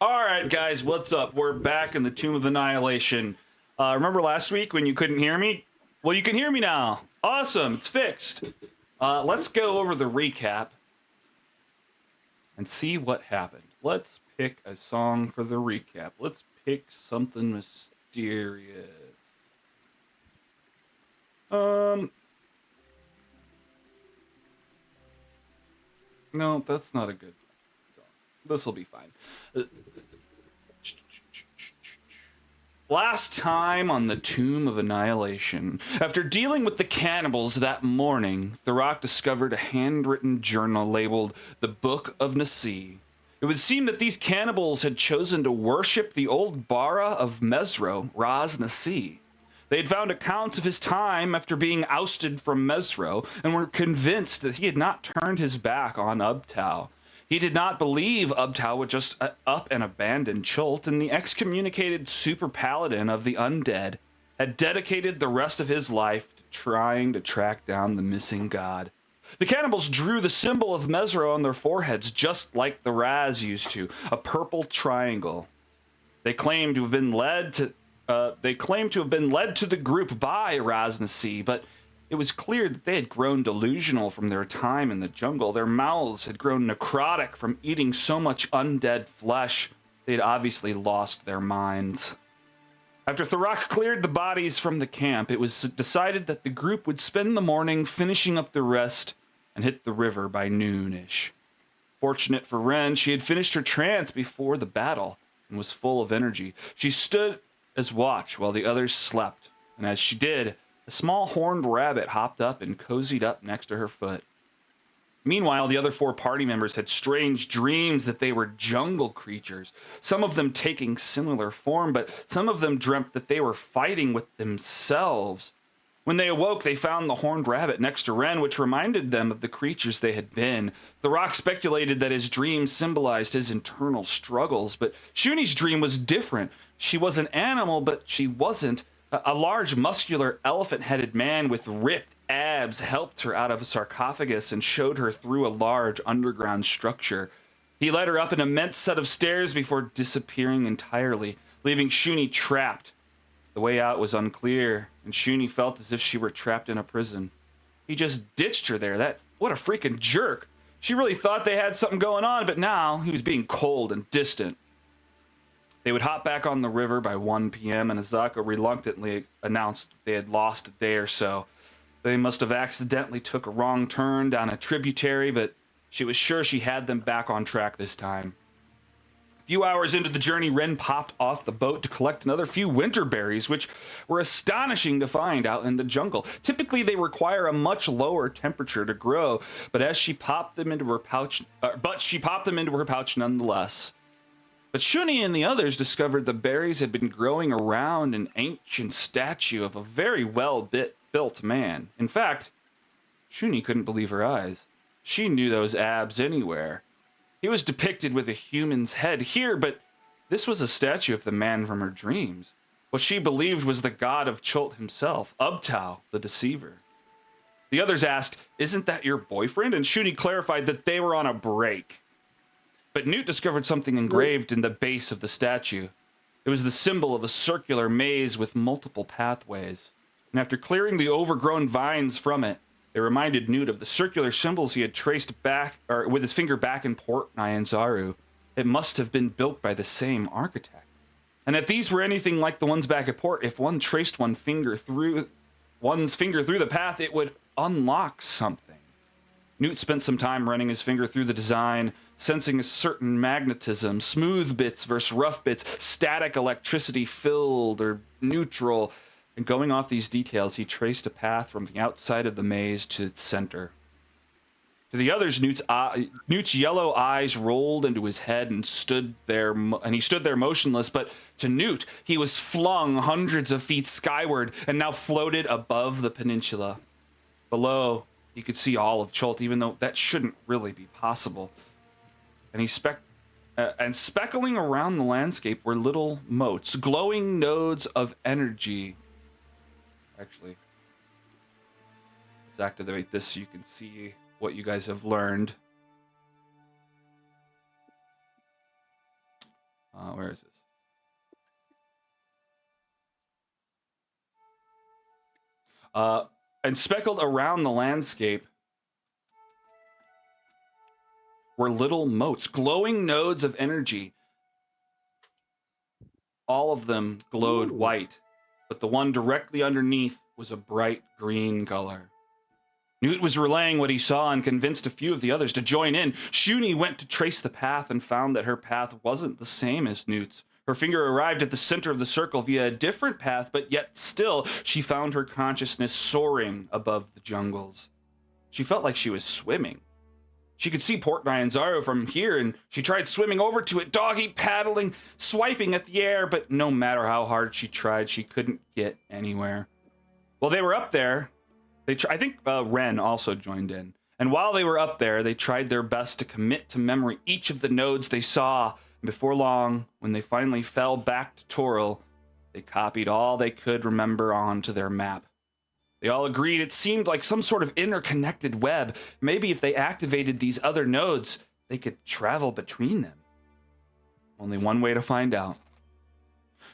All right, guys, what's up? We're back in the Tomb of Annihilation. Remember last week when you couldn't hear me? Well, you can hear me now. Awesome, it's fixed. Let's go over the recap and see what happened. Let's pick a song for the recap. Let's pick something mysterious. No, that's not a good song. This will be fine. Last time on the Tomb of Annihilation, after dealing with the cannibals that morning, Thurok discovered a handwritten journal labeled the Book of Nasi. It would seem that these cannibals had chosen to worship the old Bara of Mesro, Raz Nasi. They had found accounts of his time after being ousted from Mesro and were convinced that he had not turned his back on Ubtao. He did not believe Ubtao would just up and abandon Chult, and the excommunicated super paladin of the undead had dedicated the rest of his life to trying to track down the missing god. The cannibals drew the symbol of Mesro on their foreheads just like the Raz used to, a purple triangle. They claimed to have been led to the group by Raz Nasi, but it was clear that they had grown delusional from their time in the jungle. Their mouths had grown necrotic from eating so much undead flesh. They had obviously lost their minds. After Thurok cleared the bodies from the camp, it was decided that the group would spend the morning finishing up the rest and hit the river by noonish. Fortunate for Ren, she had finished her trance before the battle and was full of energy. She stood as watch while the others slept, and as she did, a small horned rabbit hopped up and cozied up next to her foot. Meanwhile, the other four party members had strange dreams that they were jungle creatures, some of them taking similar form, but some of them dreamt that they were fighting with themselves. When they awoke, they found the horned rabbit next to Ren, which reminded them of the creatures they had been. Thurok speculated that his dream symbolized his internal struggles, but Shuni's dream was different. She was an animal, but she wasn't. A large, muscular, elephant-headed man with ripped abs helped her out of a sarcophagus and showed her through a large underground structure. He led her up an immense set of stairs before disappearing entirely, leaving Shuni trapped. The way out was unclear, and Shuni felt as if she were trapped in a prison. He just ditched her there. What a freaking jerk. She really thought they had something going on, but now he was being cold and distant. They would hop back on the river by 1 p.m., and Azaka reluctantly announced they had lost a day or so. They must have accidentally took a wrong turn down a tributary, but she was sure she had them back on track this time. A few hours into the journey, Ren popped off the boat to collect another few winter berries, which were astonishing to find out in the jungle. Typically, they require a much lower temperature to grow, but she popped them into her pouch nonetheless. But Shuni and the others discovered the berries had been growing around an ancient statue of a very well-built man. In fact, Shuni couldn't believe her eyes. She knew those abs anywhere. He was depicted with a human's head here, but this was a statue of the man from her dreams. What she believed was the god of Chult himself, Ubtao, the deceiver. The others asked, "Isn't that your boyfriend?" And Shuni clarified that they were on a break. But Newt discovered something engraved in the base of the statue. It was the symbol of a circular maze with multiple pathways. And after clearing the overgrown vines from it, they reminded Newt of the circular symbols he had traced back, or with his finger back in Port Nyanzaru. It must have been built by the same architect. And if these were anything like the ones back at Port, if one traced one's finger through the path, it would unlock something. Newt spent some time running his finger through the design, sensing a certain magnetism, smooth bits versus rough bits, static electricity filled or neutral. And going off these details, he traced a path from the outside of the maze to its center. To the others, Newt's yellow eyes rolled into his head and he stood there motionless. But to Newt, he was flung hundreds of feet skyward and now floated above the peninsula. Below, he could see all of Chult, even though that shouldn't really be possible. And speckling around the landscape were little motes, glowing nodes of energy. Actually, let's activate this so you can see what you guys have learned. Where is this? And speckled around the landscape were little motes, glowing nodes of energy. All of them glowed white, but the one directly underneath was a bright green color. Newt was relaying what he saw and convinced a few of the others to join in. Shuni went to trace the path and found that her path wasn't the same as Newt's. Her finger arrived at the center of the circle via a different path, but yet still she found her consciousness soaring above the jungles. She felt like she was swimming. She could see Port Nyanzaru from here, and she tried swimming over to it, doggy paddling, swiping at the air, but no matter how hard she tried, she couldn't get anywhere. While they were up there, I think Ren also joined in. And while they were up there, they tried their best to commit to memory each of the nodes they saw. And before long, when they finally fell back to Toril, they copied all they could remember onto their map. They all agreed it seemed like some sort of interconnected web. Maybe if they activated these other nodes, they could travel between them. Only one way to find out.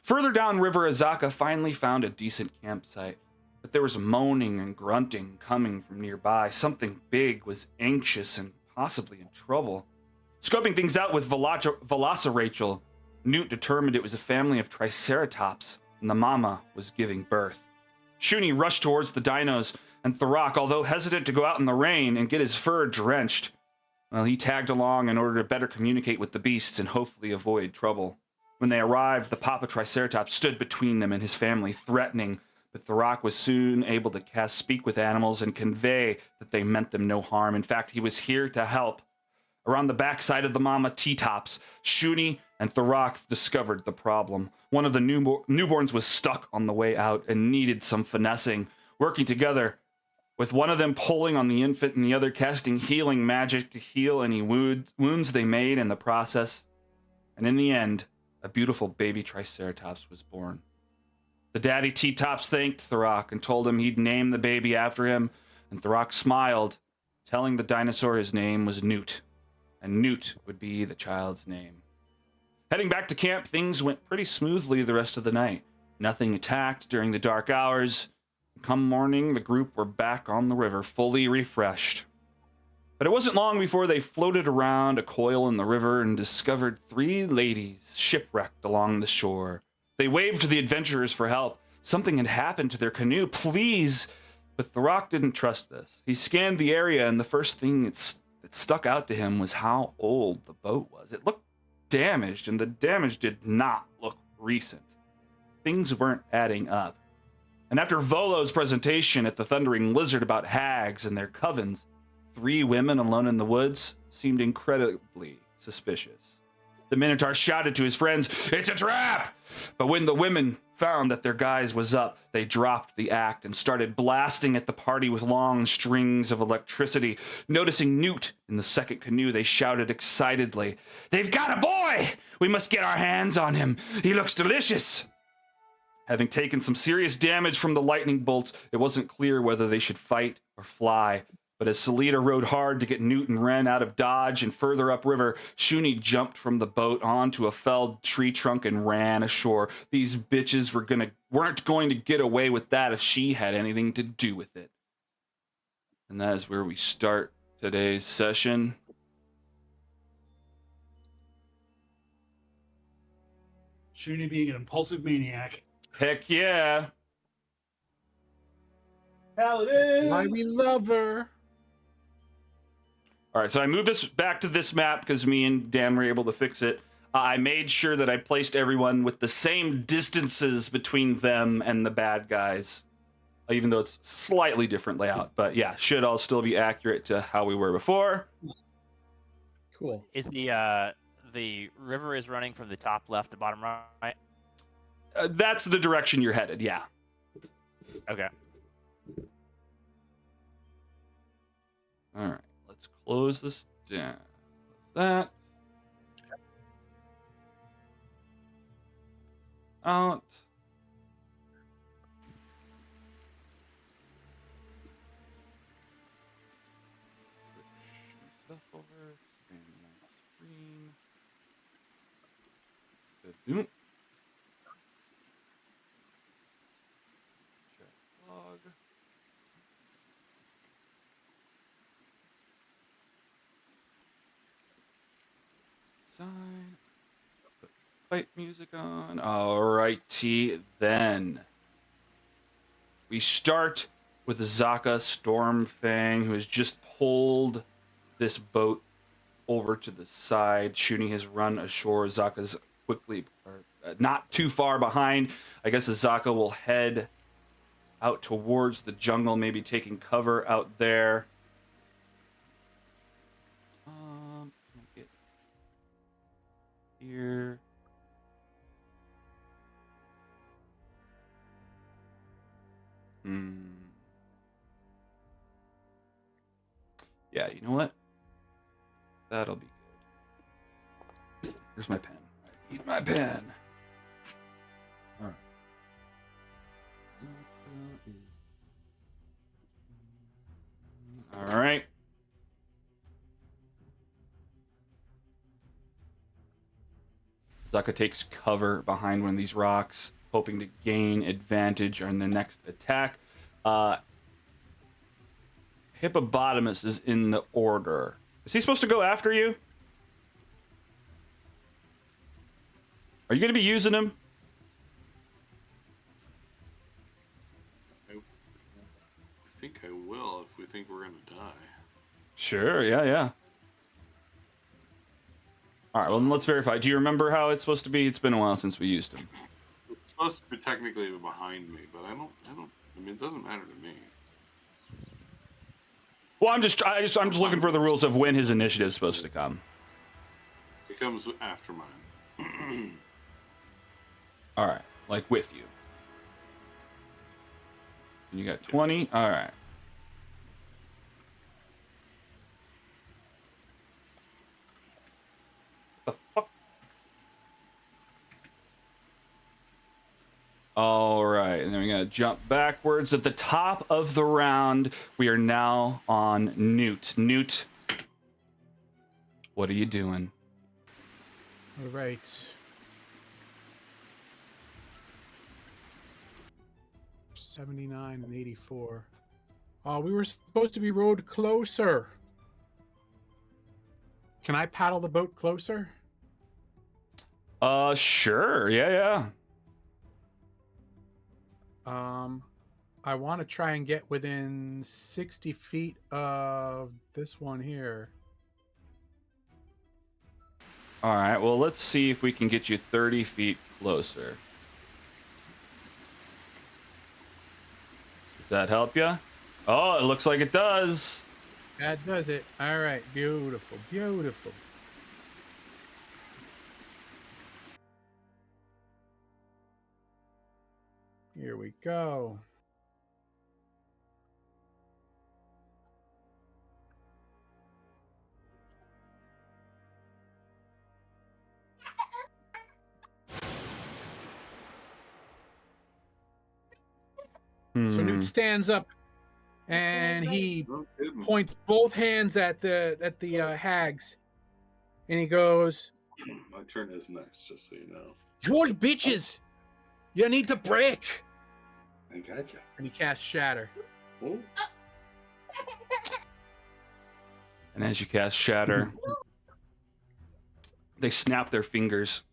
Further downriver, Azaka finally found a decent campsite, but there was moaning and grunting coming from nearby. Something big was anxious and possibly in trouble. Scoping things out with Velociraptor, Newt determined it was a family of Triceratops, and the mama was giving birth. Shuni rushed towards the dinos, and Thurok, although hesitant to go out in the rain and get his fur drenched, well, he tagged along in order to better communicate with the beasts and hopefully avoid trouble. When they arrived, the Papa Triceratops stood between them and his family, threatening, but Thurok was soon able to speak with animals and convey that they meant them no harm. In fact, he was here to help. Around the backside of the Mama T-Tops, Shuni and Thurok discovered the problem. One of the newborns was stuck on the way out and needed some finessing. Working together, with one of them pulling on the infant and the other casting healing magic to heal any wounds they made in the process. And in the end, a beautiful baby Triceratops was born. The daddy T-Tops thanked Thurok and told him he'd name the baby after him, and Thurok smiled, telling the dinosaur his name was Newt, and Newt would be the child's name. Heading back to camp, things went pretty smoothly the rest of the night. Nothing attacked during the dark hours. Come morning, the group were back on the river, fully refreshed. But it wasn't long before they floated around a coil in the river and discovered 3 ladies shipwrecked along the shore. They waved to the adventurers for help. Something had happened to their canoe. Please! But Thurok didn't trust this. He scanned the area, and the first thing that stuck out to him was how old the boat was. It looked damaged, and the damage did not look recent. Things weren't adding up. And after Volo's presentation at the Thundering Lizard about hags and their covens, 3 women alone in the woods seemed incredibly suspicious. The Minotaur shouted to his friends, "It's a trap!" But when the women found that their guise was up, they dropped the act and started blasting at the party with long strings of electricity. Noticing Newt in the second canoe, they shouted excitedly, "They've got a boy! We must get our hands on him. He looks delicious!" Having taken some serious damage from the lightning bolts, it wasn't clear whether they should fight or fly. But as Salida rowed hard to get Newt and Ren out of Dodge and further upriver, Shuni jumped from the boat onto a felled tree trunk and ran ashore. These bitches weren't going to get away with that if she had anything to do with it. And that is where we start today's session. Shuni being an impulsive maniac. Heck yeah. Paladin! Why we love her. All right, so I moved us back to this map because me and Dan were able to fix it. I made sure that I placed everyone with the same distances between them and the bad guys, even though it's slightly different layout. But yeah, should all still be accurate to how we were before. Cool. Is the river is running from the top left to bottom right? That's the direction you're headed, yeah. Okay. All right, let's close this down. That. Out. Stuff over. Expand my screen. Oop. Check log. Sign. Put fight music on. Alrighty then. We start with Zaka Stormfang, who has just pulled this boat over to the side. Shuni has run ashore. Zaka's quickly, not too far behind. I guess Zaka will head out towards the jungle, maybe taking cover out there. Get here. Yeah, you know what? That'll be good. Here's my pen. I need my pen. All right. All right. Zaka takes cover behind one of these rocks, hoping to gain advantage on the next attack. Hippopotamus is in the order. Is he supposed to go after you? Are you going to be using him? I think I will if we think we're going to die. Sure, yeah. All right, well, then let's verify. Do you remember how it's supposed to be? It's been a while since we used him. It's supposed to be technically behind me, but I mean, it doesn't matter to me. Well, I'm just looking for the rules of when his initiative is supposed to come. It comes after mine. All right, like with you. And you got 20. All right. What the fuck? All right, and then we gotta jump backwards. At the top of the round, we are now on Newt. Newt, what are you doing? All right. $79 and $84. Oh, we were supposed to be rowed closer. Can I paddle the boat closer? Sure, yeah. I want to try and get within 60 feet of this one here. All right, well, let's see if we can get you 30 feet closer. Does that help you? Oh, it looks like it does. That does it. All right, beautiful, beautiful. Here we go. So Newt stands up and he points both hands at the hags, and he goes, My turn is next, just so you know. "You old bitches, you need to break." I gotcha. And he casts Shatter. Oh. And as you cast Shatter, they snap their fingers.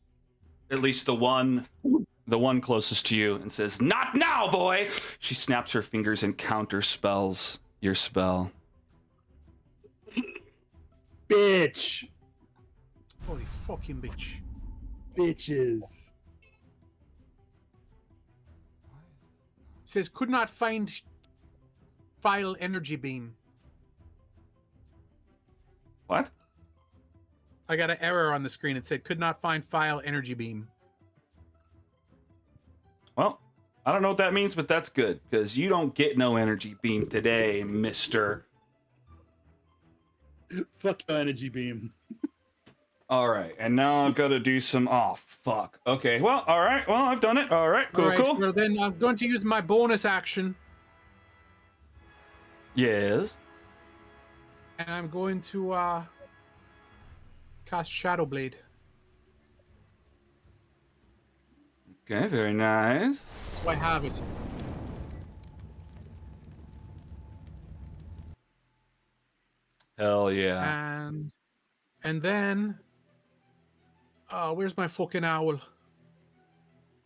At least the one closest to you, and says, "Not now, boy!" She snaps her fingers and counter spells your spell. Bitch. Holy fucking bitch. Bitches. Says could not find file energy beam. What? I got an error on the screen. It said could not find file energy beam. Well, I don't know what that means, but that's good, because you don't get no energy beam today, mister. Fuck your energy beam. All right, and now I've got to do some... Oh, fuck. Okay, well, all right. Well, I've done it. All right, cool, All right, cool. well, then I'm going to use my bonus action, Yes. and I'm going to cast Shadow Blade. Okay, very nice. So I have it. Hell yeah. And then where's my fucking owl?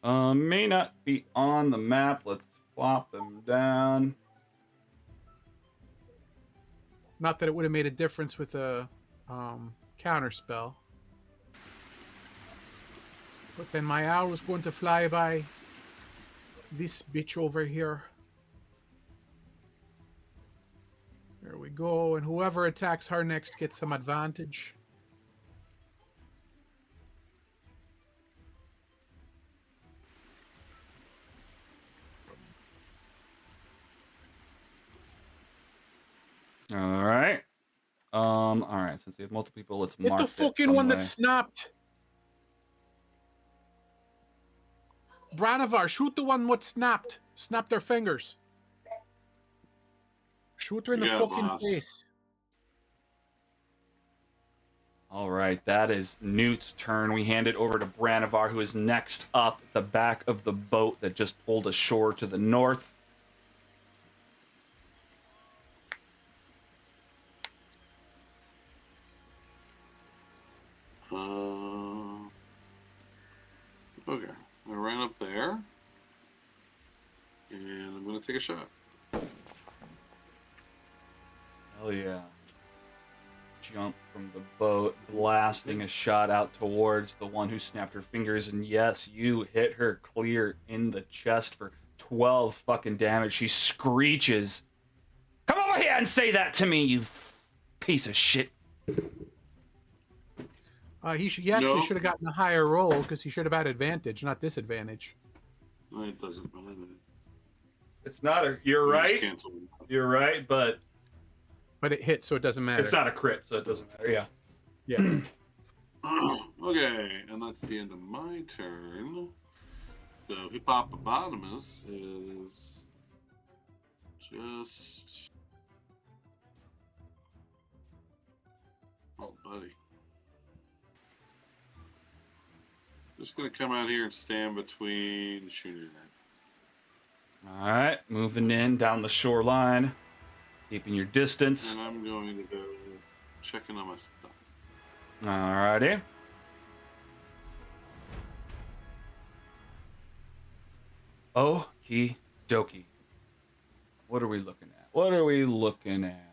May not be on the map. Let's plop them down. Not that it would have made a difference with a counter spell. But then my owl was going to fly by this bitch over here. There we go. And whoever attacks her next gets some advantage. All right. All right. Since we have multiple people, let's Hit mark the that fucking some one way. that snapped. Branavar, shoot the one what snapped. Snapped their fingers. Shoot her in the Yeah, fucking boss. face. All right, that is Newt's turn. We hand it over to Branavar, who is next up the back of the boat that just pulled ashore to the north. Okay, I ran up there, and I'm gonna take a shot. Hell yeah. Jump from the boat, blasting a shot out towards the one who snapped her fingers, and yes, you hit her clear in the chest for 12 fucking damage. She screeches. Come over here and say that to me, you piece of shit. He actually should have gotten a higher roll because he should have had advantage, not disadvantage. No, it doesn't matter. It's not a. You're I just right. canceled it. You're right, but But it hit, so it doesn't matter. it's not a crit, so it doesn't matter. Yeah. Yeah. Okay, and that's the end of my turn. So Hippopotamus is just... Oh, buddy. Just gonna come out here and stand between Shooter and All right, moving in down the shoreline, keeping your distance. And I'm going to go checking on my stuff. Alrighty. Okie dokie. What are we looking at? What are we looking at?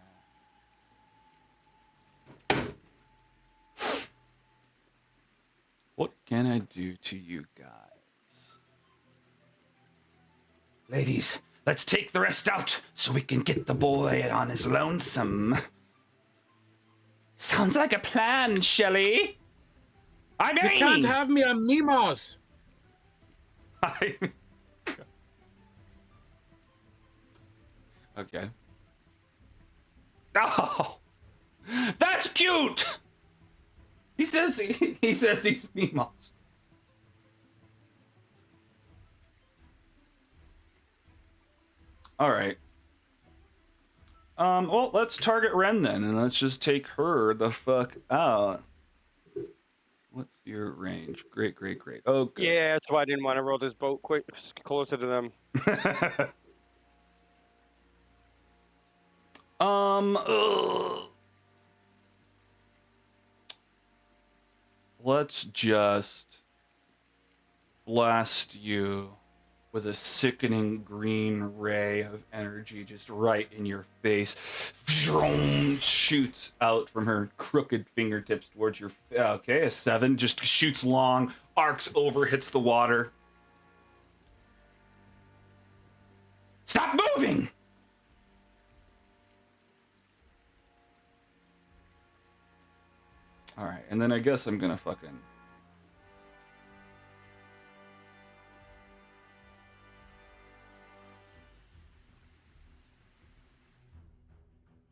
What can I do to you guys? Ladies, let's take the rest out so we can get the boy on his lonesome. Sounds like a plan, Shelley. I mean, You can't have me on Mimos. Okay. Oh, that's cute. He says he's Mimos. All right. Well, let's target Ren then, and let's just take her the fuck out. What's your range? Great. Oh, good. Yeah, that's why I didn't want to roll this boat quick closer to them. Ugh. Let's just blast you with a sickening green ray of energy just right in your face. Shoots out from her crooked fingertips towards your... Okay, a 7. Just shoots long, arcs over, hits the water. Stop moving! Alright, and then I guess I'm gonna fucking...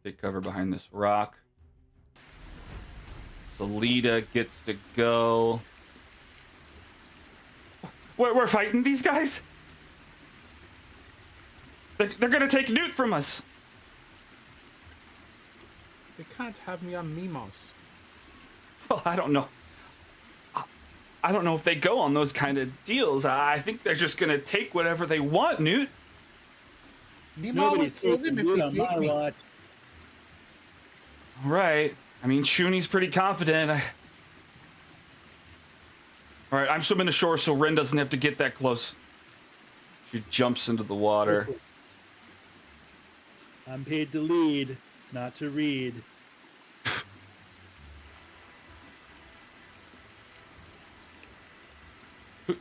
take cover behind this rock. Salida gets to go. We're fighting these guys? They're gonna take Newt from us. They can't have me on Mimos. Well, I don't know. I don't know if they go on those kind of deals. I think they're just gonna take whatever they want, Newt. Nemo Nobody's will kill taking them if good they on my take me. watch. All right. I mean, Shuni's pretty confident. All right, I'm swimming ashore so Ren doesn't have to get that close. She jumps into the water. Listen, I'm paid to lead, not to read.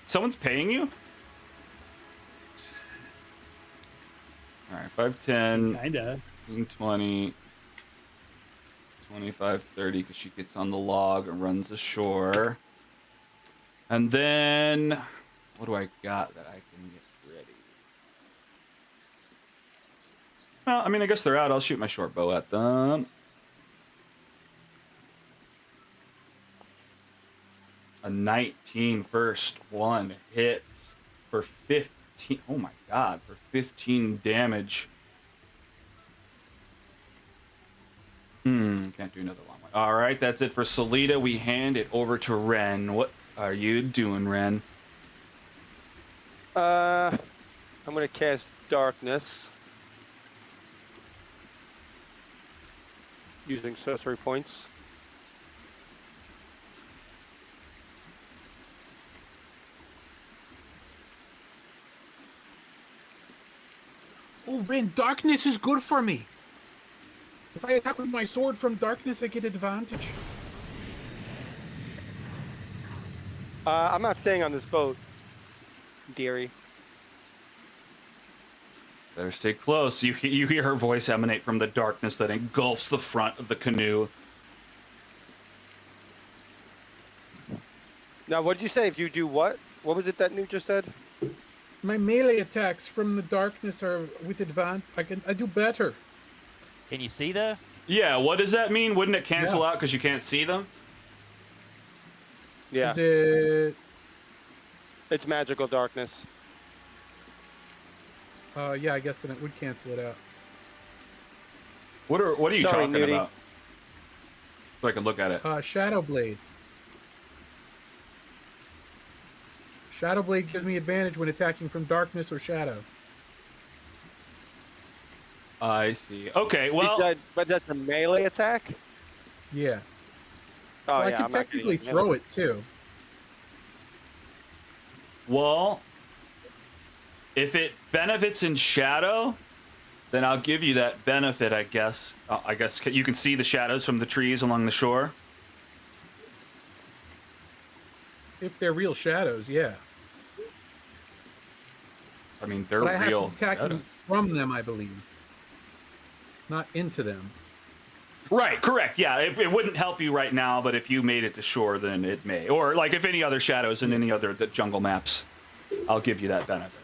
Someone's paying you? All right, 5, 10, Kinda. 20, 25, 30, because she gets on the log and runs ashore. And then, what do I got that I can get ready? Well, I mean, I guess they're out. I'll shoot my short bow at them. A 19 first one hits for 15. Oh my god, for 15 damage. Can't do another long one. All right, that's it for Solita. We hand it over to Ren. What are you doing, Ren? I'm gonna cast darkness using sorcery points. Oh, Ren, darkness is good for me. If I attack with my sword from darkness, I get advantage. I'm not staying on this boat, dearie. Better stay close. You hear her voice emanate from the darkness that engulfs the front of the canoe. Now, what did you say? If you do what? What was it that Newt just said? My melee attacks from the darkness are with advantage. I do better. Can you see though? Yeah, what does that mean? Wouldn't it cancel Yeah. out because you can't see them? Yeah, Is it? it's magical darkness. Yeah, I guess then it would cancel it out. What are you Sorry, talking Nudie. about? So I can look at it. Shadow Blade. Shadow Blade gives me advantage when attacking from darkness or shadow. I see. Okay, well, But that's a melee attack? Yeah. Oh, Well, I yeah, can I'm not gonna technically use throw melee. it too. well, if it benefits in shadow, then I'll give you that benefit, I guess. I guess you can see the shadows from the trees along the shore. If they're real shadows, yeah. I mean, they're But I have real. to attack shadows. from them, I believe. Not into them. Right, correct. Yeah, it wouldn't help you right now, but if you made it to shore, then it may. Or like if any other shadows in any other the jungle maps, I'll give you that benefit.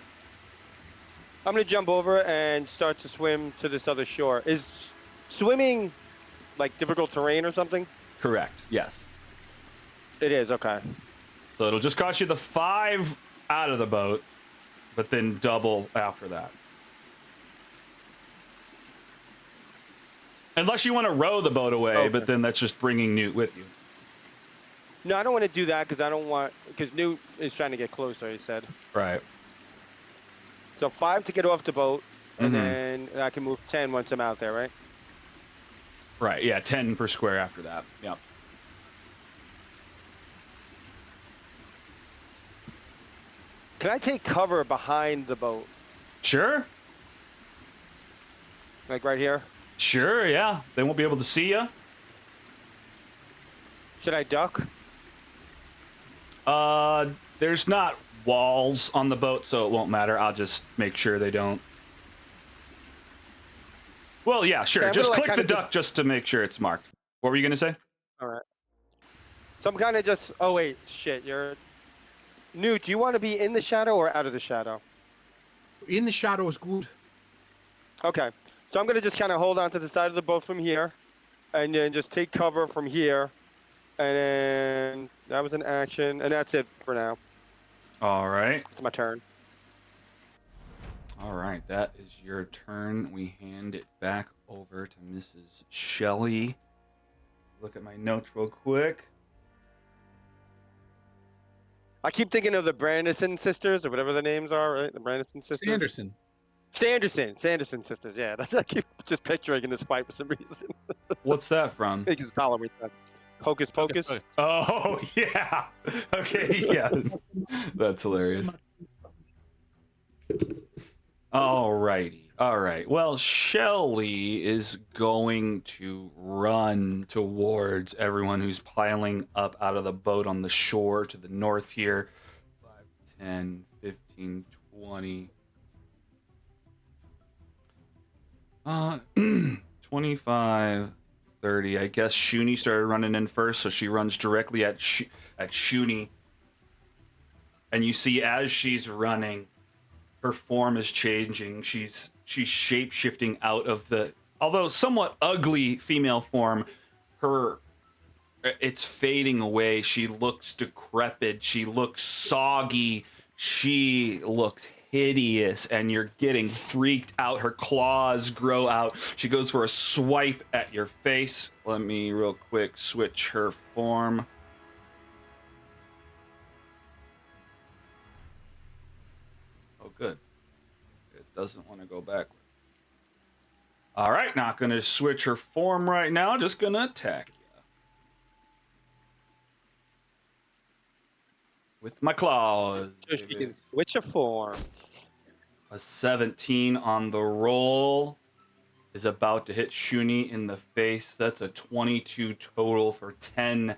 I'm gonna jump over and start to swim to this other shore. Is swimming like difficult terrain or something? Correct. Yes. It is, okay. So it'll just cost you the 5 out of the boat, but then double after that. Unless you want to row the boat away, Okay. but then that's just bringing Newt with you. No, I don't want to do that because Newt is trying to get closer, he said. Right. So 5 to get off the boat, and Mhm. then I can move 10 once I'm out there, right? Right. Yeah. 10 per square after that. Yeah. Can I take cover behind the boat? Sure. Like right here? Sure. Yeah. They won't be able to see you. Should I duck? There's not walls on the boat, so it won't matter. I'll just make sure they don't. Well, yeah, sure. Yeah, I'm Just gonna, like, click the kinda duck just to make sure it's marked. What were you gonna say? Alright. So I'm kind of just... Oh, wait. Shit, you're... Newt, do you want to be in the shadow or out of the shadow? In the shadow is good. Okay. So I'm going to just kind of hold on to the side of the boat from here, and then just take cover from here, and then that was an action, and that's it for now. All right. It's my turn. All right. That is your turn. We hand it back over to Mrs. Shelley. Look at my notes real quick. I keep thinking of the Brandison sisters or whatever the names are, right? The Brandison sisters. Sanderson sisters. Yeah, that's I keep just picturing in this fight for some reason. What's that from? Because it's Halloween time. Hocus Pocus. Focus. Oh, yeah. Okay, yeah. That's hilarious. Alrighty. All right. Well, Shelly is going to run towards everyone who's piling up out of the boat on the shore to the north here. 5, 10, 15, 20. 25, 30. I guess Shuni started running in first, so she runs directly at Shuni. And you see as she's running, her form is changing. She's shape-shifting out of the, although somewhat ugly female form. It's fading away. She looks decrepit. She looks soggy. She looks hideous, and you're getting freaked out. Her claws grow out. She goes for a swipe at your face. Let me real quick switch her form. Oh, good. It doesn't want to go backward. All right, not going to switch her form right now. Just going to attack you. With my claws. So she can switch a form. A 17 on the roll is about to hit Shuni in the face. That's a 22 total for 10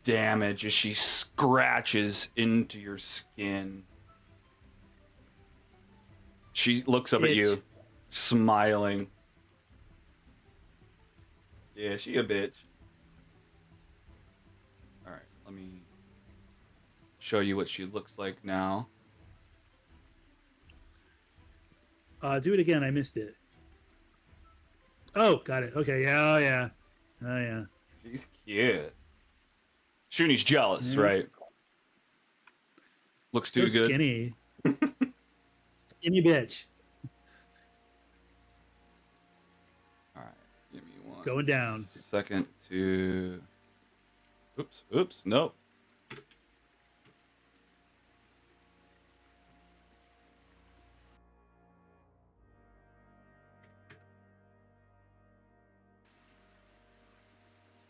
damage as she scratches into your skin. She looks up at you, smiling. Yeah, she a bitch. All right, let me show you what she looks like now. Do it again. I missed it. Oh, got it. Okay. Yeah. Oh, yeah. Oh, yeah. She's cute. Shuni's jealous, Yeah. right? Looks too So good. skinny. Skinny bitch. All right, give me one. Going down. Second to. Oops. Nope.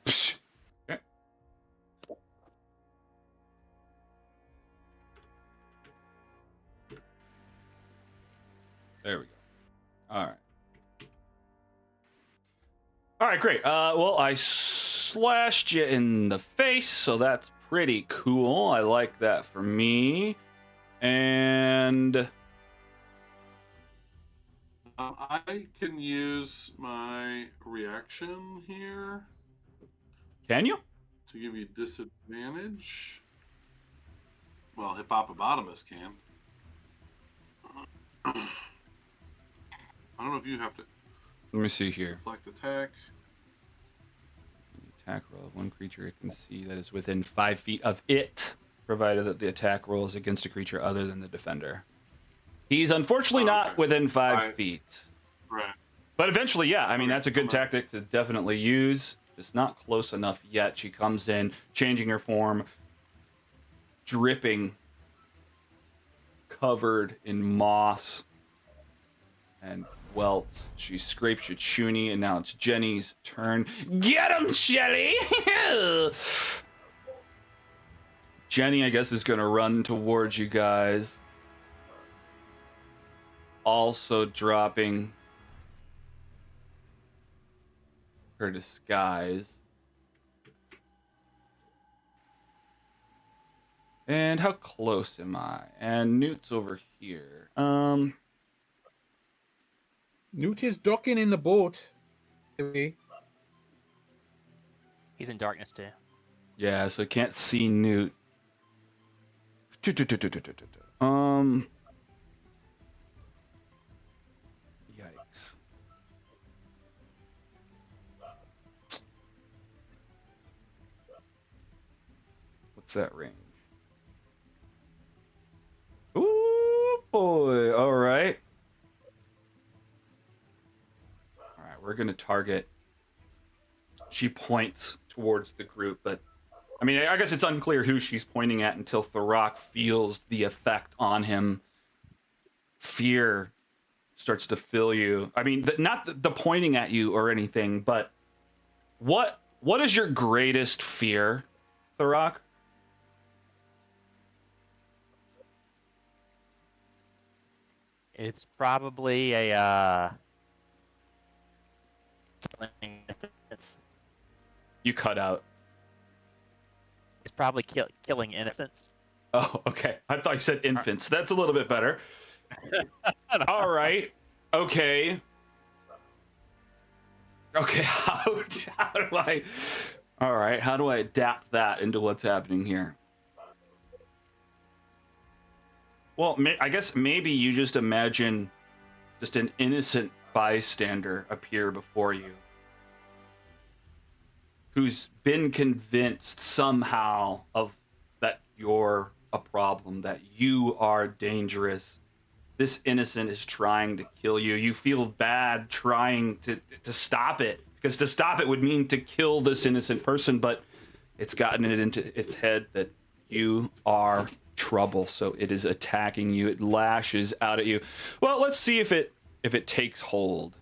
Psh. Okay. There we go. All right. All right, great. Well, I slashed you in the face, so that's pretty cool. I like that for me. And I can use my reaction here can you? to give you disadvantage. Well, Hippopotamus can. I don't know if you have to Let me see here. deflect attack. Attack roll of one creature it can see that is within 5 feet of it, provided that the attack roll is against a creature other than the defender. He's unfortunately not Okay. within 5 Right. feet. Right. But eventually, yeah, I mean, Okay, that's a good okay. tactic to definitely use. Just not close enough yet. She comes in, changing her form, dripping, covered in moss and welts. She scrapes at Shuni, and now it's Jenny's turn. Get him, Shelly! Jenny, I guess, is going to run towards you guys. Also dropping her disguise. And how close am I? And Newt's over here. Newt is docking in the boat. He's in darkness too. Yeah, so I can't see Newt. Yikes. What's that range? Ooh, boy. All right. All right, we're going to target. She points towards the group, but I mean, I guess it's unclear who she's pointing at until Thurrock feels the effect on him. Fear starts to fill you. I mean, not the pointing at you or anything, but what is your greatest fear, Thurrock? It's probably a it's You cut out. probably killing innocents. Oh, okay. I thought you said infants. That's a little bit better. All right. Okay. Okay. How do I? All right. How do I adapt that into what's happening here? Well, I guess maybe you just imagine just an innocent bystander appear before you who's been convinced somehow of that you're a problem, that you are dangerous. This innocent is trying to kill you. You feel bad trying to stop it, because to stop it would mean to kill this innocent person, but it's gotten it into its head that you are trouble, so it is attacking you. It lashes out at you. Well, let's see if it takes hold.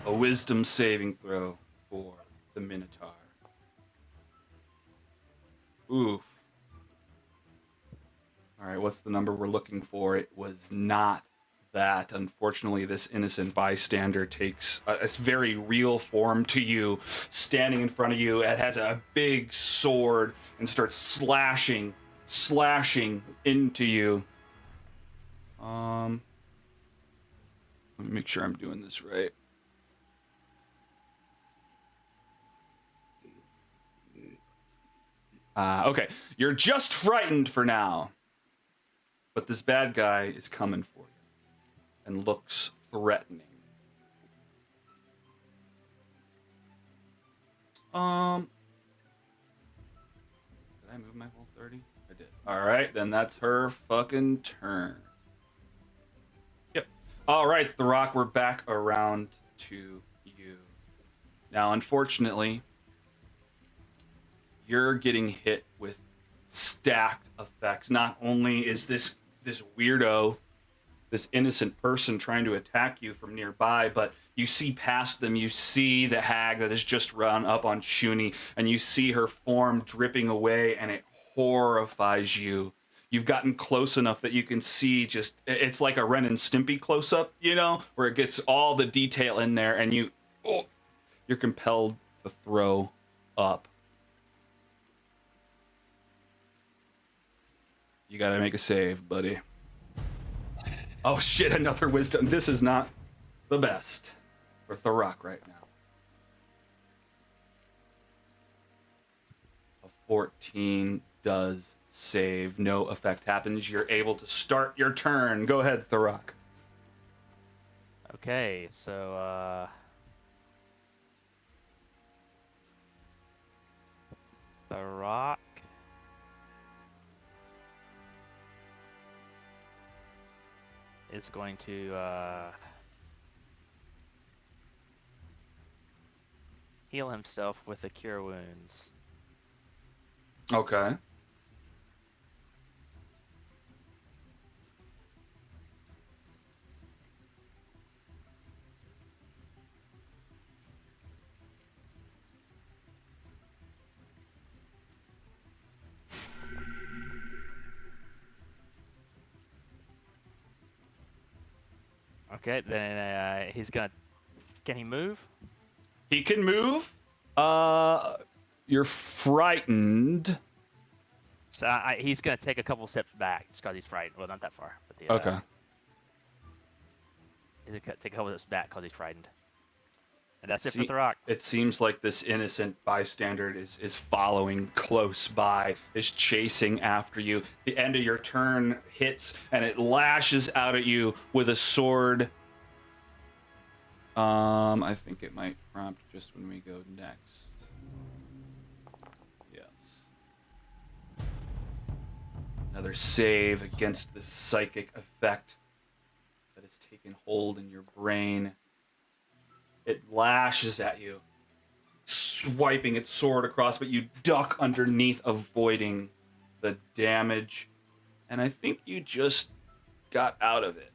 A wisdom saving throw for the Minotaur. Oof. All right, what's the number we're looking for? It was not that. Unfortunately, this innocent bystander takes a very real form to you, standing in front of you. It has a big sword and starts slashing into you. Let me make sure I'm doing this right. Okay, you're just frightened for now, but this bad guy is coming for you and looks threatening. Did I move my full 30? I did. All right, then that's her fucking turn. Yep. All right, Thurrock, we're back around to you. Now, unfortunately, you're getting hit with stacked effects. Not only is this weirdo, this innocent person trying to attack you from nearby, but you see past them, you see the hag that has just run up on Shuni, and you see her form dripping away, and it horrifies you. You've gotten close enough that you can see it's like a Ren and Stimpy close-up, where it gets all the detail in there, and you're compelled to throw up. You gotta make a save, buddy. Oh shit, another wisdom. This is not the best for Thurrock right now. A 14 does save. No effect happens. You're able to start your turn. Go ahead, Thurrock. Okay, so the rock is going to heal himself with the cure wounds. Okay. Okay, then he's gonna. Can he move? He can move. You're frightened. So he's gonna take a couple steps back just because he's frightened. Well, not that far, but Okay. He's gonna take a couple steps back because he's frightened. And that's it for Thurrock. It seems like this innocent bystander is following close by, is chasing after you. The end of your turn hits, and it lashes out at you with a sword. I think it might prompt just when we go next. Yes. Another save against the psychic effect. has taken hold in your brain. It lashes at you, swiping its sword across, but you duck underneath, avoiding the damage. And I think you just got out of it.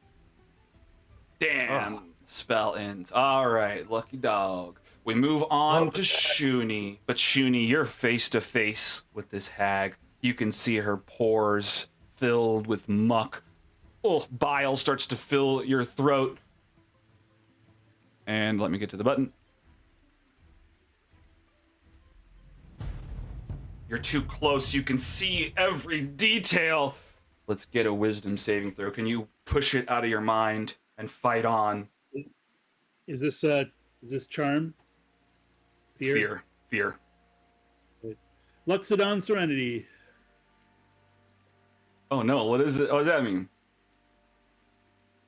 Damn, spell ends. All right, lucky dog. We move on to Shuni. But Shuni, you're face to face with this hag. You can see her pores filled with muck. Oh, bile starts to fill your throat. And let me get to the button. You're too close. You can see every detail. Let's get a wisdom saving throw. Can you push it out of your mind and fight on? Is this charm? Fear. Luxodon Serenity. Oh no, what is it? What does that mean?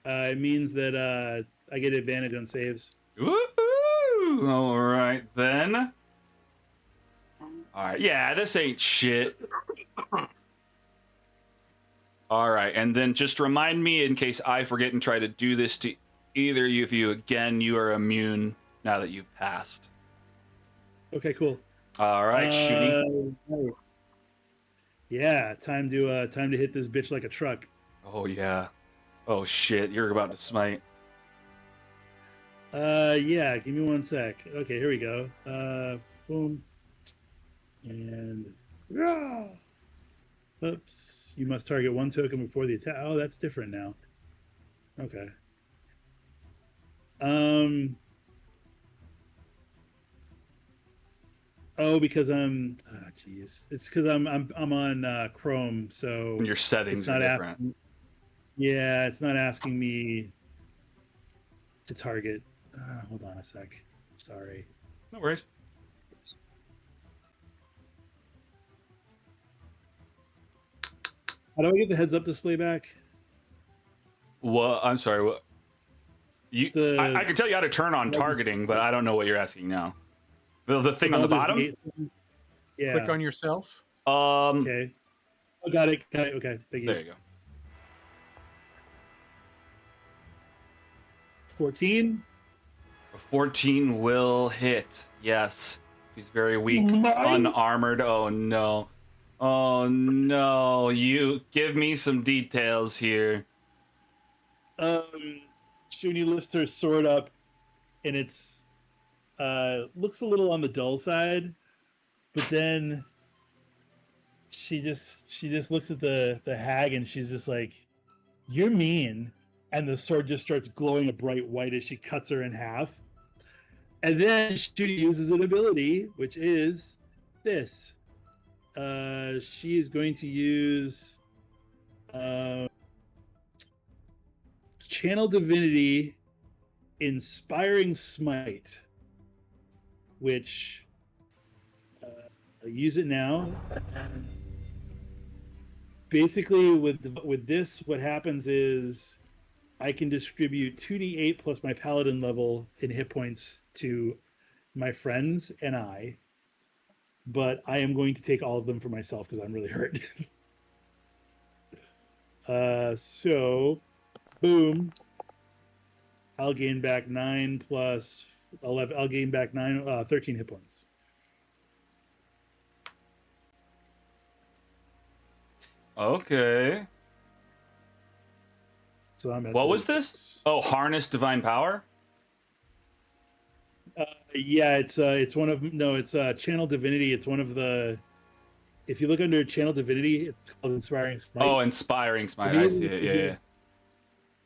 It means that I get advantage on saves. Woo! All right then. All right, yeah, this ain't shit. All right, and then just remind me in case I forget and try to do this to either of you again, you are immune now that you've passed. Okay, cool. All right, Shuni. Right. Yeah, time to hit this bitch like a truck. Oh yeah. Oh shit, you're about to smite. Yeah, give me 1 sec. Okay, here we go. Boom. And oops. You must target 1 token before the attack. Oh, that's different now. Okay. Oh, because I'm. Oh, jeez. It's because I'm on Chrome, so Your settings it's are not different. asking. Yeah, it's not asking me to target. Hold on a sec. Sorry. No worries. How do I get the heads up display back? What? I'm sorry. What? You? I can tell you how to turn on targeting, but I don't know what you're asking now. The thing on the bottom. Yeah. Click on yourself. Okay. Oh, got it. Okay. Thank you. There you go. 14. A 14 will hit. Yes. He's very weak, unarmored. Oh no. Oh no. You give me some details here. Shuni lifts her sword up, and it's looks a little on the dull side, but then she just looks at the hag and she's just like, "You're mean," and the sword just starts glowing a bright white as she cuts her in half. And then Shuni uses an ability, which is this. She is going to use Channel Divinity Inspiring Smite, which I'll use it now. Basically, with this, what happens is I can distribute 2d8 plus my paladin level in hit points to my friends and I, but I am going to take all of them for myself because I'm really hurt. So, boom. I'll gain back 9 plus 11. I'll gain back 13 hit points. Okay. So I'm at What was 36. this? Oh, harness divine power? Yeah, it's one of it's Channel Divinity. It's one of the. If you look under Channel Divinity, it's called Inspiring Smite. Oh, inspiring smite. I see it. Yeah.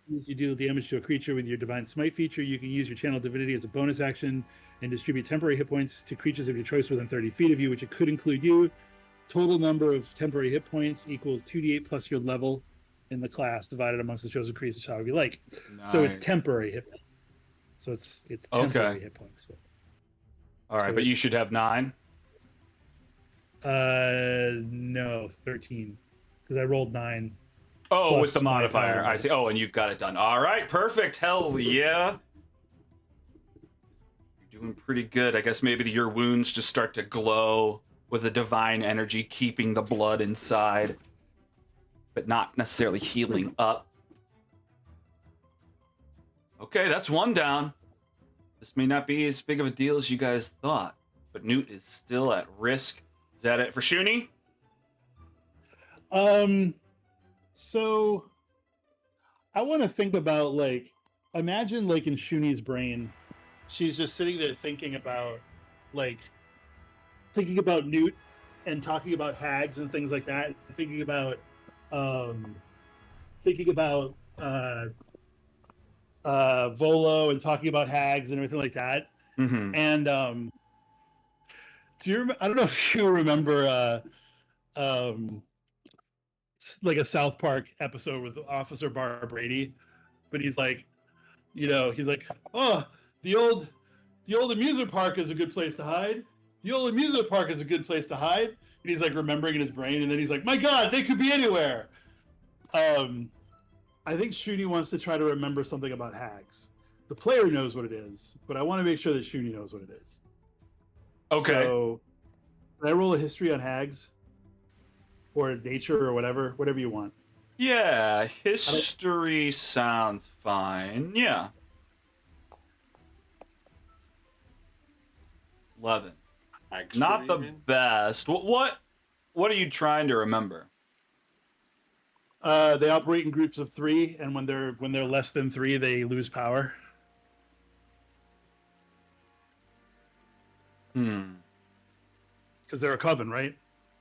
You deal damage to a creature with your Divine Smite feature. You can use your Channel Divinity as a bonus action and distribute temporary hit points to creatures of your choice within 30 feet of you, which it could include you. Total number of temporary hit points equals 2d8 plus your level in the class divided amongst the chosen creatures however you like. Nice. So it's temporary hit points. So it's temporary Okay. hit points. All right, So but you should have 9. No, 13. Because I rolled 9. Oh, Plus with the my modifier. power. I see. Oh, and you've got it done. All right, perfect. Hell yeah. You're doing pretty good. I guess maybe your wounds just start to glow with a divine energy keeping the blood inside, but not necessarily healing up. Okay, that's one down. This may not be as big of a deal as you guys thought, but Newt is still at risk. Is that it for Shuni? So I want to think about like, imagine like in Shuni's brain, she's just sitting there like, thinking about Newt and talking about hags and things like that. Thinking about, um, thinking about Volo and talking about hags and everything like that. Mm-hmm. And I don't know if you remember like a South Park episode with Officer Bar Brady, but he's like, oh, the old amusement park is a good place to hide. The old amusement park is a good place to hide. And he's like remembering in his brain, and then he's like, my God, they could be anywhere. I think Shuni wants to try to remember something about hags. The player knows what it is, but I want to make sure that Shuni knows what it is. Okay. So, can I roll a history on hags? Or nature or whatever you want. Yeah, history sounds fine. Yeah. 11. Hags Not the even? best. What are you trying to remember? They operate in groups of 3, and when they're less than 3, they lose power. Because they're a coven, right?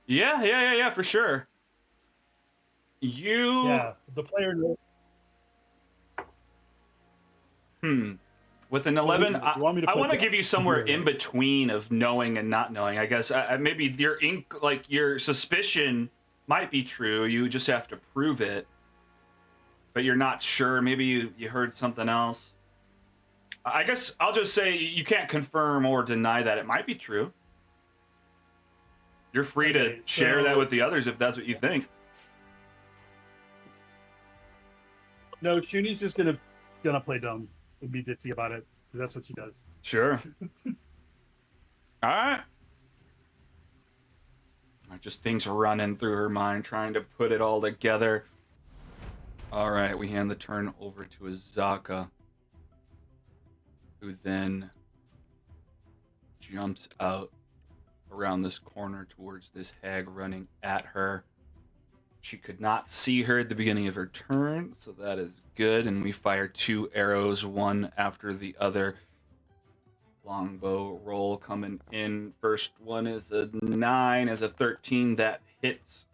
Yeah, for sure. Yeah, the player knows. With an 11, you want me to I put want to that give you somewhere here, in right? between of knowing and not knowing. I guess maybe your suspicion might be true. You just have to prove it, but you're not sure. Maybe you heard something else. I guess I'll just say you can't confirm or deny that it might be true. You're free to share that with the others if that's what you think. No, Shuni's just gonna play dumb and be ditzy about it. That's what she does. Sure. All right. Just things running through her mind, trying to put it all together. All right, we hand the turn over to Azaka, who then jumps out around this corner towards this hag running at her. She could not see her at the beginning of her turn, so that is good. And we fire 2 arrows, one after the other. Longbow roll coming in. First one is a 9, as a 13 that hits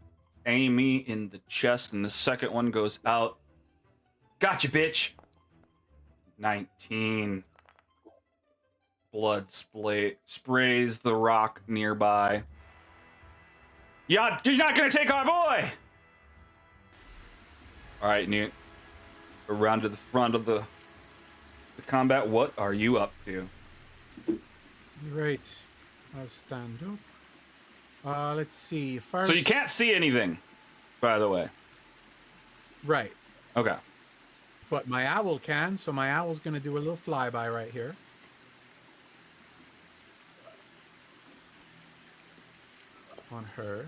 Amy in the chest, and the second one goes out. Gotcha, bitch. 19. Blood sprays the rock nearby. Yeah, you're not gonna take our boy. All right, Newt. Around to the front of the combat. What are you up to? Right. I'll stand up. Let's see. First... So you can't see anything, by the way. Right. Okay. But my owl can, so my owl's going to do a little flyby right here. On her.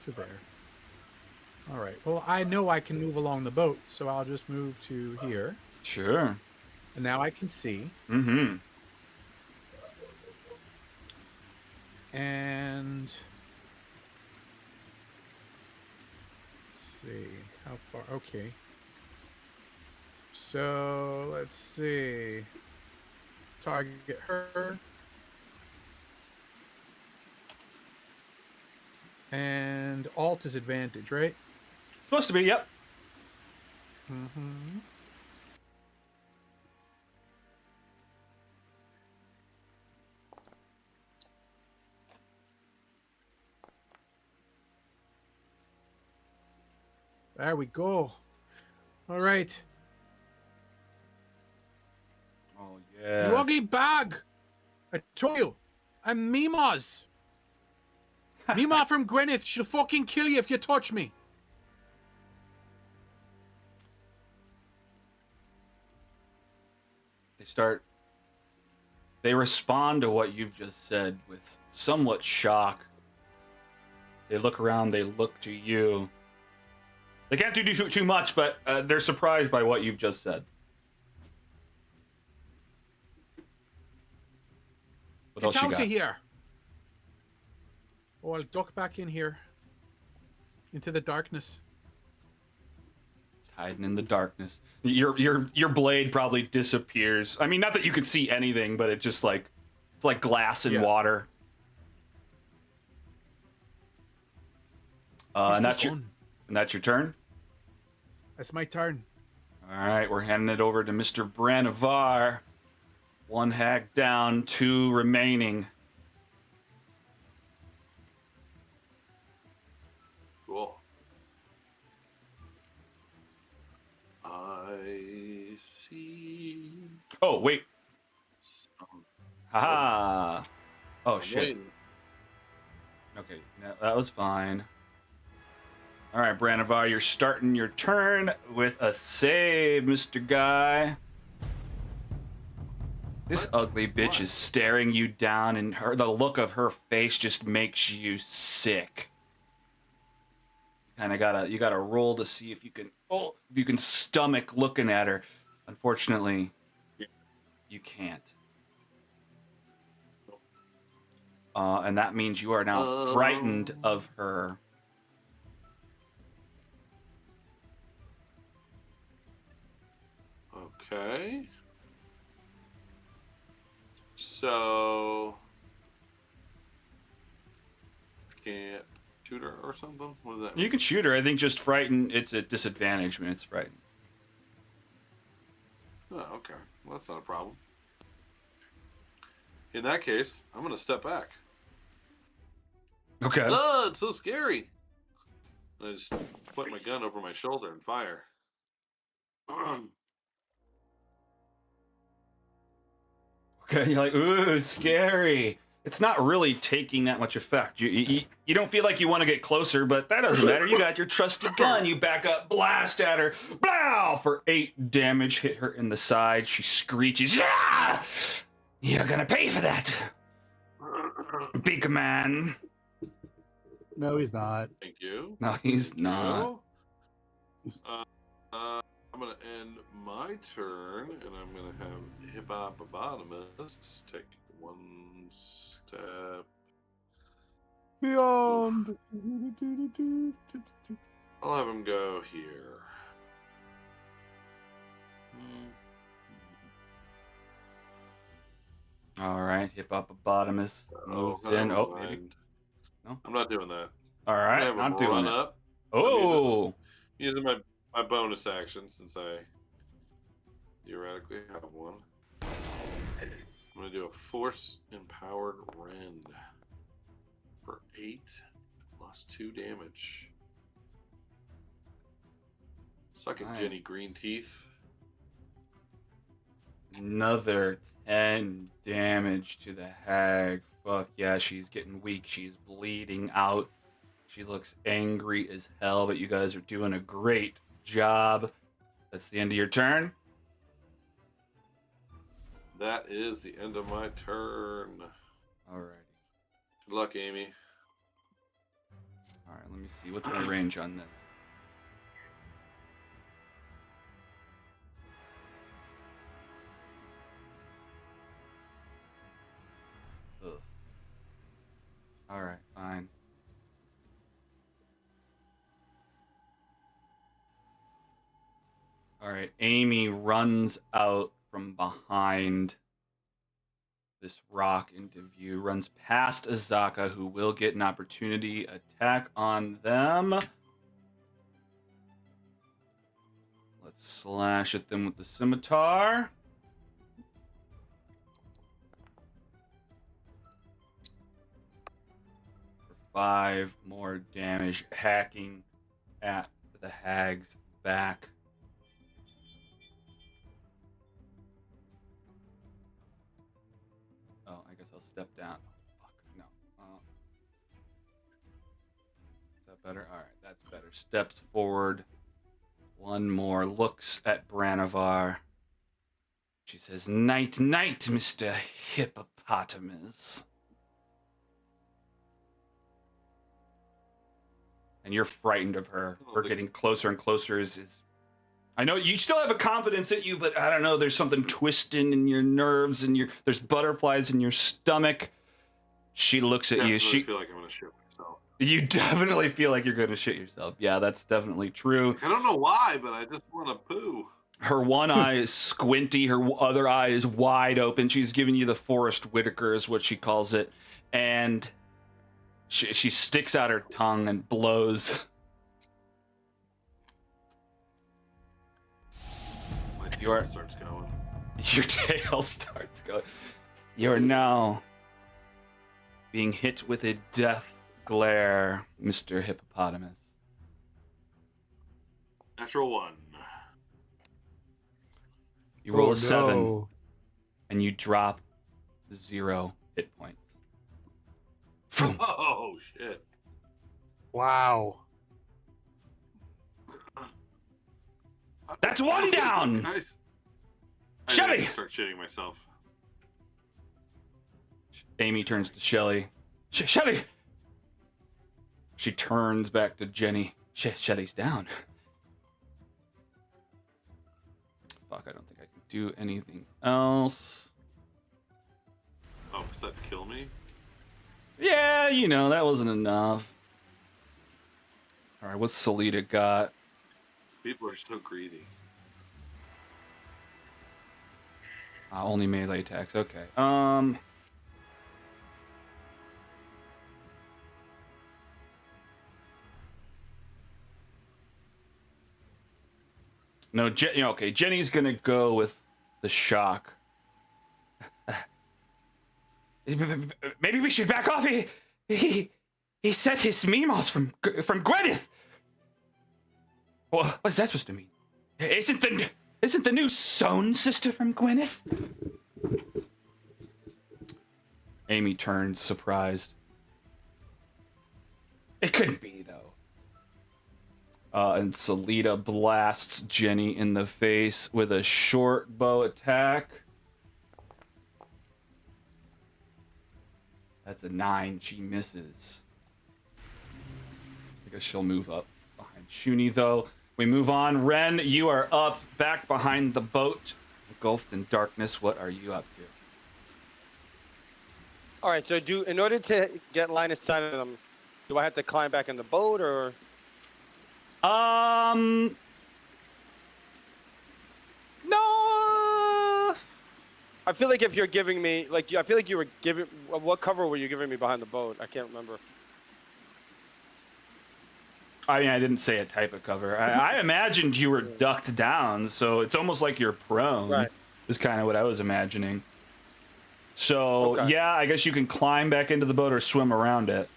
So there. All right. Well, I know I can move along the boat, so I'll just move to here. Sure. And now I can see. Mm-hmm. And let's see how far. Okay. So let's see. Target her. And alt is advantage, right? Supposed to be, yep. Mm-hmm. There we go. All right. Oh, yeah. You ugly bag! I told you, I'm Mima's. Mima from Gwyneth, she'll fucking kill you if you touch me. They respond to what you've just said with somewhat shock. They look around. They look to you. They can't do too much, but they're surprised by what you've just said. What else Get you out got? of here. Oh, I'll duck back in here. Into the darkness. Hiding in the darkness. Your blade probably disappears. I mean, not that you can see anything, but it's like glass in Yeah. water. He's And just gone. that's your turn. That's my turn. All right, we're handing it over to Mr. Branivar. 1 hag down, 2 remaining. Cool. I see. Oh wait, Some. haha. Oh I'm shit. waiting. Okay, that was fine. All right, Branivar, you're starting your turn with a save, Mr. Guy. This ugly bitch is staring you down, and the look of her face just makes you sick. You gotta roll to see if you can stomach looking at her. Unfortunately, you can't. And that means you are now frightened of her. Okay. So can't shoot her or something? What does that mean? You can shoot her. I think just frightened. It's a disadvantage when it's frightened. Oh, okay. Well, that's not a problem. In that case, I'm gonna step back. Okay. Oh, it's so scary. And I just put my gun over my shoulder and fire. Okay. You're like, ooh, scary. It's not really taking that much effect. You don't feel like you want to get closer, but that doesn't matter. You got your trusted gun. You back up, blast at her, blow for 8 damage. Hit her in the side. She screeches. Ah! You're gonna pay for that, big man. No, he's not. Thank you. No, he's not. I'm gonna end my turn, and I'm gonna have Hippopotamus take 1 step. Beyond. I'll have him go here. All right, Hippopotamus moves in. never Oh, maybe. mind. No? I'm not doing that. All I'm right, gonna have not him doing run it. up. Oh, Using my bonus action since I theoretically have one. I'm gonna do a force empowered rend for 8 plus 2 damage. Suck it, Nice. Jenny Green Teeth. another 10 damage to the hag. Fuck yeah, she's getting weak. She's bleeding out. She looks angry as hell, but you guys are doing a great job. That's the end of your turn. That is the end of my turn. Alrighty. Good luck, Amy. Alright, let me see. What's my range on this? Ugh. Alright, fine. Alright, Amy runs out from behind this rock into view, runs past Azaka, who will get an opportunity attack on them. Let's slash at them with the scimitar. For 5 more damage, hacking at the hag's back. Oh, I guess I'll step down. Oh, fuck, no. Is that better? All right, that's better. Steps forward. 1 more. Looks at Branivar. She says, "Night, night, Mr. Hippopotamus." and you're frightened of her. I don't Her think getting so. closer and closer is. I know you still have a confidence in you, but I don't know. There's something twisting in your nerves, and there's butterflies in your stomach. She looks at you. I feel like I'm gonna shit myself. You definitely feel like you're going to shit yourself. Yeah, that's definitely true. I don't know why, but I just want to poo. Her one eye is squinty. Her other eye is wide open. She's giving you the Forrest Whitaker, is what she calls it, and she sticks out her tongue and blows. My You are- tail starts going. Your tail starts going. You're now being hit with a death glare, Mr. Hippopotamus. Natural 1. You roll Oh, a 7, no. and you drop 0 hit points. Vroom. Oh shit! Wow. That's one down! Nice. Shelly! I need to start shitting myself. Amy turns to Shelly. Shelly! She turns back to Jenny. Shelly's down. Fuck, I don't think I can do anything else. Oh, besides kill me? Yeah, that wasn't enough. Alright, what's Solita got? People are so greedy. Only melee attacks, okay. No, okay, Jenny's gonna go with the shock. Maybe we should back off. He said his memos from Gwyneth. Well, what's that supposed to mean? Isn't the new Sown sister from Gwyneth? Amy turns, surprised. It couldn't be, though. And Solita blasts Jenny in the face with a short bow attack. That's a 9. She misses. I guess she'll move up behind Shuni, though. We move on. Ren, you are up, back behind the boat, engulfed in darkness. What are you up to? All right. So in order to get line of sight of them, do I have to climb back in the boat or? No. I feel like if you're giving me, I feel like you were giving. What cover were you giving me behind the boat? I can't remember. I mean, I didn't say a type of cover. I imagined you were ducked down, so it's almost like you're prone. Right. Is kind of what I was imagining. So, Okay. yeah, I guess you can climb back into the boat or swim around it.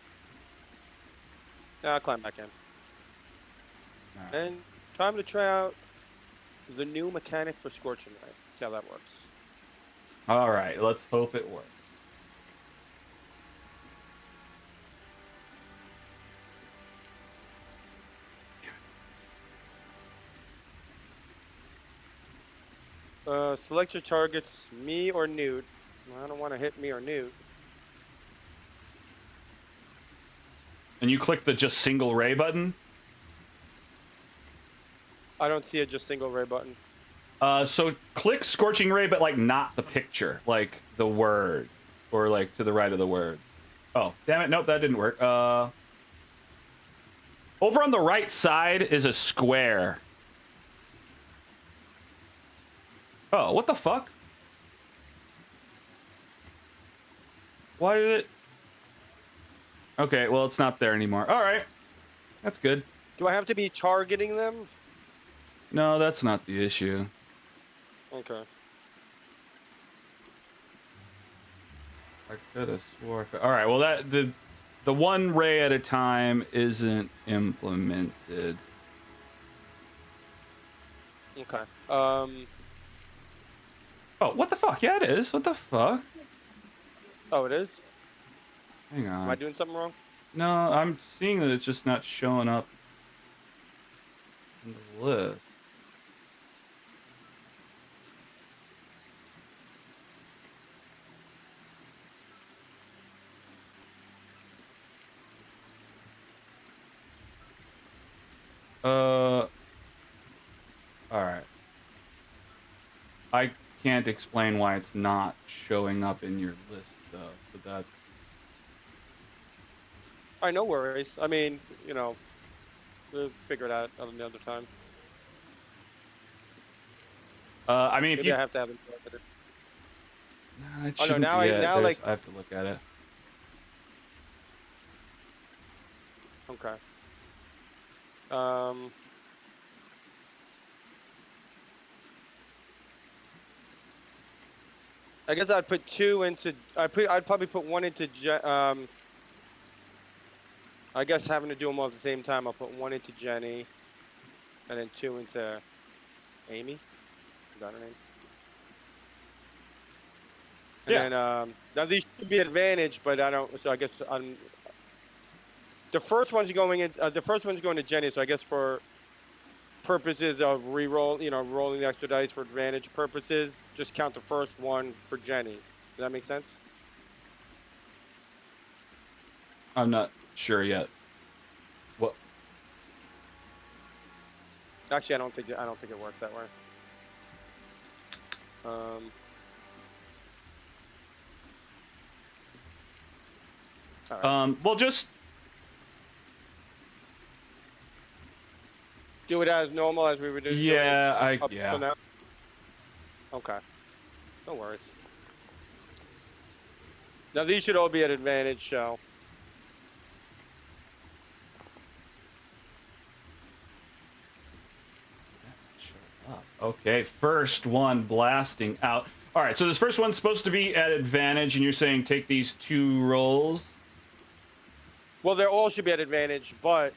Yeah, I'll climb back in. Alright. And time to try out the new mechanic for Scorching Ray. See how that works. All right, let's hope it works. Select your targets, me or Newt. I don't want to hit me or Newt. And you click the just single ray button. I don't see a just single ray button. So click Scorching Ray, but like not the picture, like the word, or like to the right of the words. Oh, damn it! Nope, that didn't work. Over on the right side is a square. Oh, what the fuck? Why did it? Okay, well, it's not there anymore. All right, that's good. Do I have to be targeting them? No, that's not the issue. Okay. I could have swore. All right, well, that the one ray at a time isn't implemented. Okay. Oh, what the fuck? Yeah, it is. What the fuck? Oh, it is? Hang Am I on. doing something wrong? No, I'm seeing that it's just not showing up in the list. All right. I can't explain why it's not showing up in your list though. But that's All right, no worries. I mean, we'll figure it out another time. I mean if Maybe you I have to have it. nah, it Oh no, shouldn't now be like I have to look at it. okay. Um, I guess I'd put two into. I'd probably put one into. I guess having to do them all at the same time. I'll put one into Jenny, and then two into Amy. Is that her name? And Yeah. then now these should be advantage, but I don't. So I guess the first one's going in. The first one's going to Jenny. So I guess for purposes of re-roll, rolling the extra dice for advantage purposes, just count the first one for Jenny. Does that make sense? I'm not sure yet. What? Actually, I don't think it works that way. All right. Well, just Do it as normal as we were doing. yeah, Up yeah. till now. Okay. No worries. Now these should all be at advantage, so. Shut up. Okay, first one blasting out. All right, so this first one's supposed to be at advantage, and you're saying take these 2 rolls. Well, they all should be at advantage, but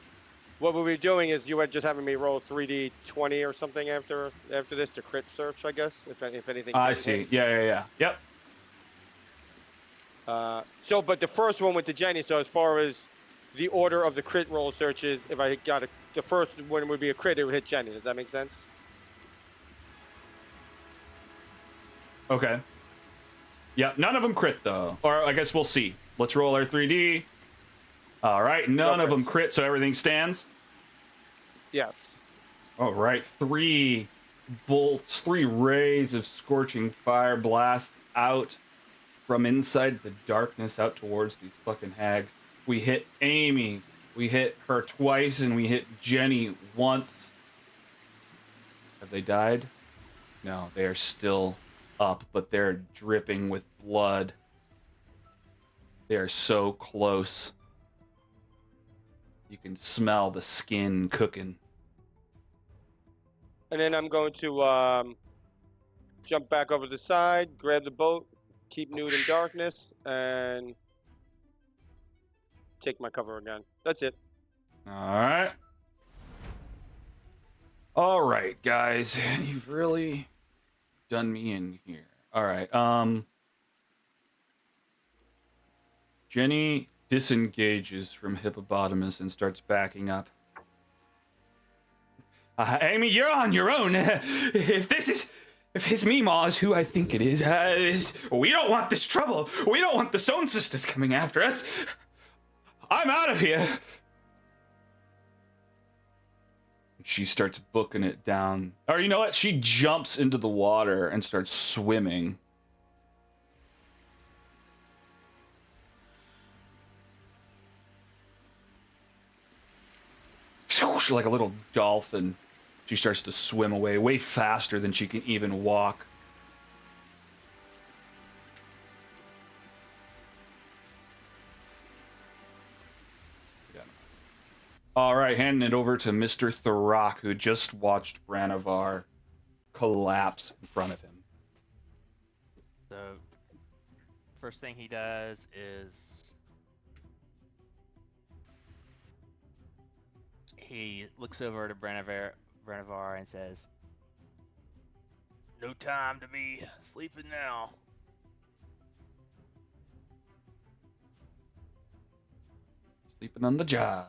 what we'll be doing is you were just having me roll 3d20 or something after this to crit search, I guess, if anything. I didn't see. hit. Yeah. Yep. But the first one went to Jenny. So as far as the order of the crit roll searches, if I got the first one would be a crit, it would hit Jenny. Does that make sense? Okay. Yep. None of them crit though, or I guess we'll see. Let's roll our 3D. All right. None of them crit, so everything stands. Yes. All right. 3 bolts, 3 rays of scorching fire blast out from inside the darkness out towards these fucking hags. We hit Amy. We hit her twice, and we hit Jenny once. Have they died? No, they are still up, but they're dripping with blood. They are so close. You can smell the skin cooking. And then I'm going to jump back over the side, grab the boat, keep Nude in darkness, and take my cover again. That's it. All right, guys. You've really done me in here. All right. Jenny disengages from Hippopotamus and starts backing up. Amy, you're on your own. If his Meemaw is who I think it is, we don't want this trouble. We don't want the Stone Sisters coming after us. I'm out of here. She starts booking it down. Or you know what? She jumps into the water and starts swimming. Like a little dolphin. She starts to swim away way faster than she can even walk. All right, handing it over to Mr. Thorak, who just watched Branavar collapse in front of him. So, first thing he does is he looks over to Branavar and says, "No time to be sleeping now." Sleeping on the job.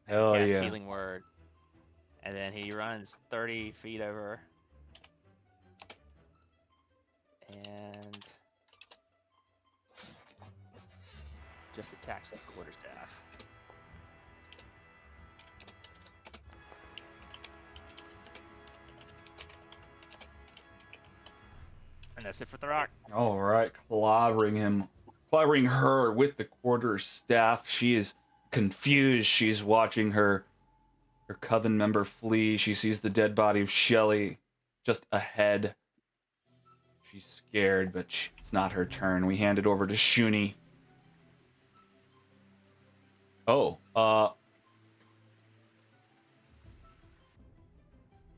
Hell Cast yeah. Healing Word. And then he runs 30 feet over. And just attached to the quarterstaff. And that's it for Throck. All right, clobbering her with the quarterstaff. She is confused. She's watching her coven member flee. She sees the dead body of Shelly just ahead. She's scared, but it's not her turn. We hand it over to Shuni. Oh,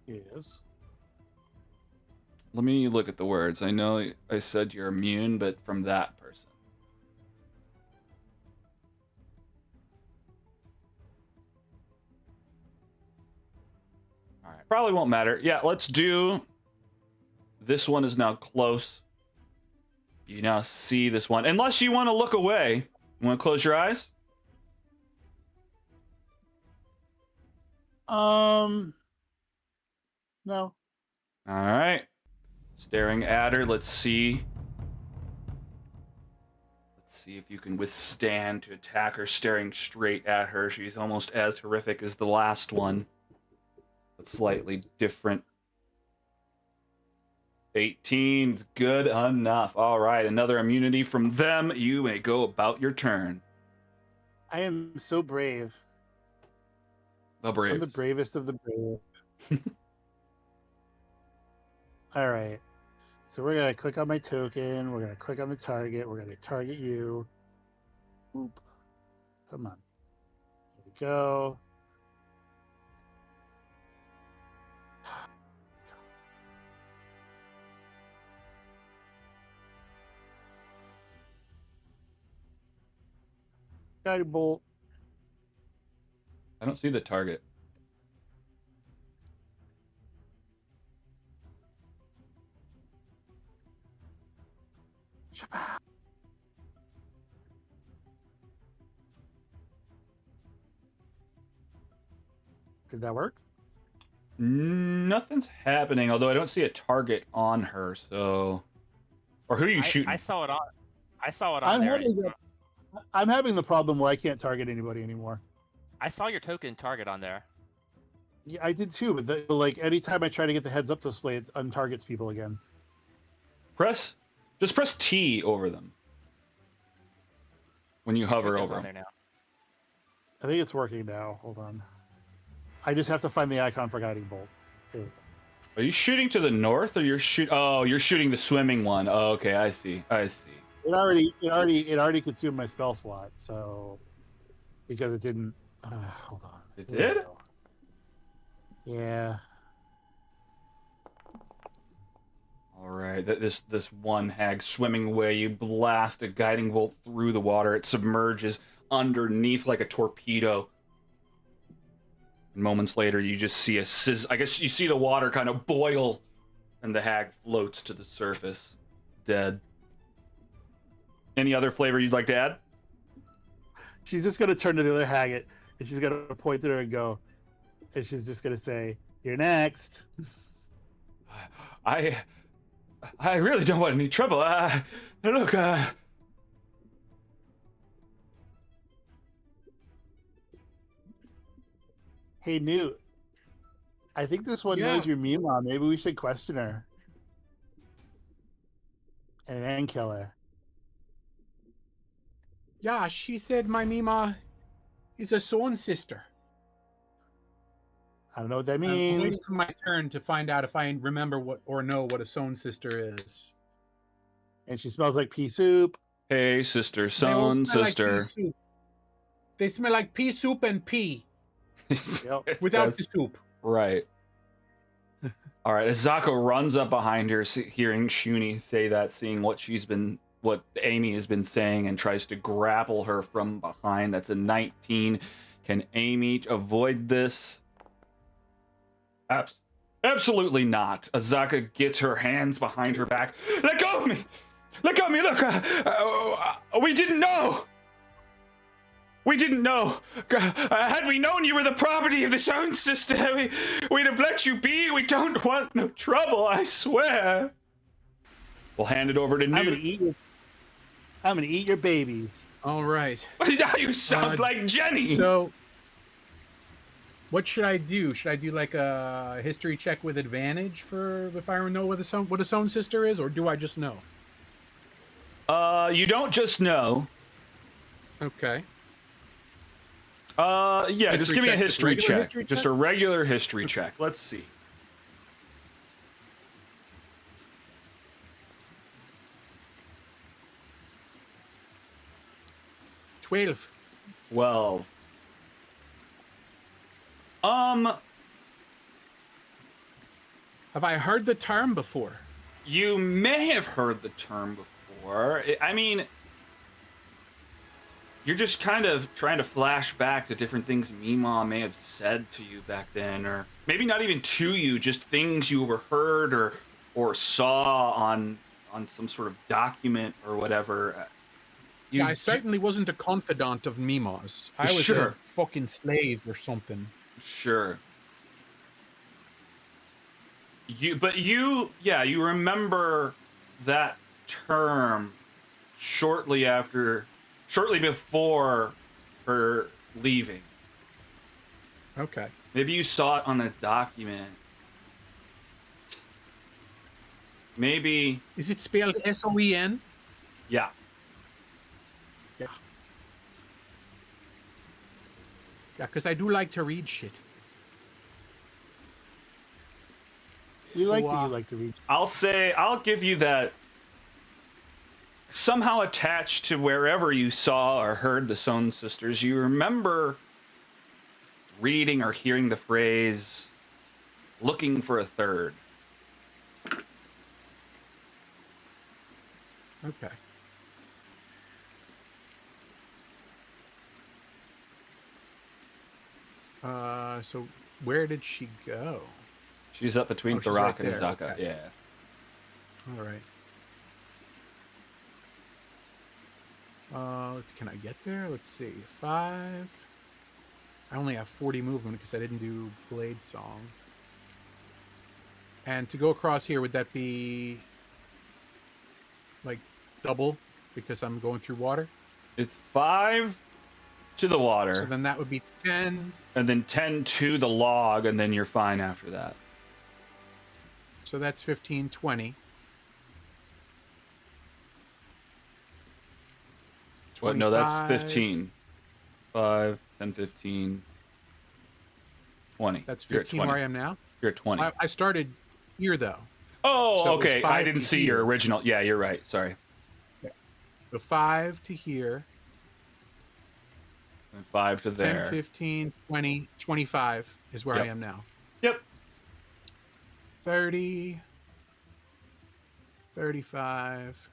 Yes. let me look at the words. I know I said you're immune, but from that person. All right, probably won't matter. Yeah, let's do. This one is now close. You now see this one. Unless you want to look away. You want to close your eyes? No. All right. Staring at her. Let's see. Let's see if you can withstand to attack her staring straight at her. She's almost as horrific as the last one, but slightly different. 18's good enough. All right, another immunity from them. You may go about your turn. I am so brave. The brave. I'm the bravest of the brave. All right. So we're going to click on my token. We're going to click on the target. We're going to target you. Boop. Come on. Here we go. Guiding bolt. I don't see the target. Did that work? Nothing's happening, although I don't see a target on her, so... Or who are you shooting? I saw it on. I saw it on there. I'm having the problem where I can't target anybody anymore. I saw your token target on there. Yeah, I did too, but like anytime I try to get the heads up display, it untargets people again. Just press T over them. When you hover Token's over on them. there now. I think it's working now. Hold on. I just have to find the icon for guiding bolt. Here we go. Are you shooting to the north, or you're shooting the swimming one? Oh, okay, I see. It already consumed my spell slot, so because it didn't. Hold on. It Here we did? go. Yeah. All right, this one hag swimming away. You blast a guiding bolt through the water. It submerges underneath like a torpedo. And moments later, you just see I guess you see the water kind of boil, and the hag floats to the surface, dead. Any other flavor you'd like to add? She's just gonna turn to the other hag and she's gonna point at her and go, and she's just gonna say, "You're next." I really don't want any trouble. Look, Hey, Newt. I think this one Yeah. knows your Mima. Maybe we should question her and then kill her. Yeah, she said my Mima is a Son sister. I don't know what that I'm waiting means. for my turn to find out if I remember what or know what a Son sister is. And she smells like pea soup. hey, sister, They all son, smell like pea sister. soup. They smell like pea soup and pea Yep. without the soup. Right. All right. As Zako runs up behind her, hearing Shuni say that, seeing what Amy has been saying, and tries to grapple her from behind. That's a 19. Can Amy avoid this? Absolutely not. Azaka gets her hands behind her back. Let go of me! Let go of me! Look, we didn't know! We didn't know. Had we known you were the property of this own sister, we'd have let you be. We don't want no trouble, I swear. We'll hand it over to I'm gonna Newt. eat your babies. All right. Now you sound like Jenny. So, what should I do? Should I do like a history check with advantage for if I know what a Sown sister is, or do I just know? You don't just know. Okay. Yeah, just History give me a check, just history regular check. history Just check? a regular history check. Let's see. 12. 12. Have I heard the term before? You may have heard the term before. I mean, you're just kind of trying to flash back to different things Meemaw may have said to you back then, or maybe not even to you, just things you overheard or saw on some sort of document or whatever. Yeah, I certainly wasn't a confidant of Mima's. I was Sure. a fucking slave or something. Sure. You remember that term shortly before her leaving. Okay. Maybe you saw it on a document. Maybe, Is it spelled S-O-E-N? yeah. Yeah. Yeah, because I do like to read shit. We So, like that you like to read. I'll give you that. Somehow attached to wherever you saw or heard the Sown sisters, you remember reading or hearing the phrase, looking for a third. Okay. So where did she go? She's up between Oh, she's Tharak right and there, Azaka, okay. yeah. All right. Can I get there? Let's see. 5. I only have 40 movement because I didn't do Blade Song. And to go across here, would that be like double because I'm going through water? It's 5 to the water, So then that would be 10. and then 10 to the log, and then you're fine after that. So that's 15, 20. What? No, that's 25. 15. 5, 10, 15, 20. That's You're at 15 20. where I am now. You're at 20. I started here though. Oh, so it was okay. I 5 didn't to see your here. original. Yeah, you're right. Sorry. So 5 to here. And 5 to there. 10, 15, 20, 25 is where I Yep. am now. Yep. 30, 35.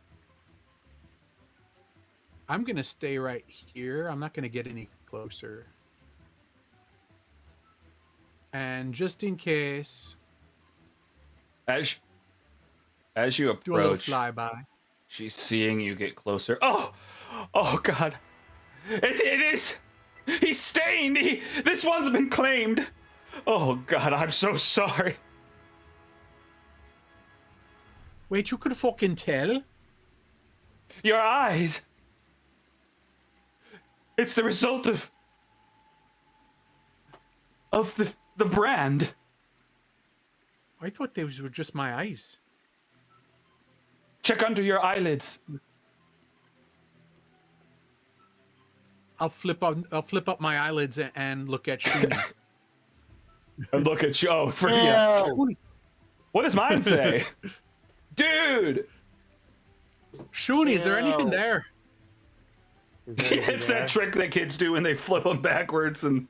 I'm going to stay right here. I'm not going to get any closer. And just in case, As you do a little approach, flyby. she's seeing you get closer. Oh God! It is. He's stained. This one's been claimed. Oh God! I'm so sorry. Wait, you could fucking tell? Your eyes. It's the result of the brand. I thought those were just my eyes. Check under your eyelids. I'll flip up my eyelids and look at Shuni. And look at you. Oh, for Ew. yeah. What does mine say? Dude! Shuni, is there anything Ew. there? Is there anything It's there? that trick that kids do when they flip them backwards and...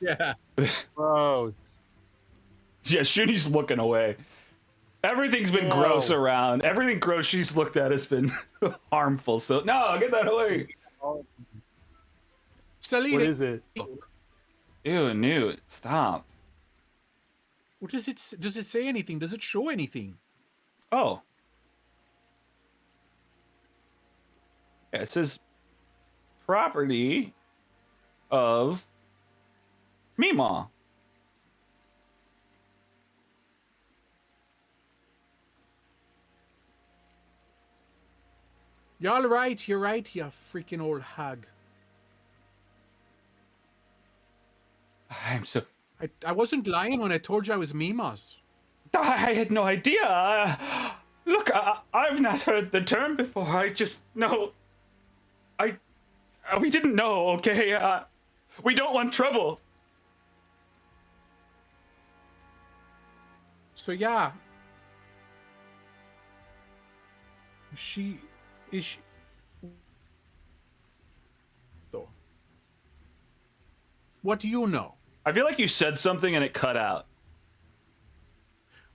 Yeah. Gross. Yeah, Shuni's looking away. Everything's been Ew. gross around. Everything gross she's looked at has been harmful. So, no, get that away. Salida, What is it? Ew, Newt, stop. what does it say anything? Does it show anything? Oh. Yeah, it says property of Meemaw. You're all right. You're right, you freaking old hag. I'm so. I wasn't lying when I told you I was Mimas. I had no idea. Look, I've not heard the term before. I just know. We didn't know, okay? We don't want trouble. So yeah. She is. Though. What do you know? I feel like you said something and it cut out.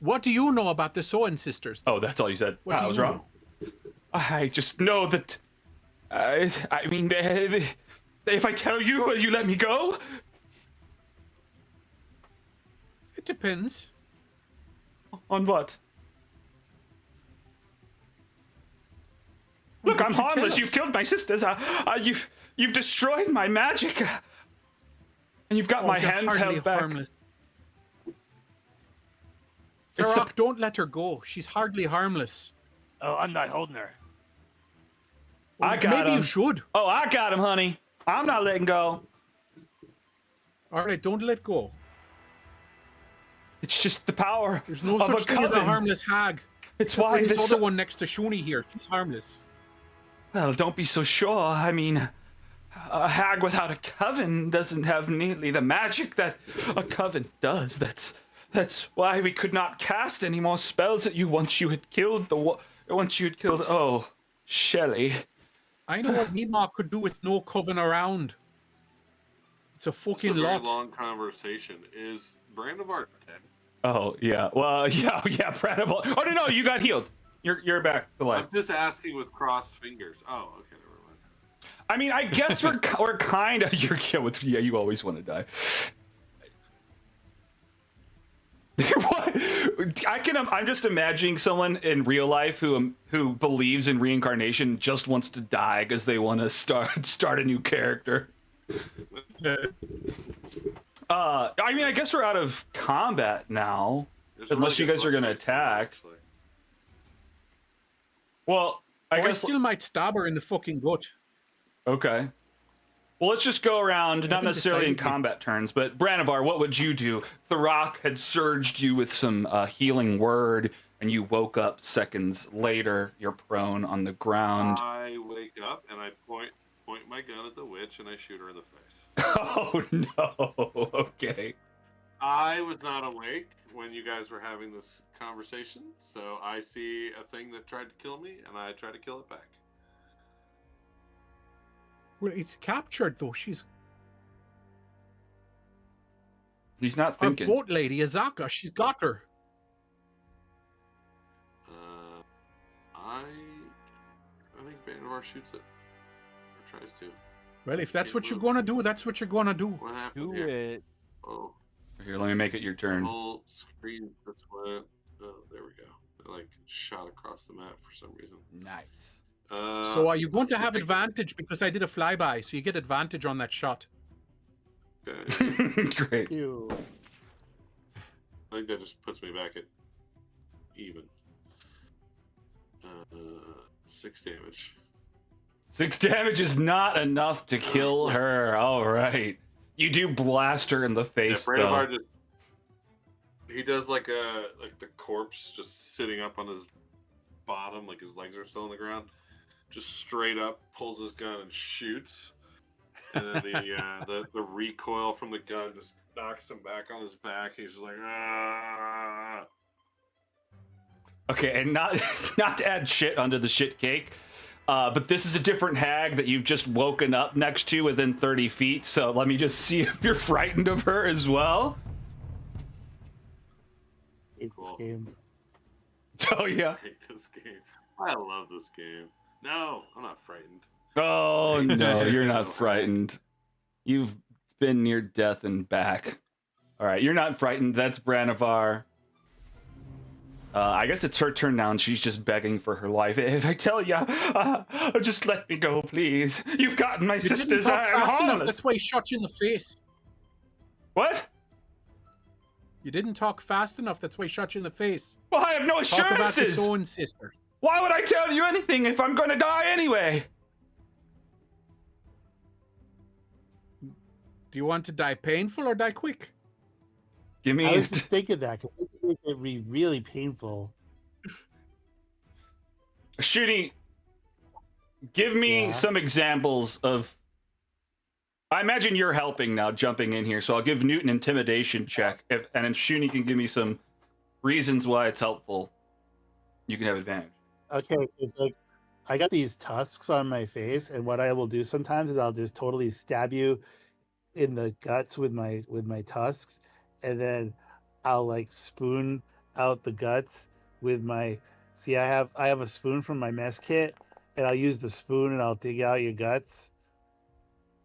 What do you know about the Soen sisters? Oh, that's all you said. What do I was you wrong. I just know that. I mean, if I tell you, will you let me go? It depends. On what? Look, I'm What you tell harmless. us? You've killed my sisters. You've destroyed my magic. And you've got my You're hands hardly held back. harmless. It's the- Farok, don't let her go. She's hardly harmless. Oh, I'm not holding her. I got Maybe him. you should. Oh, I got him, honey. I'm not letting go. All right, don't let go. It's just the power There's no of such a thing as a coven. harmless hag. It's Except for why this this. other one next to Shuni here. She's harmless. Well, don't be so sure. I mean, a hag without a coven doesn't have nearly the magic that a coven does. That's why we could not cast any more spells at you once you had killed oh, Shelley. I know what Mima could do with no coven around. It's a It's fucking a very lot. long conversation. Is Brandivar dead? Oh yeah. Well, yeah, Pranival. Oh no, you got healed. You're back to life. I'm just asking with crossed fingers. Oh, okay, never mind. I mean, I guess we're kind of you always want to die. What? I'm just imagining someone in real life who believes in reincarnation just wants to die because they want to start a new character. I mean, I guess we're out of combat now, There's a unless you really guys good are gonna book next to it, attack. actually. Well, I I guess still might stab her in the fucking gut. okay. Well, let's just go around, not haven't necessarily in decided yet. combat turns, but Branivar, what would you do? Thurok had surged you with some healing word, and you woke up seconds later. You're prone on the ground. I wake up and I point my gun at the witch and I shoot her in the face. Oh no! Okay. I was not awake when you guys were having this conversation, so I see a thing that tried to kill me and I try to kill it back. Well, it's captured though. She's He's not our thinking. boat lady, Azaka. She's got her. I think Bandavar shoots it. Or tries to. Well, if that's what you're gonna do, that's what you're gonna do. What happened Do here? it. Oh, Here, let me make it your the turn. whole screen just went. Oh, there we go. It like shot across the map for some reason. Nice. So are you going to have advantage because I did a flyby? So you get advantage on that shot. Okay. Great. You. I think that just puts me back at even. 6 damage. 6 damage is not enough to kill her. All right. You do blast her in the Yeah, face, Brandivar though. just he does like the corpse just sitting up on his bottom, like his legs are still on the ground. Just straight up pulls his gun and shoots, and then the recoil from the gun just knocks him back on his back. He's just like, ah. Okay, and not to add shit onto the shit cake, but this is a different hag that you've just woken up next to within 30 feet. So let me just see if you're frightened of her as well. Hate this game. Oh yeah. I hate this game. I love this game. No, I'm not frightened. Oh no, you're not frightened. You've been near death and back. All right, you're not frightened. That's Branivar. I guess it's her turn now, and she's just begging for her life. If I tell you, just let me go, please. You've gotten my You didn't sisters. talk I am fast enough. harmless. That's why he shot you in the face. What? You didn't talk fast enough. That's why he shot you in the face. Well, I have no Talk about the assurances. Soen sisters. Why would I tell you anything if I'm gonna die anyway? Do you want to die painful or die quick? Give me. I was just thinking that because this would be really painful. Shooty, give me Yeah. some examples of. I imagine you're helping now, jumping in here, so I'll give Newt an intimidation check, and then Shooty can give me some reasons why it's helpful. You can have advantage. Okay, so it's like I got these tusks on my face, and what I will do sometimes is I'll just totally stab you in the guts with my tusks, and then I'll like spoon out the guts with my. See, I have a spoon from my mess kit, and I'll use the spoon and I'll dig out your guts.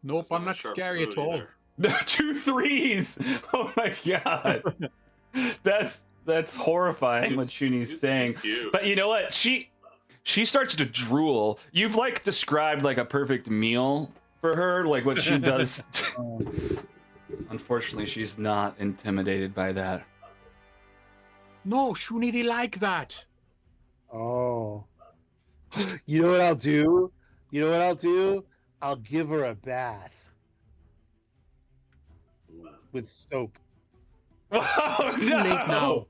Nope, That's I'm a not sharp scary at spoon all. either. 2 threes! Oh my god. That's horrifying what Shuni's He's saying. cute. But you know what? She starts to drool. You've like described like a perfect meal for her, like what she does. Unfortunately, she's not intimidated by that. No, Shuni, they like that. Oh, you know what I'll do? You know what I'll do? I'll give her a bath with soap. Oh, It's too late now.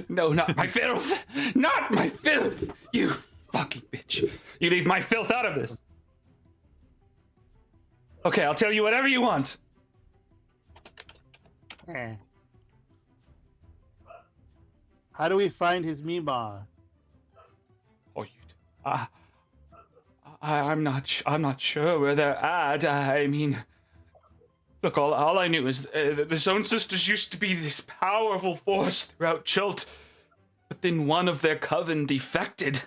No, not my filth! Not my filth! You fucking bitch. You leave my filth out of this. Okay, I'll tell you whatever you want. Eh. How do we find his Mima? Oh, I'm not sure where they're at. I mean, look, all I knew is the Zone Sisters used to be this powerful force throughout Chult, but then one of their coven defected.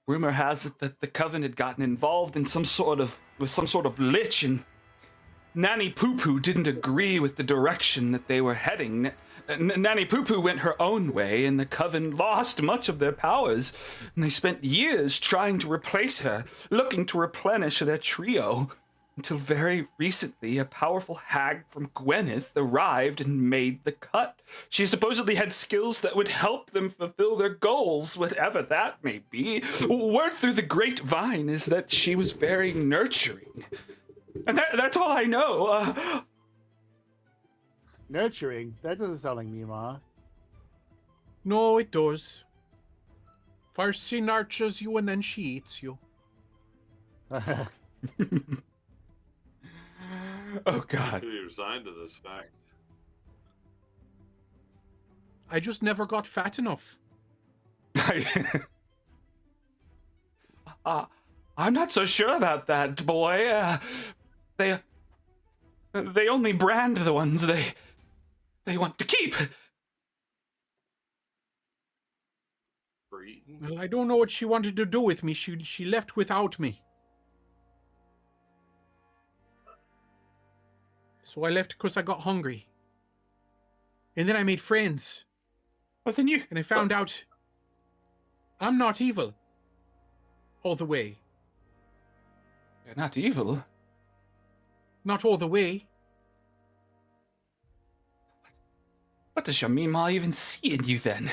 Rumor has it that the coven had gotten involved in some sort of lich, and Nanny Poo Poo didn't agree with the direction that they were heading. Nanny Poo Poo went her own way, and the coven lost much of their powers, and they spent years trying to replace her, looking to replenish their trio, until very recently a powerful hag from Gwyneth arrived and made the cut. She supposedly had skills that would help them fulfill their goals, whatever that may be. Word through the grapevine is that she was very nurturing. And that's all I know. Nurturing? That doesn't sound like Mima. No, it does. First she nurtures you and then she eats you. Oh, God. Could be resigned to this fact. I just never got fat enough. I'm not so sure about that, boy. They only brand the ones they want to keep. For eating. Well, I don't know what she wanted to do with me. She left without me. So I left because I got hungry. And then I made friends. Well, then you... And I found out I'm not evil. All the way. You're not evil. Not all the way. What does your Mima even see in you, then?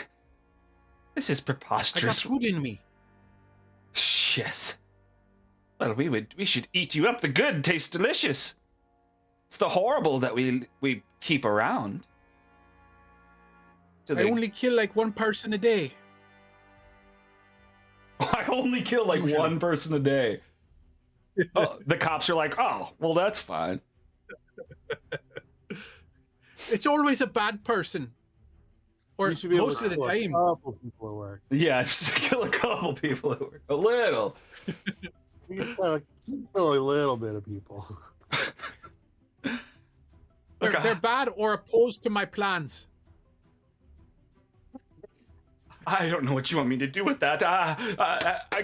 This is I got preposterous. good in me. Yes. Well, we should eat you up. The good tastes delicious. It's the horrible that we keep around. I only kill like one person a day. I only kill like Usually. one person a day. Oh, the cops are like, oh, well, that's fine. It's always a bad person. Or You should be able most to of the kill a time. couple people at work. Yeah, just kill a couple people at work. A little. You can kill a little bit of people. Look, They're bad or opposed to my plans. I don't know what you want me to do with that.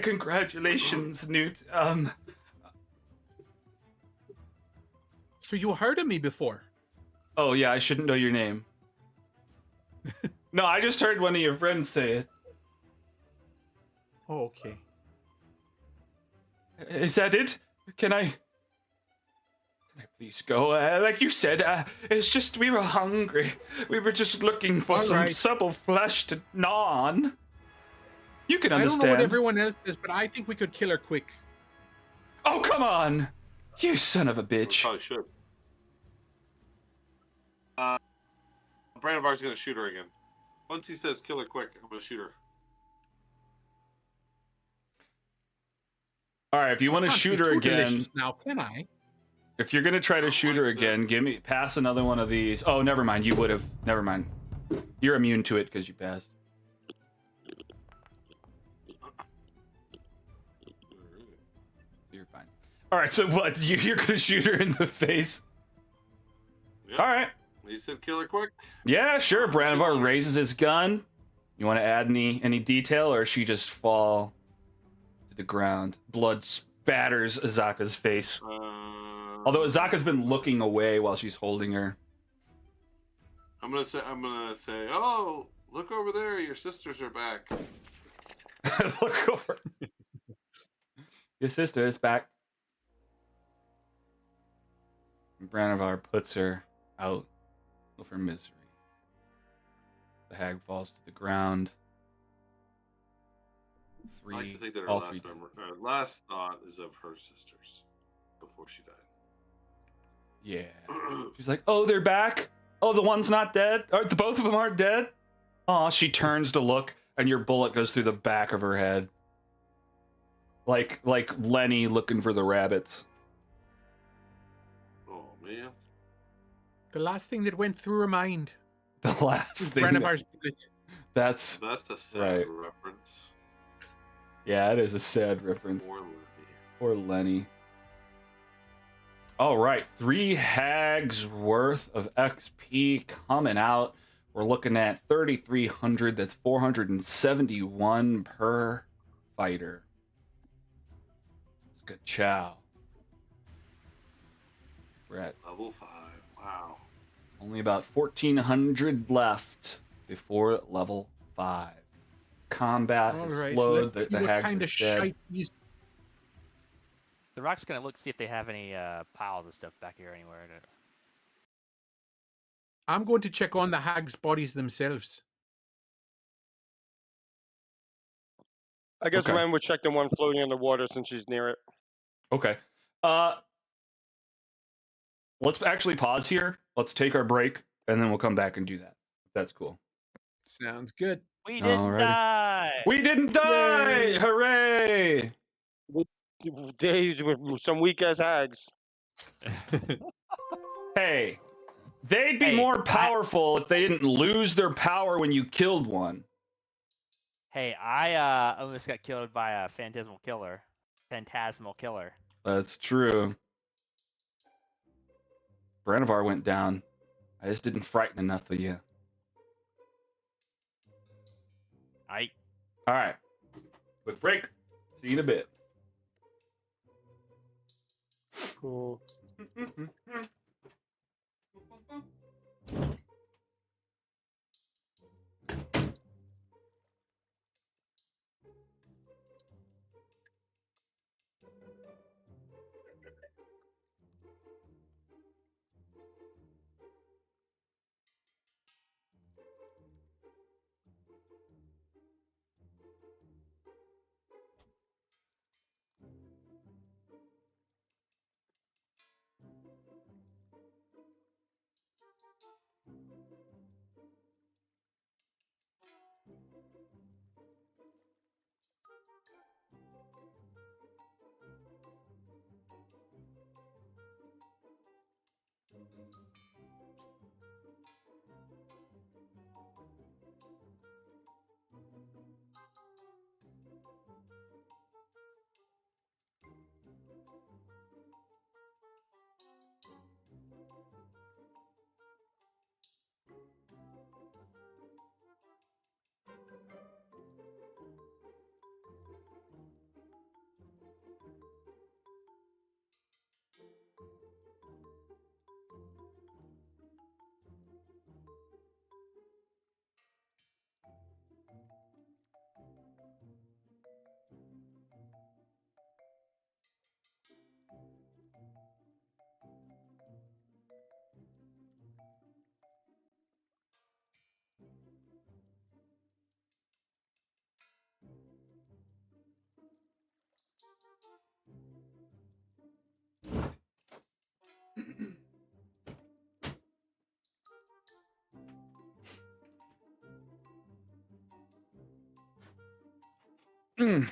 Congratulations, Newt. So you heard of me before? Oh yeah, I shouldn't know your name. No, I just heard one of your friends say it. Oh, okay. Is that it? Can I please go? Like you said, it's just we were hungry. We were just looking for All some right. supple flesh to gnaw on. You can I don't know understand. what everyone else says, but I think we could kill her quick. Oh, come on! You son of a We bitch. probably should. Brandivar's gonna shoot her again. Once he says kill her quick, I'm gonna shoot her. All right, if you want to Can't shoot be her too again, delicious now, can I? if you're gonna try to shoot her again, pass another one of these. Oh, never mind. You would have. Never mind. You're immune to it because you passed. You're fine. All right, so what? You're gonna shoot her in the face? Yep. All right. He said kill her quick. Yeah, sure. Brandivar raises his gun. You want to add any detail, or she just fall to the ground? Blood spatters Azaka's face. Although Azaka's been looking away while she's holding her. I'm gonna say, oh, look over there, your sisters are back. Look over. Your sister is back. Brandivar puts her out of her misery. The hag falls to the ground. I like to think that her all last three. last thought is of her sisters before she died. Yeah. She's like, oh, they're back? Oh, the one's not dead? The both of them aren't dead? Aw, she turns to look, and your bullet goes through the back of her head. Like Lenny looking for the rabbits. Oh, man. The last thing that went through her mind. The last thing. Brandivar's bullet. That's a sad right. reference. Yeah, it is a sad reference. Poor Lenny. All right, 3 hags worth of XP coming out. We're looking at 3,300. That's 471 per fighter. It's good chow. We're at level 5. Wow. only about 1,400 left before level 5. Combat All has right, slowed. so let's see The what hags kind are of dead. shite these. The Rock's gonna look see if they have any piles of stuff back here anywhere. I'm going to check on the hags' bodies themselves. I guess Okay. Ren would check the one floating in the water since she's near it. Okay. Let's actually pause here. Let's take our break, and then we'll come back and do that. That's cool. Sounds good. We didn't Alrighty. die. We didn't die! Yay. Hooray! Days with some weak ass hags. Hey, they'd be Hey, more powerful if they didn't lose their power when you killed one. Hey, I almost got killed by a phantasmal killer. That's true. Brandivar went down. I just didn't frighten enough of you. I All right. Quick break. See you in a bit. Cool. Hmm.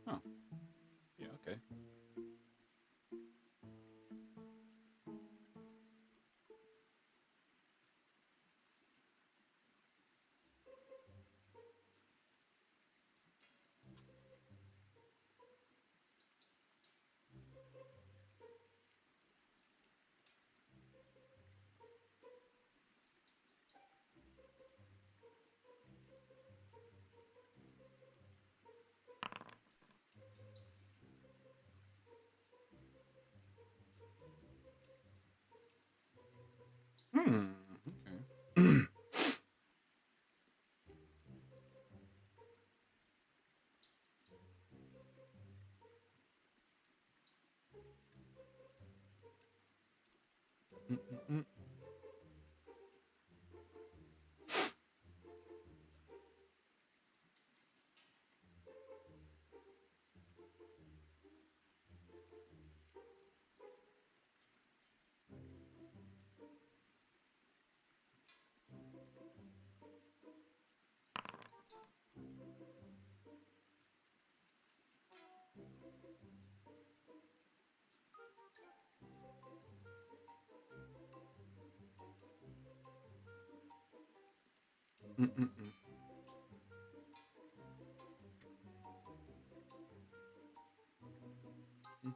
Oh. Yeah, okay. Hmm. Okay. Mm-mm-mm. Mm-mm-mm. What?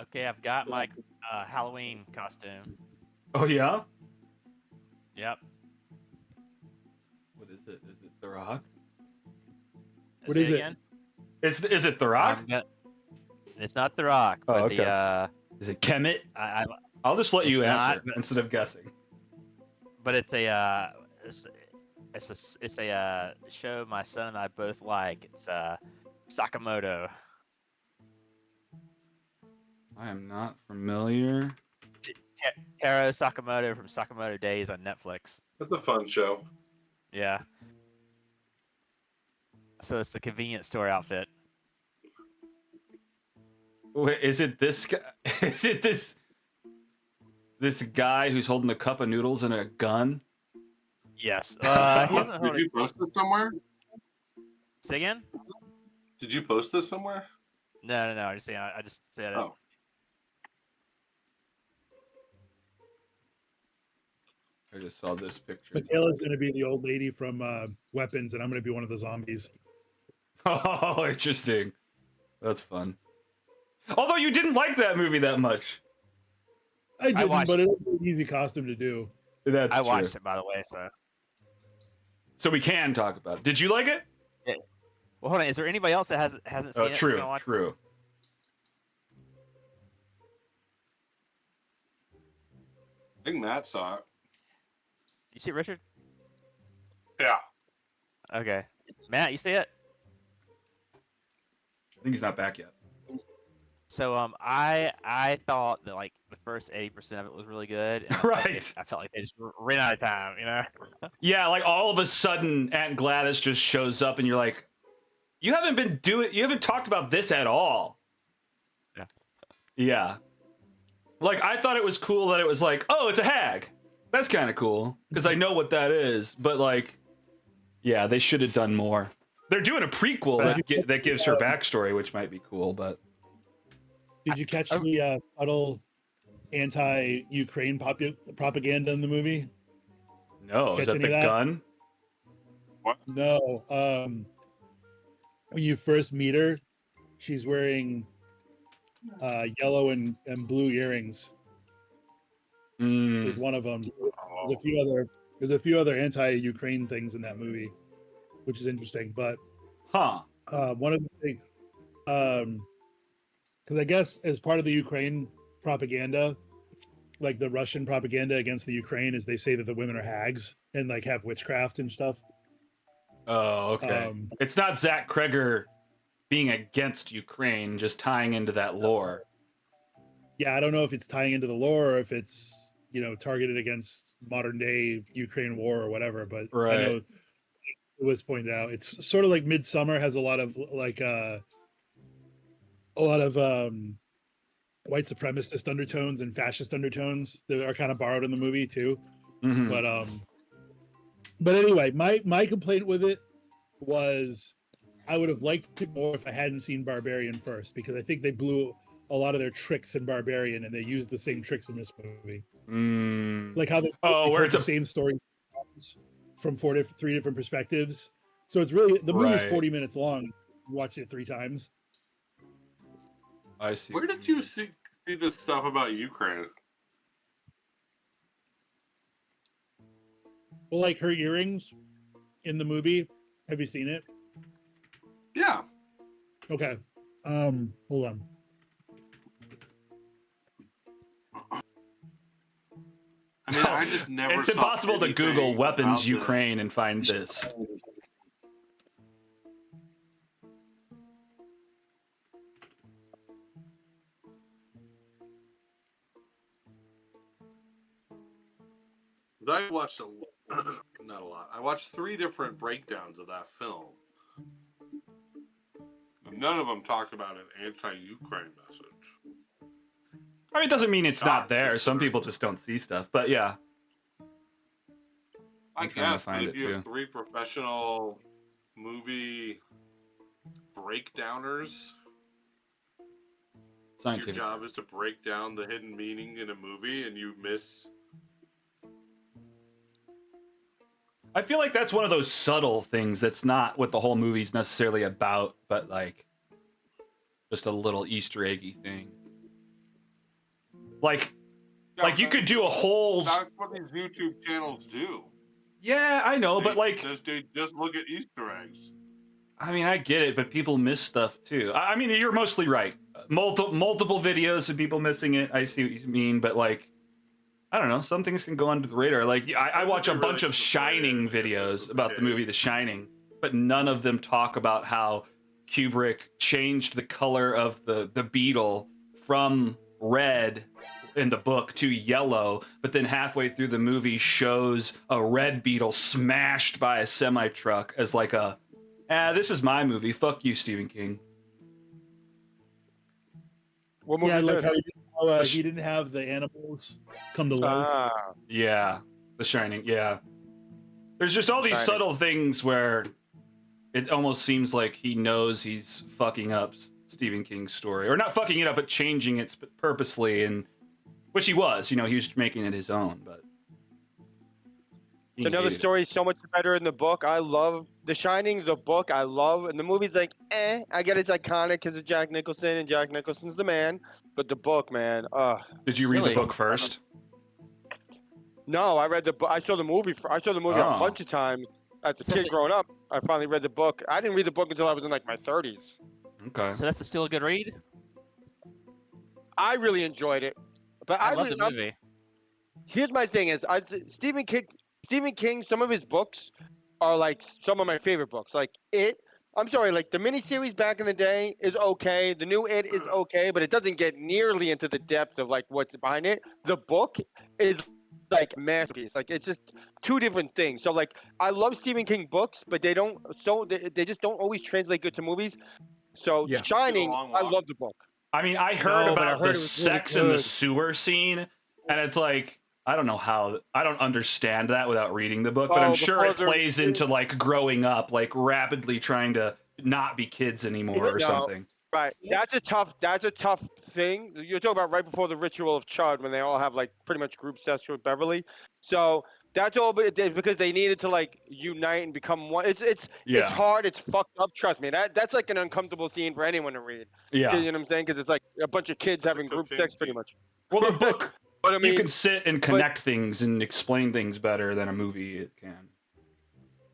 Okay, I've got my Halloween costume. Oh yeah. Yep. What is it? Is it The Rock? What Say is it? again? Is it The Rock? It's not The Rock, Oh, but okay. the Is it Kemet? I I'll just let It's you not, answer but- instead of guessing. but it's a it's a show my son and I both like. It's Sakamoto. I am not familiar. Taro Sakamoto from Sakamoto Days on Netflix. That's a fun show. Yeah. So it's the convenience store outfit. Wait, is it this guy? Is it this guy who's holding a cup of noodles and a gun? Yes. He doesn't hold Did you post this somewhere? Say again? Did you post this somewhere? No. I just said it. Oh. I just saw this picture. Michaela's going to be the old lady from Weapons, and I'm going to be one of the zombies. Oh, interesting. That's fun. Although you didn't like that movie that much. I didn't, watched- but it's an easy costume to do. That's I true. watched it, by the way. So we can talk about it. Did you like it? Well, hold on. Is there anybody else that hasn't seen Oh, it? true, Gonna watch it? true. I think Matt saw it. You see it, Richard? Yeah. Okay. Matt, you see it? I think he's not back yet. So I thought that like the first 80% of it was really good. And Right. I felt like they just ran out of time, you know. Yeah, like all of a sudden Aunt Gladys just shows up and you're like, you haven't talked about this at all. Yeah. Yeah. Like I thought it was cool that it was like, oh, it's a hag. That's kind of cool because I know what that is. But like, yeah, they should have done more. They're doing a prequel that gives her backstory, which might be cool. But Did you catch the subtle anti-Ukraine propaganda in the movie? no, is Catch that any the of that? gun? No. When you first meet her, she's wearing yellow and blue earrings. Is one of them. There's a few other anti-Ukraine things in that movie, which is interesting. But Huh. one of the things, because I guess as part of the Ukraine propaganda, like the Russian propaganda against the Ukraine, is they say that the women are hags and like have witchcraft and stuff. Oh, okay. It's not Zach Kreger being against Ukraine, just tying into that lore. Yeah, I don't know if it's tying into the lore or if it's, you know, targeted against modern day Ukraine war or whatever, but Right. I know it was pointed out. It's sort of like Midsummer has a lot of like white supremacist undertones and fascist undertones that are kind of borrowed in the movie too. Mhm. But anyway, my complaint with it was I would have liked it more if I hadn't seen Barbarian first, because I think they blew a lot of their tricks in Barbarian and they used the same tricks in this movie. Like how they where told it's the same story from three different perspectives. So it's really, the movie is Right. 40 minutes long. Watched it 3 times. I see. Where did you see this stuff about Ukraine? Well, like her earrings in the movie. Have you seen it? Yeah. Okay. Hold on. I mean, I just never. It's saw impossible to anything Google weapons about Ukraine and find this. I watched not a lot. I watched 3 different breakdowns of that film. None of them talked about an anti-Ukraine message. I mean, it doesn't mean it's not there. Some people just don't see stuff. But yeah. I I'm trying to guess, but find if it, you have too. 3 professional movie breakdowners, your Scientific. job is to break down the hidden meaning in a movie, and you miss. I feel like that's one of those subtle things that's not what the whole movie's necessarily about, but like just a little Easter eggy thing. Like you could do a whole. That's what these YouTube channels do. Yeah, I know, but like, they just look at Easter eggs. I mean, I get it, but people miss stuff too. I mean, you're mostly right. Multiple videos of people missing it. I see what you mean, but like, I don't know. Some things can go under the radar. Like, I watch a bunch of Shining videos about the movie The Shining, but none of them talk about how Kubrick changed the color of the beetle from red in the book to yellow, but then halfway through the movie shows a red beetle smashed by a semi-truck as like a, this is my movie. Fuck you, Stephen King. What movie Yeah, is like that? how he didn't have the animals come to life. Ah, Yeah, The Shining. Yeah, there's just all these Shining. subtle things where it almost seems like he knows he's fucking up Stephen King's story, or not fucking it up, but changing it purposely, and which he was. You know, he was making it his own. But To know the story is so much better in the book. I love The Shining, the book. I love, and the movie's like, eh. I get it's iconic because of Jack Nicholson, and Jack Nicholson's the man. But the book, man, Did you read the Really? book first? no, I read the book. I saw the movie. I saw the movie a Oh. bunch of times as a So kid that's growing up. I finally read the book. I didn't read the book until I was in like my 30s. Okay. So that's still a good read. I really enjoyed it, but I love the I'm- movie. here's my thing: is Stephen King. Some of his books are like some of my favorite books. Like It. I'm sorry, like the miniseries back in the day is okay. The new It is okay, but it doesn't get nearly into the depth of like what's behind it. The book is like a masterpiece. Like it's just two different things. So like I love Stephen King books, but they just don't always translate good to movies. So Yeah. Shining, Long I Walk? love the book. I mean, I heard No, but I about heard the it was really sex in the good. sewer scene, and it's like, I don't know how, I don't understand that without reading the book, but I'm Oh, sure before it they're- plays into like growing up, like rapidly trying to not be kids anymore or No. something. Right. That's a tough thing. You're talking about right before the ritual of Chud when they all have like pretty much group sex with Beverly. So that's all because they needed to like unite and become one. It's Yeah. hard. It's fucked up. Trust me. That's like an uncomfortable scene for anyone to read. Yeah. You know what I'm saying? Because it's like a bunch of kids That's a having group cocaine sex pretty scene. much. Well, the book, But I mean, you can sit and connect things and explain things better than a movie it can.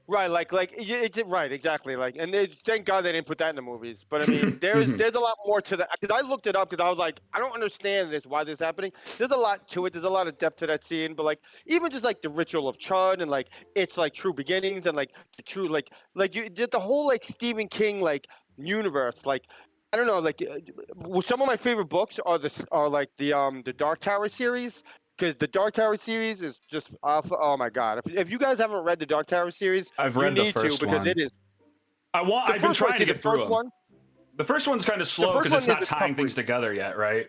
right, it's right, exactly. Like, and thank God they didn't put that in the movies. But I mean, there's a lot more to that because I looked it up because I was like, I don't understand this, why this is happening. There's a lot to it. There's a lot of depth to that scene. But like, even just like the ritual of Chud and like it's like true beginnings and like the true like you did the whole like Stephen King like universe. Like, I don't know, like some of my favorite books are like the Dark Tower series. Because the Dark Tower series is just off. Oh my god! If you guys haven't read the Dark Tower series, I've you read the need to first because one. it is. I've been first one, trying see, to the get through first them. one, The first one's kind of slow first because one it's is not a tying tough things read. together yet, right?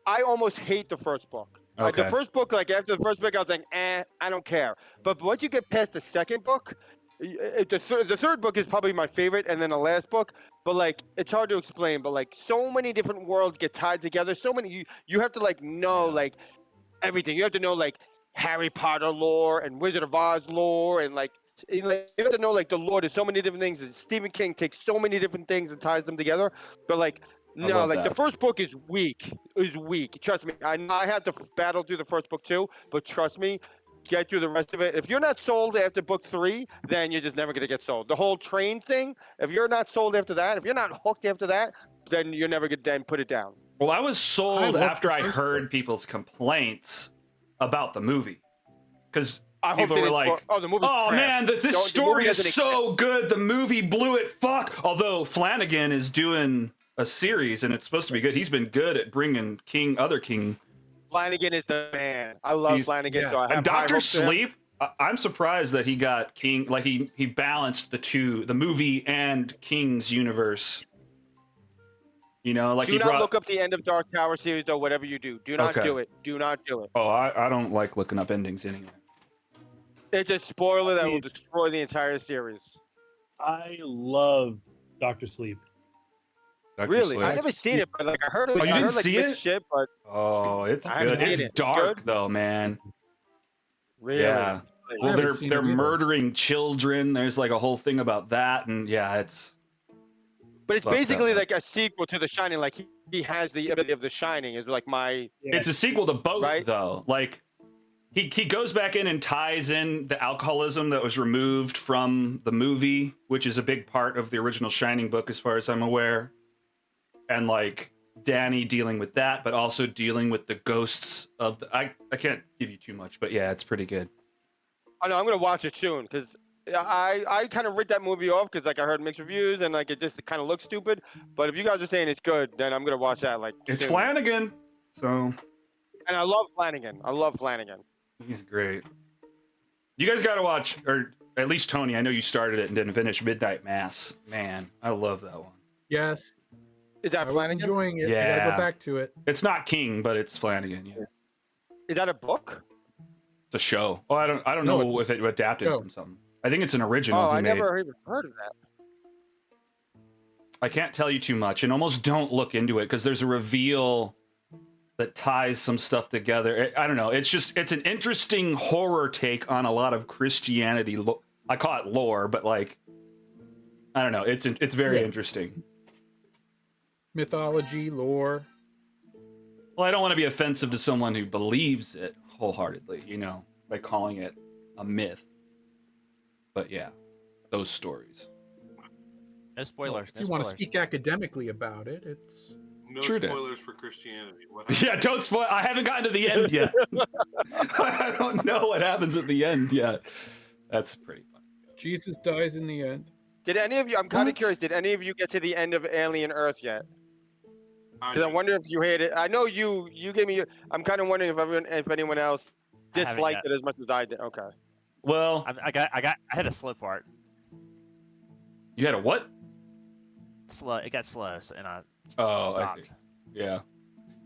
I almost hate the first book. Like the Okay. first book, like after the first book, I was like, I don't care. But once you get past the second book, the third book is probably my favorite, and then the last book. But like, it's hard to explain. But like, so many different worlds get tied together. So many you have to like know Yeah. like everything. You have to know like Harry Potter lore and Wizard of Oz lore and like you have to know like the lore. There's so many different things. And Stephen King takes so many different things and ties them together. But like I no, love like the that. first book is weak. Trust me. I had to battle through the first book too, but trust me, get through the rest of it. If you're not sold after book 3, then you're just never gonna get sold. The whole train thing. If you're not sold after that, if you're not hooked after that, then you're never gonna then put it down. Well, I was sold loved after the I first heard people's complaints about the movie. Because I hope people they were didn't like, spoil- oh, the movie's oh trash. man, this The movie story is doesn't so good. The movie blew it. Fuck. Although Flanagan is doing a series and it's supposed to be good. He's been good at bringing other King. Flanagan is the man. I love He's- Flanagan. yeah. So I have And high Doctor hopes for him. Sleep, I'm surprised that he got King, like he balanced the movie and King's universe. You know, like Do he not brought. look up the end of Dark Tower series, though. Whatever you do, do not Okay. do it. Do not do it. Oh, I don't like looking up endings anyway. It's a spoiler that will destroy the entire series. I love Doctor Sleep. Dr. Really, Sleep. I never seen it, but like I heard it. Oh, you I didn't heard like see mixed it? shit, but Oh, it's I haven't good. seen It's it. dark Good? though, man. really, Yeah. I Well, haven't seen they're it either. murdering children. There's like a whole thing about that, and yeah, it's. but it's fucked up, basically man. like a sequel to The Shining. Like he has the ability of The Shining. Is like my It's a sequel to both, Right? though. Like, he goes back in and ties in the alcoholism that was removed from the movie, which is a big part of the original Shining book, as far as I'm aware. And like Danny dealing with that, but also dealing with the ghosts of the. I can't give you too much, but yeah, it's pretty good. I know I'm gonna watch it soon because I kind of writ that movie off because like I heard mixed reviews and like it just kind of looks stupid. But if you guys are saying it's good, then I'm gonna watch that like. It's soon. Flanagan, so And I love Flanagan. I love Flanagan. he's great. You guys got to watch, or at least Tony. I know you started it and didn't finish Midnight Mass. Man, I love that one. Yes, Is I that was Flanagan? enjoying it. I Yeah. gotta go back to it. It's not King, but it's Flanagan. Yeah, Is that a book? it's a show. Oh, I don't No, know it's if it adapted show. from something. I think it's an original. Oh, he I made. never even heard of that. I can't tell you too much, and almost don't look into it because there's a reveal that ties some stuff together. I don't know. It's an interesting horror take on a lot of Christianity. I call it lore, but like, I don't know. It's very interesting. Mythology, lore. Well, I don't want to be offensive to someone who believes it wholeheartedly, you know, by calling it a myth. But yeah, those stories. No spoilers. If you want to speak academically about it, it's No True that. spoilers for Christianity. What Yeah, happened? don't spoil. I haven't gotten to the end yet. I don't know what happens at the end yet. That's pretty funny. Jesus dies in the end. Did any of you? I'm kind of What? curious. Did any of you get to the end of Alien Earth yet? Because I did. wonder if you hated it. I know you gave me. I'm kind of wondering if anyone else I haven't disliked yet. it as much as I did. Okay. Well, I had a slow part. you had a what? Slow. It got slow, and I Oh, stopped. I see. Yeah.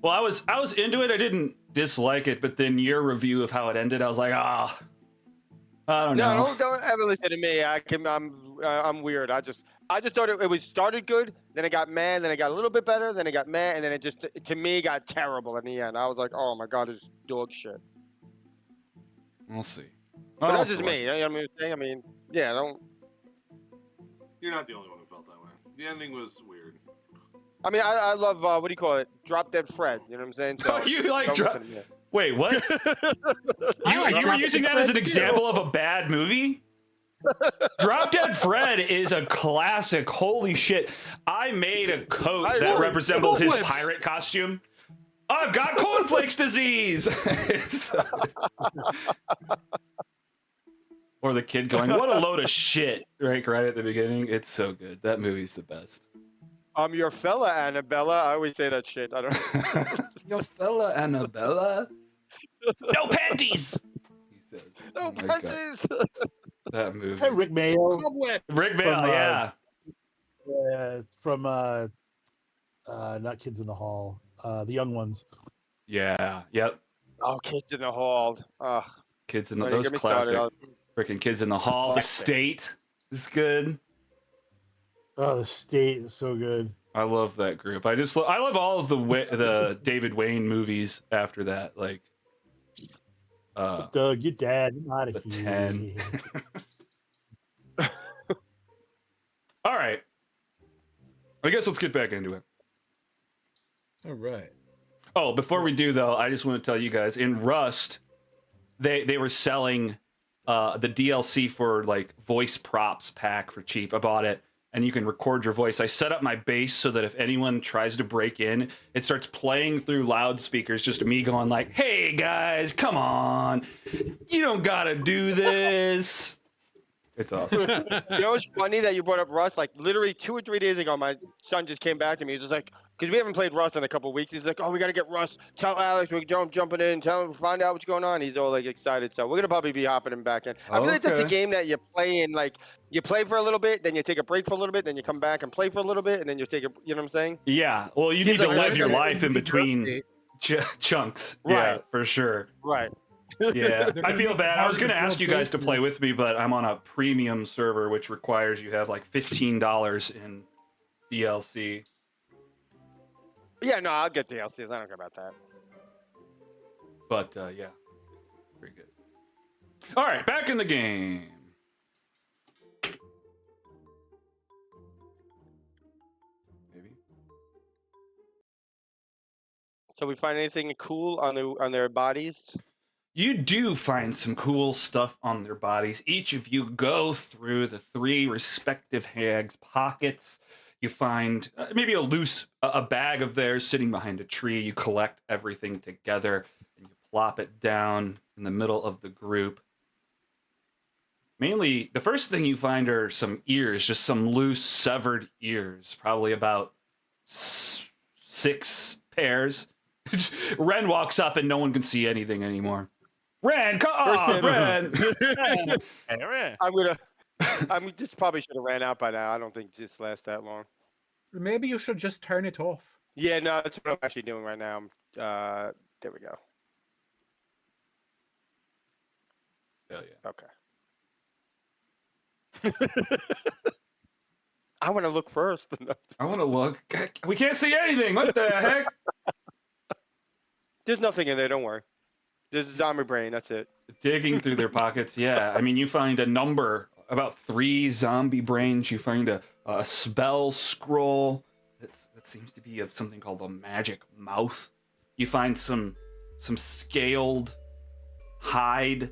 Well, I was into it. I didn't dislike it, but then your review of how it ended, I was like, I don't know. No, don't ever listen to me. I'm weird. I just thought it was started good, then it got mad, then it got a little bit better, then it got mad, and then it just to me got terrible in the end. I was like, oh my god, it's dog shit. We'll see. But I'll that's have just to watch me. it. I mean, yeah, don't. You're not the only one who felt that way. The ending was weird. I mean, I love what do you call it? Drop Dead Fred. You know what I'm saying? So Oh, you like don't drop? listen to me. Wait, what? I like You were Drop using Dead that as an Fred, too. example of a bad movie? Drop Dead Fred is a classic. Holy shit. I made a coat I that know. resembled his Cornflakes. pirate costume. I've got cornflakes disease. Or the kid going, what a load of shit, right at the beginning. It's so good. That movie's the best. I'm your fella, Annabella. I always say that shit. I don't. Your fella Annabella. No panties, he says. No, Oh my God. punches. That movie. Hey, Rick Mayo Cobweb. Rick Vale, From, yeah. from not Kids in the Hall, the young ones. Yeah, yep. Oh, Kids in the Hall. Ugh. Kids in the, Don't even those get me started. classic. Freaking Kids in the Hall. The Classic. State is good. Oh, the State is so good. I love that group. I love all of the David Wayne movies after that. Like, Doug, your dad, not a The here. 10. All right. I guess let's get back into it. All right. Oh, before we do though, I just want to tell you guys in Rust, they were selling the DLC for like voice props pack for cheap. I bought it, and you can record your voice. I set up my bass so that if anyone tries to break in, it starts playing through loudspeakers, just me going like, "Hey guys, come on, you don't gotta do this." It's awesome. You know, it's funny that you brought up Rust. Like literally 2 or 3 days ago, my son just came back to me. He's just like, because we haven't played Rust in a couple of weeks. He's like, oh, we got to get Rust. Tell Alex we're jumping in. Tell him, find out what's going on. He's all like excited. So we're gonna probably be hopping him back in. I feel like that's a Okay. game that you play in. Like you play for a little bit, then you take a break for a little bit, then you come back and play for a little bit, and then you take a. You know what I'm saying? Yeah. Well, you Seems need to like live your everything- life in between chunks. Yeah, Right. for sure. Right. Yeah, They're I gonna feel make bad. I was hard going to to ask you build guys to play with me, but I'm on a premium server, which requires you have like $15 in DLC. Yeah. No, I'll get DLCs. I don't care about that. But yeah, pretty good. All right, back in the game. Maybe. So we find anything cool on their bodies? You do find some cool stuff on their bodies. Each of you go through the 3 respective hags' pockets. You find maybe a bag of theirs sitting behind a tree. You collect everything together and you plop it down in the middle of the group. Mainly, the first thing you find are some ears, just some loose, severed ears, probably about 6 pairs. Ren walks up and no one can see anything anymore. Ren, come on, Ren! I'm just probably should have ran out by now. I don't think this lasts that long. Maybe you should just turn it off. Yeah, no, that's what I'm actually doing right now. There we go. Hell yeah. Okay. I want to look first. I want to look. We can't see anything. What the heck? There's nothing in there. Don't worry. There's a zombie brain. That's it. Digging through their pockets, yeah. I mean, you find a number, about 3 zombie brains. You find a spell scroll that seems to be of something called a magic mouth. You find some scaled hide,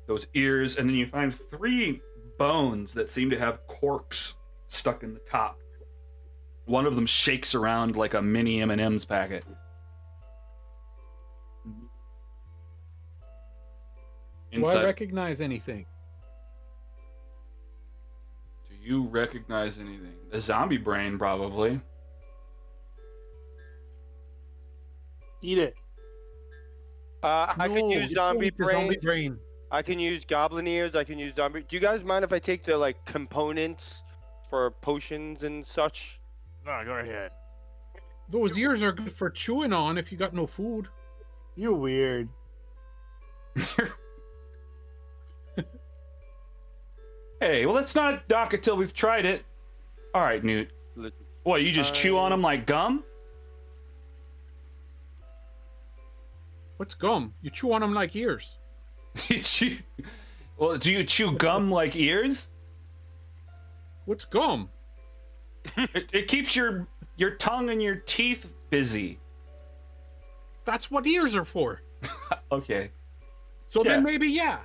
those ears, and then you find 3 bones that seem to have corks stuck in the top. One of them shakes around like a mini M&M's packet. Do I recognize anything? Do you recognize anything? The zombie brain, probably. Eat it. I can use zombie brain. brain. I can use goblin ears. I can use zombie. Do you guys mind if I take the like components for potions and such? No, go ahead. Those ears are good for chewing on if you got no food. You're weird. Hey, well, let's not dock it till we've tried it. All right, Newt. What, you just chew on them like gum? What's gum? You chew on them like ears. You chew... Well, do you chew gum like ears? What's gum? It keeps your tongue and your teeth busy. That's what ears are for. Okay. So Yeah. then maybe, yeah.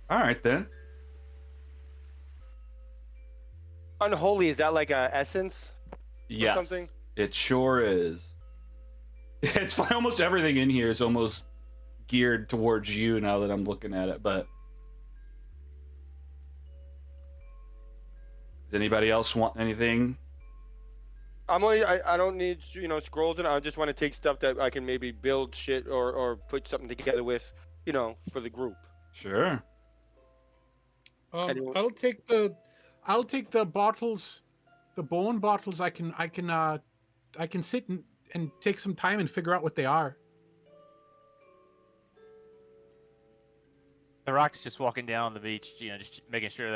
All right, then. Unholy, is that like a essence? Yes. Something? It sure is. It's fine. Almost everything in here is almost geared towards you now that I'm looking at it, but... Does anybody else want anything? I don't need scrolls, and I just want to take stuff that I can maybe build shit or put something together with, for the group. Sure. Anyone- I'll take the bottles, the bone bottles. I can sit and take some time and figure out what they are. The Rock's just walking down the beach, just making sure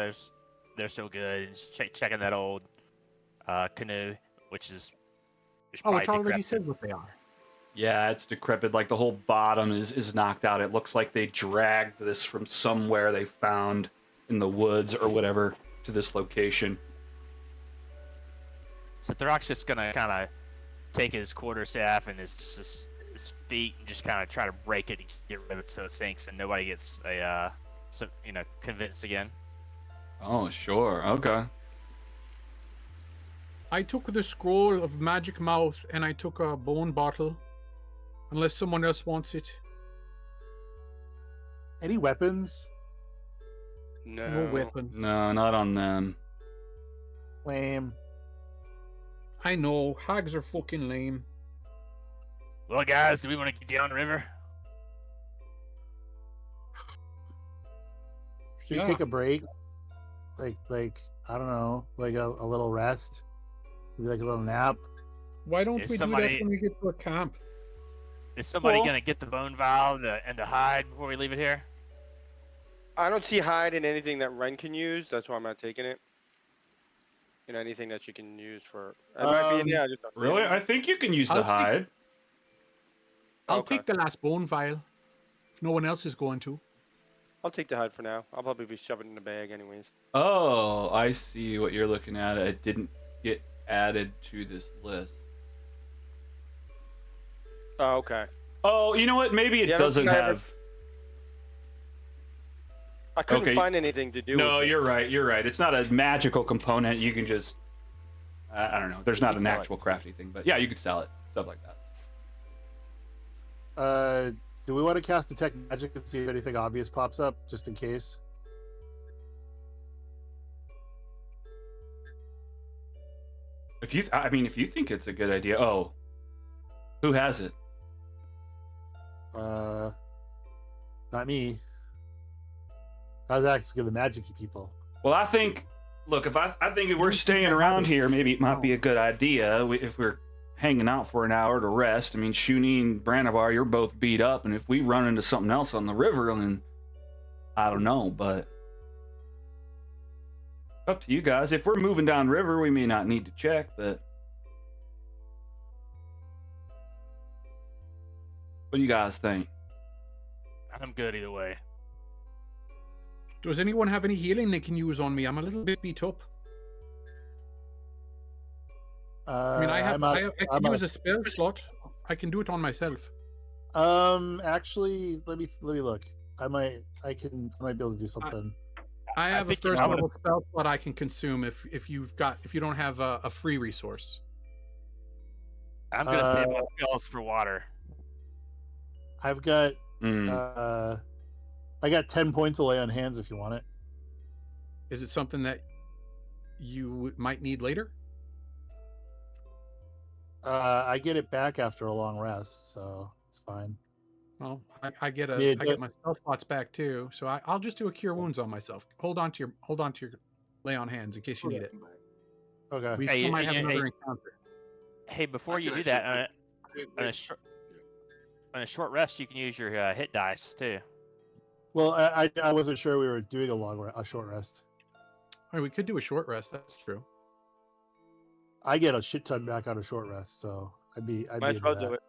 they're still good, and just checking that old canoe, which is Oh, probably it's already decrepit. said what they are. Yeah, it's decrepit. Like the whole bottom is knocked out. It looks like they dragged this from somewhere they found in the woods or whatever to this location. So the Rock's just gonna kind of take his quarterstaff and his feet and just kind of try to break it and get rid of it so it sinks and nobody gets convinced again. Oh, sure. Okay. I took the scroll of magic mouth and I took a bone bottle. Unless someone else wants it. Any weapons? No weapon. No, not on them. Lame. I know. Hags are fucking lame. Well, guys, do we want to get down the river? Should Yeah. we take a break? Like I don't know, like a little rest, maybe like a little nap. Why don't Is we do somebody- that when we get to a camp? Is somebody Well- gonna get the bone vial and the hide before we leave it here? I don't see hide in anything that Ren can use. That's why I'm not taking it. Anything that you can use for. It might be in there. I just don't see Really? it. I think you can use the I'll take- hide. I'll Okay. take the last bone vial. If no one else is going to. I'll take the hide for now. I'll probably be shoving it in the bag anyways. Oh, I see what you're looking at. It didn't get added to this list. Oh, okay. Oh, you know what? Maybe it Yeah, I don't doesn't think I ever- have... I couldn't Okay. find anything to do No, with it. you're right. You're right. It's not a magical component. You can just... I don't know. There's not You an can sell it. actual crafty thing, but yeah, you could sell it. Stuff like that. Do we want to cast detect magic and see if anything obvious pops up, just in case? If you think it's a good idea. Oh. Who has it? Not me. I was asking the magic-y people. Well, I think... Look, I think if we're staying around here, maybe it might be a good idea if we're hanging out for an hour to rest. I mean, Shuni and Branabar, you're both beat up, and if we run into something else on the river, then I don't know, but up to you guys. If we're moving down river, we may not need to check, but What do you guys think? I'm good either way. Does anyone have any healing they can use on me? I'm a little bit beat up. I mean, I can use a spell slot. I can do it on myself. Actually, let me look. I might be able to do something. I have a think first I'm level gonna- spell slot I can consume if you don't have a free resource. I'm gonna save my spells for water. I've got Mm. I got 10 points of lay on hands if you want it. Is it something that you might need later? I get it back after a long rest, so it's fine. Well, I get Yeah, I get my spell slots back too, so I'll just do a cure wounds on myself. Hold on to your lay on hands in case you need it. Okay. We Hey, still might have hey, another encounter. Hey, before I you can do that, actually- on a short rest, you can use your hit dice too. Well, I wasn't sure we were doing a short rest. Oh, we could do a short rest. That's true. I get a shit ton back on a short rest, so I'd be Might as well into do that. it.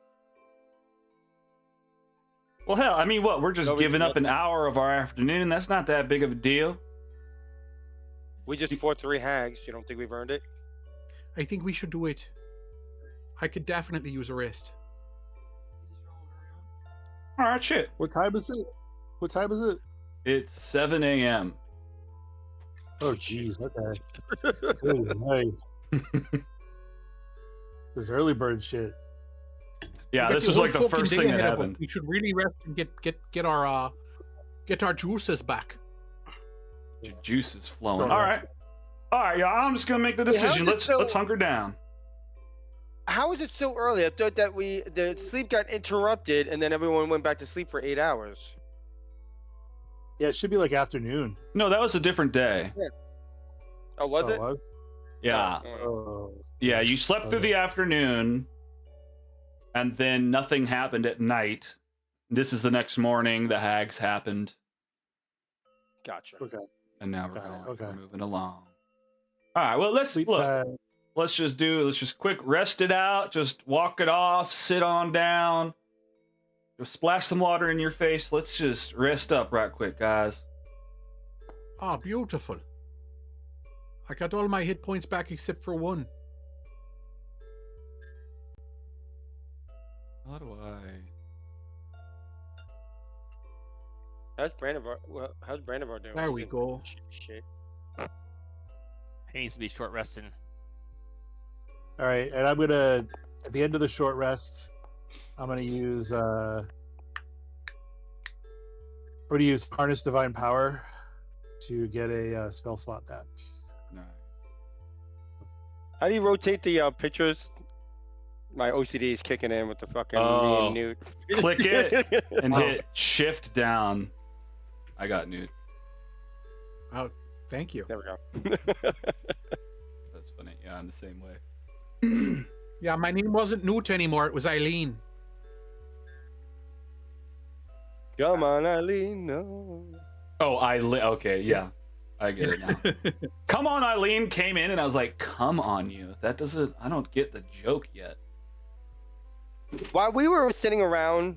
Well, hell, I mean, what? We're just No, we giving can up an hour of our afternoon. That's not that big of a deal. We just fought 3 hags. You don't think we've earned it? I think we should do it. I could definitely use a rest. All right, shit. What time is it? What time is it? It's 7 a.m. Oh, jeez. Okay. Good night. This early bird shit. Yeah, We got this the was whole like the fucking first day thing that ahead of us. happened. We should really rest and get our juices back. Your juice is flowing. Short All rest. right. All right, y'all. I'm just gonna make the Hey, how decision. is it Let's so- hunker down. How is it so early? I thought that the sleep got interrupted and then everyone went back to sleep for 8 hours. Yeah, it should be like afternoon. No, that was a different day. Oh, was Oh, it? it was? Yeah, Oh. yeah. You slept through Okay. the afternoon, and then nothing happened at night. This is the next morning. The hags happened, Gotcha. Okay. and now we're Got it, going. okay. We're moving along. All right. Well, let's Sleep look. time. Let's just quick rest it out. Just walk it off. Sit on down. Just splash some water in your face. Let's just rest up right quick, guys. Ah, beautiful. I got all my hit points back except for 1. How do I? How's Brandivar doing? There we He's in go. Shit. He needs to be short resting. All right, and I'm gonna at the end of the short rest, I'm gonna use Harness Divine Power to get a spell slot back. No. How do you rotate the pictures? My OCD is kicking in with the fucking me Oh. and Newt. Click it and Oh. hit shift down. I got Newt. Oh, thank you. There we go. That's funny. Yeah, I'm the same way. Yeah, my name wasn't Newt anymore. It was Eileen. Come on, Eileen. No. Oh, okay, yeah. I get it now. Come on, Eileen came in and I was like, come on you. That doesn't, I don't get the joke yet. While we were sitting around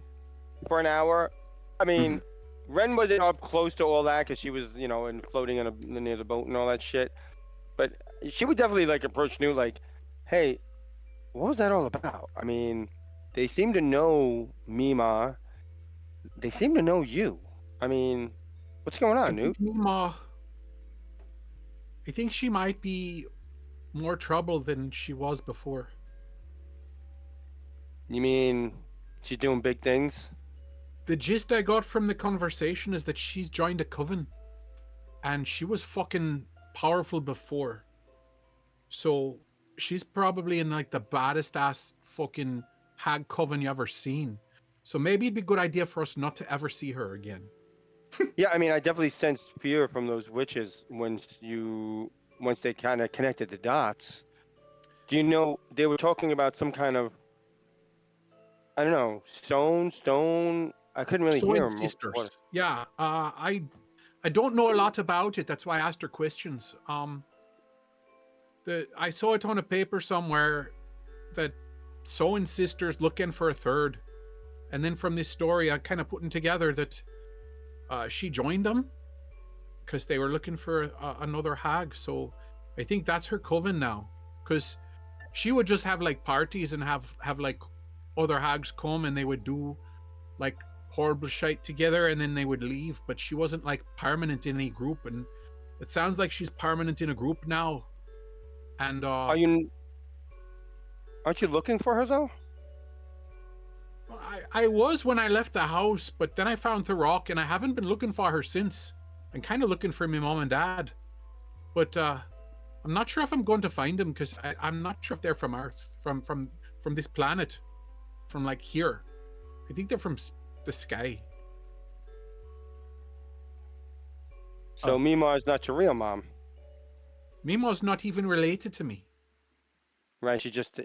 for an hour, I mean, Ren wasn't up close to all that because she was, and floating near the boat and all that shit. But she would definitely like approach Newt like, "Hey, what was that all about?" I mean, they seem to know Mima. They seem to know you. I mean, what's going on, Newt? I think she might be more trouble than she was before. You mean she's doing big things? The gist I got from the conversation is that she's joined a coven. And she was fucking powerful before. So she's probably in like the baddest ass fucking hag coven you ever seen. So maybe it'd be a good idea for us not to ever see her again. Yeah, I mean, I definitely sensed fear from those witches once they kind of connected the dots. Do you know they were talking about some kind of, I don't know, stone? I couldn't really hear them. Sisters. Yeah, I don't know a lot about it. That's why I asked her questions. I saw it on a paper somewhere that sewing sisters looking for a third. And then from this story, I kind of putting together that she joined them because they were looking for another hag. So I think that's her coven now. Because she would just have like parties and have like other hags come and they would do like horrible shite together and then they would leave. But she wasn't like permanent in any group. And it sounds like she's permanent in a group now. And Aren't you looking for her though? I was when I left the house, but then I found the rock and I haven't been looking for her since. I'm kind of looking for my mom and dad. But I'm not sure if I'm going to find them because I'm not sure if they're from Earth, from this planet, from like here. I think they're from the sky. So Mima is not your real mom, Mima's not even related to me. right? She just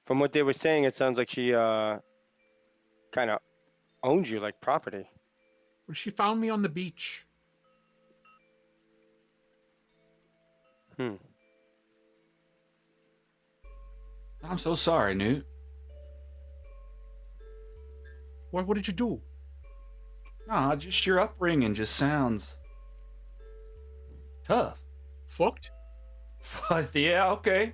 from what they were saying, it sounds like she kind of owns you like property. Well, she found me on the beach. I'm so sorry, Newt. What did you do? Nah, just your upbringing just sounds tough. Fucked? Yeah, okay.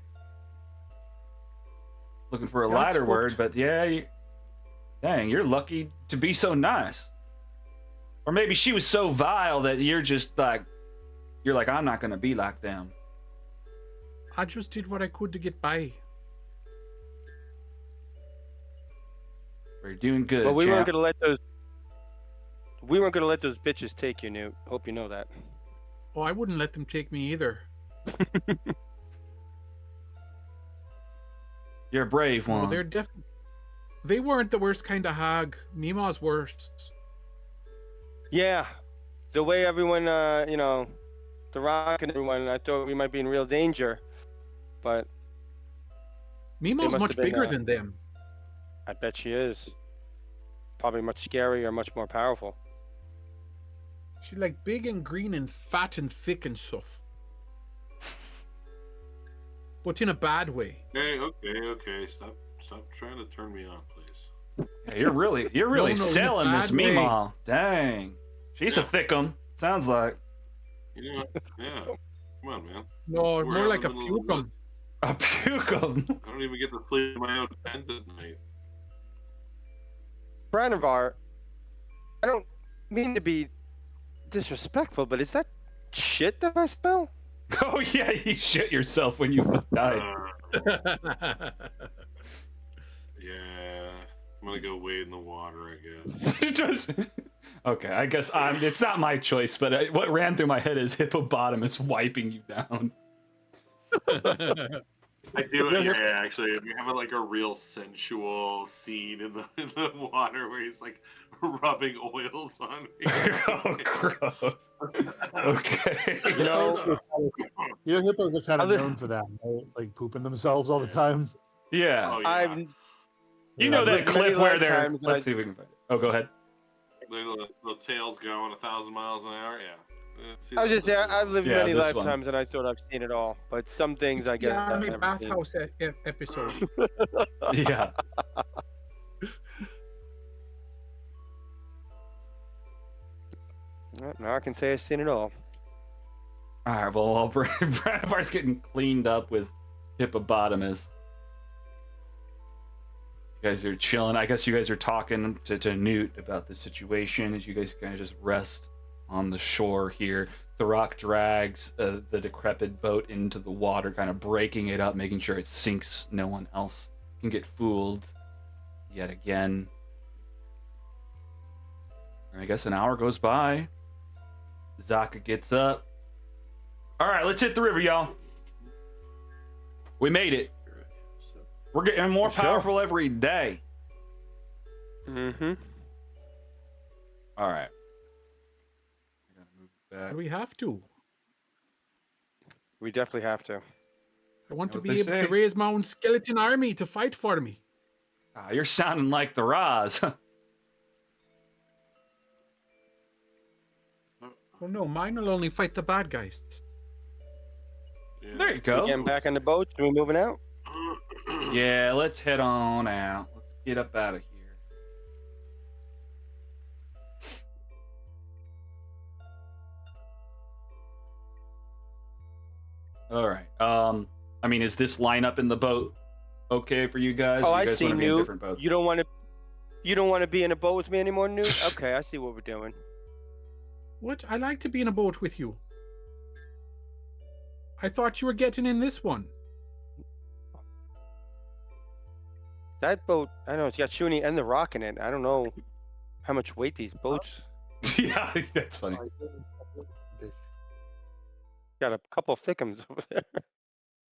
Looking for a Yeah, it's lighter word, fucked. but yeah, dang, you're lucky to be so nice. Or maybe she was so vile that you're like, I'm not gonna be like them. I just did what I could to get by. You're doing good, But we weren't champ. gonna let those bitches take you, Newt. Hope you know that. Oh, I wouldn't let them take me either. You're a brave No, one. they're definitely. They weren't the worst kind of hag. Mima's worst. Yeah, the way everyone, the Rock and everyone, I thought we might be in real danger, but Mima's must much have been, bigger than them. I bet she is. Probably much scarier, much more powerful. She's like big and green and fat and thick and stuff. But in a bad way. Okay. Stop trying to turn me on, please. Yeah, you're really No, selling in a this bad way. Meemaw. Dang. She's a thickum. Sounds like. You know, yeah. Come on, man. No, We're more out like a in the middle of the pukum. woods. A pukum. I don't even get to sleep in my own tent at night. Branivar, I don't mean to be disrespectful, but is that shit that I smell? Oh yeah, you shit yourself when you died. Yeah. I'm gonna go wade in the water, I guess. It does. Okay, I guess it's not my choice, but what ran through my head is hippopotamus wiping you down. I do. Yeah, actually, we have like a real sensual scene in the water where he's like rubbing oils on me. Oh, gross. Okay. Hippos are kind of known for that, right? Like pooping themselves all the time. Yeah. Oh, yeah. I've You know that I've lived clip many where they're. lifetimes and Let's see if we can find it. Oh, go ahead. The tails going 1,000 miles an hour. Yeah. I was just saying, I've lived Yeah, many this one. lifetimes and I thought I've seen it all, but some things I guess Yeah, I've my never seen. bathhouse episode. Yeah. Now I can say I've seen it all. All right. Well, while Branivar's getting cleaned up with hippopotamus, you guys are chilling. I guess you guys are talking to Newt about the situation as you guys kind of just rest on the shore here. The rock drags the decrepit boat into the water, kind of breaking it up, making sure it sinks. No one else can get fooled yet again. And I guess an hour goes by. Zaka gets up. All right, let's hit the river, y'all. We made it. We're getting more Sure. powerful every day. Mm-hmm. All right. I gotta move back. We have to. We definitely have to. I want to What be they able say. to raise my own skeleton army to fight for me. Ah, you're sounding like the Roz. Well, no, mine will only fight the bad guys. Yeah. There you go. Getting back on the boat. Are we moving out? Yeah, let's head on out. Let's get up out of here. All right. I mean, is this lineup in the boat okay for you guys? Oh, Or you I guys see, want to be in Newt. different boats? You don't want to be in a boat with me anymore, Newt? Okay, I see what we're doing. What? I like to be in a boat with you. I thought you were getting in this one. That boat, I know it's got Shuni and the Rock in it. I don't know how much weight these boats Yeah, that's funny. got. A couple of thickums over there.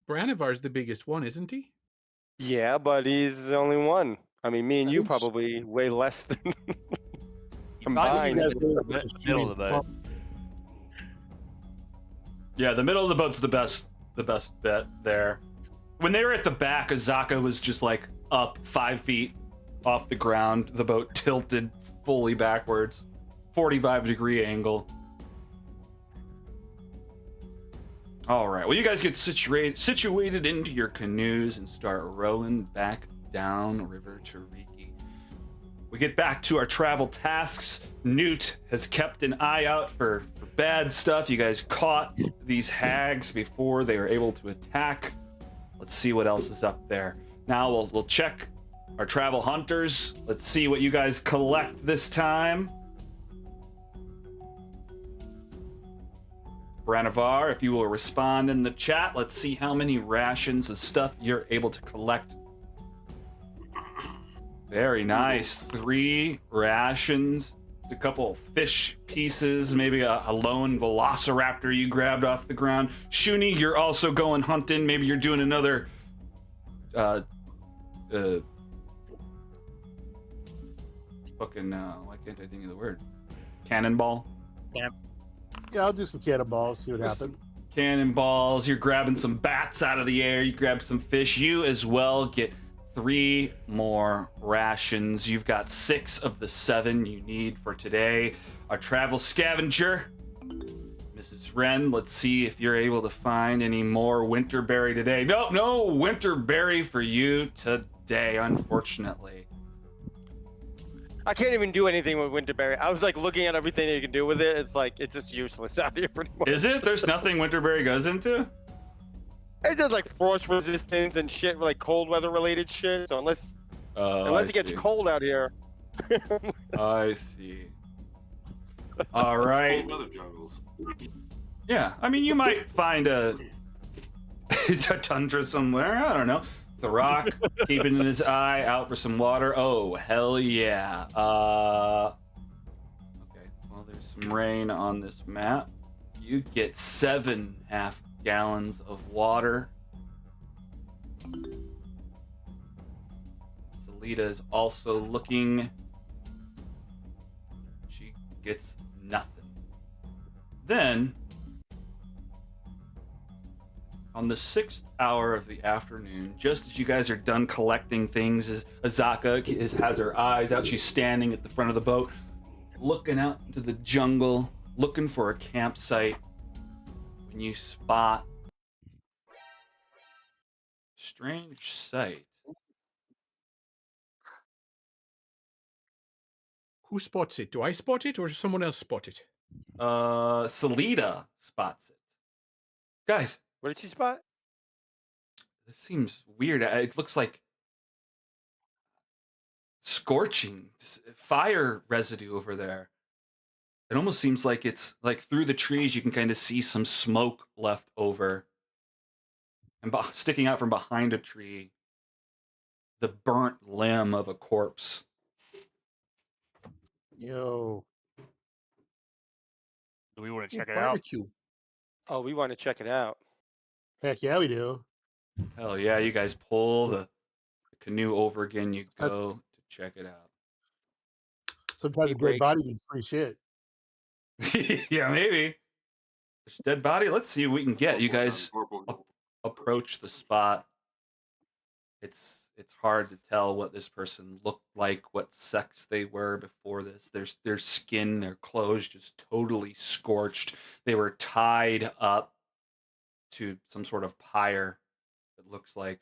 Branivar's the biggest one, isn't he? Yeah, but he's the only one. I mean, me and I you think- probably weigh less than I think you combined. guys The were middle just of the boat. Yeah, the middle of the boat's the best bet there. When they were at the back, Azaka was just like up 5 feet off the ground. The boat tilted fully backwards, 45-degree angle. All right. Well, you guys get situated into your canoes and start rowing back down River Tariki. We get back to our travel tasks. Newt has kept an eye out for bad stuff. You guys caught these hags before they were able to attack. Let's see what else is up there. Now we'll check our travel hunters. Let's see what you guys collect this time. Branivar, if you will respond in the chat, let's see how many rations of stuff you're able to collect. Very nice. 3 rations, a couple fish pieces, maybe a lone velociraptor you grabbed off the ground. Shuni, you're also going hunting. Maybe you're doing another why can't I think of the word? Cannonball? Yeah, I'll do some cannonballs, see what happens. Cannonballs. You're grabbing some bats out of the air. You grab some fish. You as well get 3 more rations. You've got 6 of the 7 you need for today. Our travel scavenger, Mrs. Wren, let's see if you're able to find any more winterberry today. Nope, no winterberry for you today, unfortunately. I can't even do anything with Winterberry. I was like looking at everything that you can do with it. It's like it's just useless out here pretty much. Is it? There's nothing winterberry goes into? It does like frost resistance and shit, like cold weather related shit. So unless it gets cold out here. I see. All right. Cold weather jungles. Yeah, I mean, you might find a tundra somewhere. I don't know. The Rock keeping his eye out for some water. Oh, hell yeah. Okay, well, there's some rain on this map. You get 7 half-gallons of water. Salita is also looking. She gets nothing. Then, on the 6th hour of the afternoon, just as you guys are done collecting things, as Azaka has her eyes out, she's standing at the front of the boat, looking out into the jungle, looking for a campsite, when you spot a strange sight. Who spots it? Do I spot it or does someone else spot it? Salita spots it. Guys, What did she spot? this seems weird. It looks like scorching fire residue over there. It almost seems like it's like through the trees you can kind of see some smoke left over. And sticking out from behind a tree, the burnt limb of a corpse. Yo. Do we want to check it out? Barbecue. Oh, we want to check it out. Heck yeah, we do. Hell yeah, you guys pull the canoe over again, you go to check it out. Sometimes a Break. dead body means free shit. Yeah, maybe. There's a dead body. Let's see what we can get. You guys approach the spot. It's hard to tell what this person looked like, what sex they were before this. Their skin, their clothes just totally scorched. They were tied up to some sort of pyre. It looks like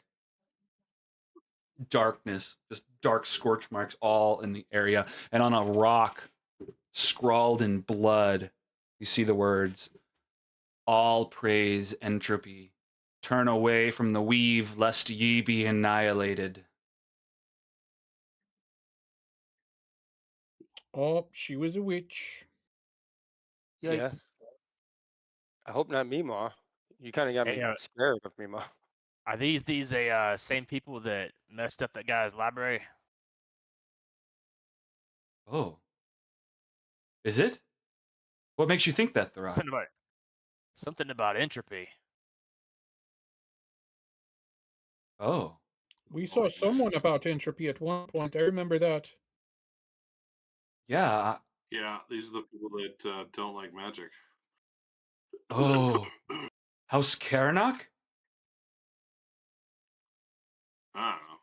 darkness, just dark scorch marks all in the area. And on a rock, scrawled in blood, you see the words, "All praise entropy Turn away from the weave, lest ye be annihilated. Oh, she was a witch. Yeah. Yikes. I hope not Mima. You kind of got me Hey, scared of Mima. are these same people that messed up that guy's library? Oh. Is it? What makes you think that, Thorak? Something about entropy. Oh. We saw someone about entropy at one point. I remember that. Yeah. Yeah, these are the people that don't like magic. Oh. House Karanak? I don't know.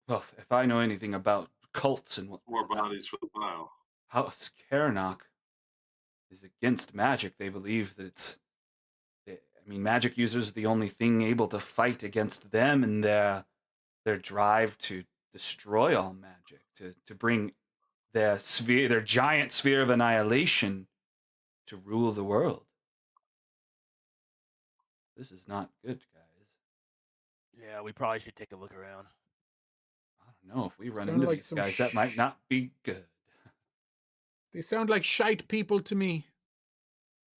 Well, if I know anything about cults and what More bodies for the pile. House Karanak is against magic. They believe that magic users are the only thing able to fight against them and their drive to destroy all magic, to bring their giant sphere of annihilation to rule the world. This is not good, guys. Yeah, we probably should take a look around. I don't know, if we run Sound into like these some guys, that might not be good. They sound like shite people to me.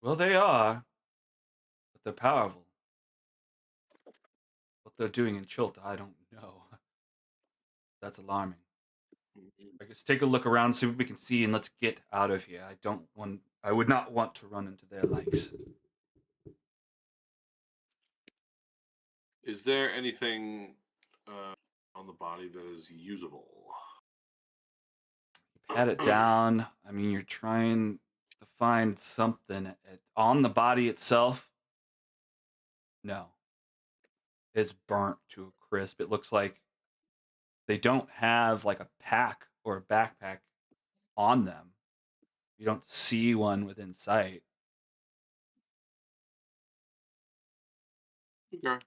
Well, they are, but they're powerful. What they're doing in Chult, I don't know. That's alarming. I guess take a look around, see what we can see, and let's get out of here. I would not want to run into their likes. Is there anything on the body that is usable? Pat it down. I mean, you're trying to find something on the body itself. No. It's burnt to a crisp. It looks like they don't have like a pack or a backpack on them. You don't see one within sight. Okay.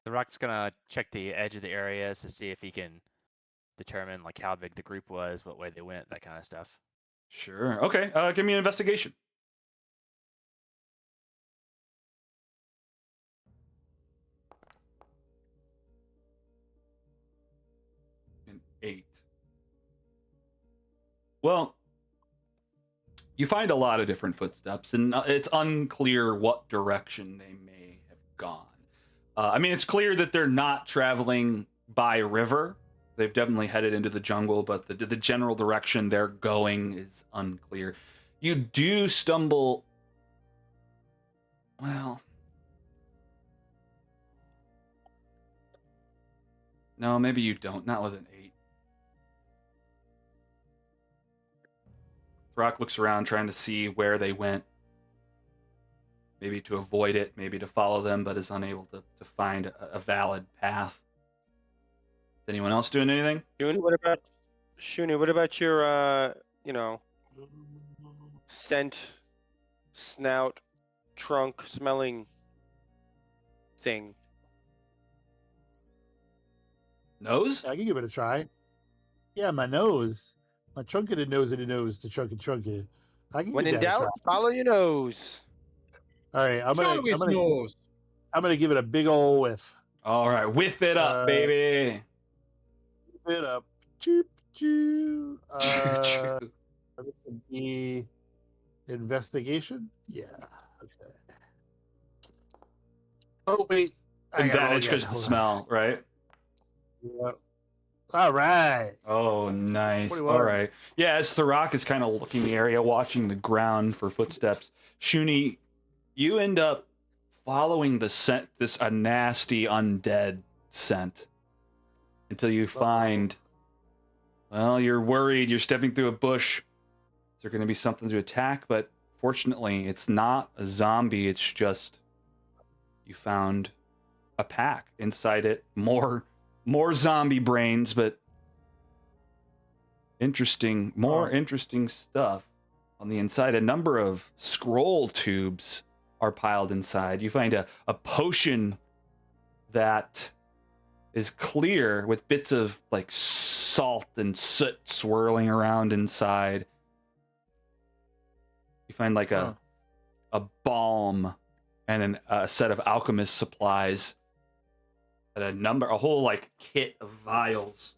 The Rock's gonna check the edge of the areas to see if he can determine like how big the group was, what way they went, that kind of stuff. Sure. Okay. Give me an investigation. An 8. Well, you find a lot of different footsteps, and it's unclear what direction they may have gone. It's clear that they're not traveling by river. They've definitely headed into the jungle, but the general direction they're going is unclear. You do stumble. Well, no, maybe you don't. Not with an 8. Throck looks around, trying to see where they went. Maybe to avoid it, maybe to follow them, but is unable to find a valid path. Is anyone else doing anything? Shuni, what about your scent, snout, trunk smelling thing? Nose? I can give it a try. Yeah, my nose. My trunketed nose and a nose to trunket. I can When give in that a doubt, try. follow your nose. All right, I'm Follow his nose. gonna give it a big old whiff. All right, whiff it up, baby. Whiff it up. Choop choo. This would be investigation. Yeah. Okay. Oh wait. I gotta roll Advantage again. because of the Hold on. smell, right? Yeah. All right. Oh, nice. 21. All right. Yeah, as Thurok is kind of looking the area, watching the ground for footsteps, Shuni, you end up following the scent, a nasty undead scent, until you find, well, you're worried, you're stepping through a bush. Is there going to be something to attack? But fortunately, it's not a zombie. It's just, you found a pack. Inside it, more zombie brains, but more interesting stuff on the inside. A number of scroll tubes are piled inside. You find a potion that is clear with bits of like salt and soot swirling around inside. You find like a balm and a set of alchemist supplies, and a whole like kit of vials.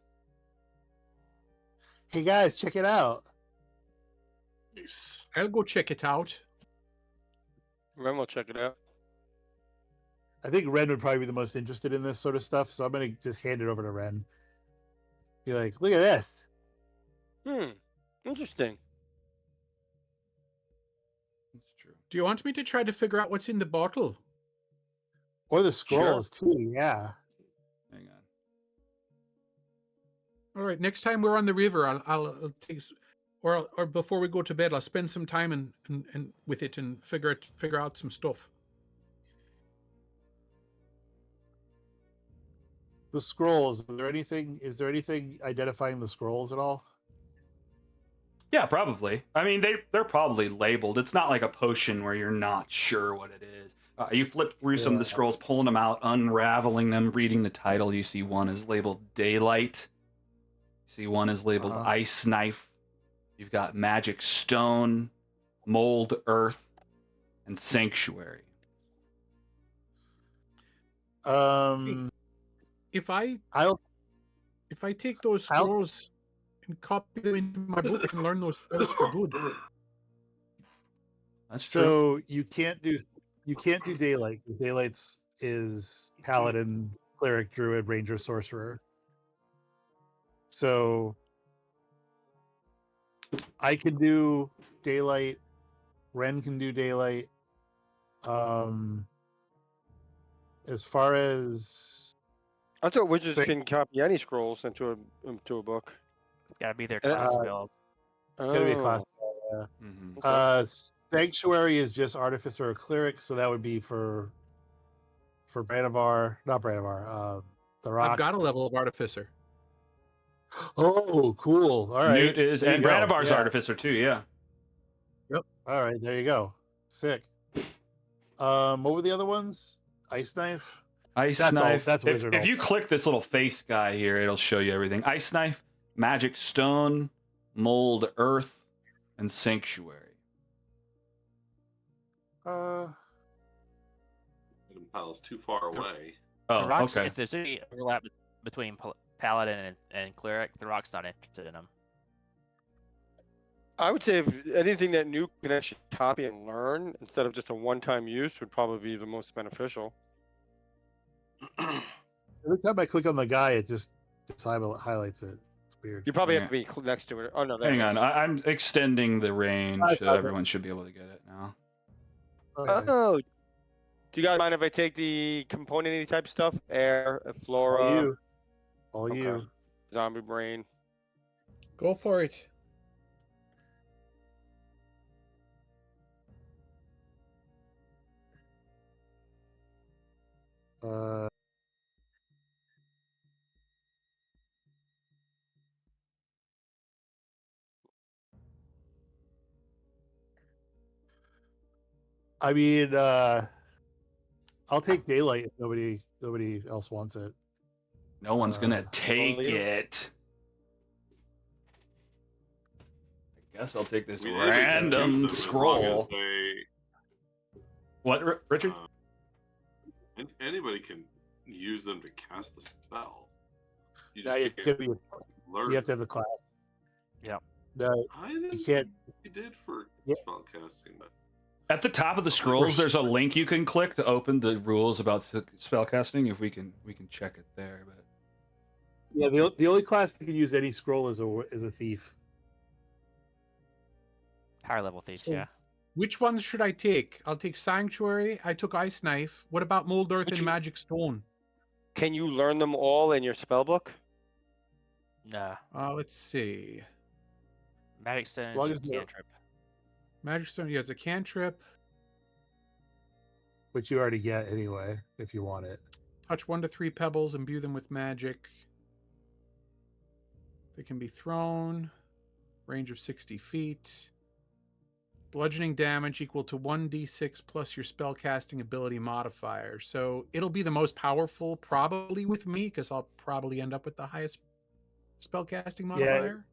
Hey guys, check it out. Nice. I'll go check it out. Ren will check it out. I think Ren would probably be the most interested in this sort of stuff, so I'm gonna just hand it over to Ren. Be like, look at this. Interesting. That's true. Do you want me to try to figure out what's in the bottle? Or the scrolls too, yeah. Hang on. All right. Next time we're on the river, I'll take, or before we go to bed, I'll spend some time and with it and figure out some stuff. The scrolls. Is there anything identifying the scrolls at all? Yeah, probably. I mean, they're probably labeled. It's not like a potion where you're not sure what it is. You flip through some of the Yeah. scrolls, pulling them out, unraveling them, reading the title. You see one is labeled Daylight. You see one is labeled Ice Knife. You've got Magic Stone, Mold Earth, and Sanctuary. I'll If I take those scrolls and copy them into my book and learn those spells for good. That's true. so you can't do Daylight because Daylight's is Paladin, Cleric, Druid, Ranger, Sorcerer. So I can do Daylight. Ren can do Daylight. As far as I thought wizards Say- can copy any scrolls into a book. It's gotta be their class Uh, spells. gotta be a class. Mhm. Sanctuary is just Artificer or Cleric, so that would be for Branivar, not Branivar. The Rock. I've got a level of artificer. Oh, cool! All right, Newt is, there you and go. Branivar's Yeah. Artificer too, yeah. All right, there you go. Sick. What were the other ones? Ice Knife. Ice That's all- Knife. that's wizard if all. you click this little face guy here, it'll show you everything. Ice Knife, Magic Stone, Mold Earth, and Sanctuary. Uh, Item pile is too far away. Oh, The Rock's, okay. If there's any overlap between Paladin and Cleric, the Rock's not interested in them. I would say if anything that Nuke can actually copy and learn instead of just a one-time use would probably be the most beneficial. every time I click on the guy, it just highlights it. It's weird. You probably Yeah. have to be next to it. Oh no, there Hang it on, is. I'm extending the range I so got it. everyone should be able to get it now. Okay. Oh, do you guys mind if I take the component type stuff? Air, All flora, you. All Okay. you. zombie brain. Go for it. I mean, I'll take Daylight if nobody else wants it. No one's gonna take you- it. I guess I'll take this We didn't even use random them as long as scroll. What, Richard? Anybody can use them to cast the spell. You No, just you can't learn. have to have the class. Yep. No, I didn't you can't. think you did for Yeah. spell casting, but At the top of the scrolls, there's a link you can click to open the rules about spellcasting. If we can check it there. But Yeah, the only class that can use any scroll is a thief. Higher level thieves, So- yeah. Which ones should I take? I'll take Sanctuary. I took Ice Knife. What about Mold Earth Would and you- Magic Stone? Can you learn them all in your spell book? Nah. Let's see. Magic Stone long is as a they're- cantrip. Magic Stone, yeah, it's a cantrip. Which you already get anyway if you want it. Touch 1 to 3 pebbles, imbue them with magic. They can be thrown. Range of 60 feet. Bludgeoning damage equal to 1d6 plus your spellcasting ability modifier. So it'll be the most powerful probably with me because I'll probably end up with the highest spellcasting modifier.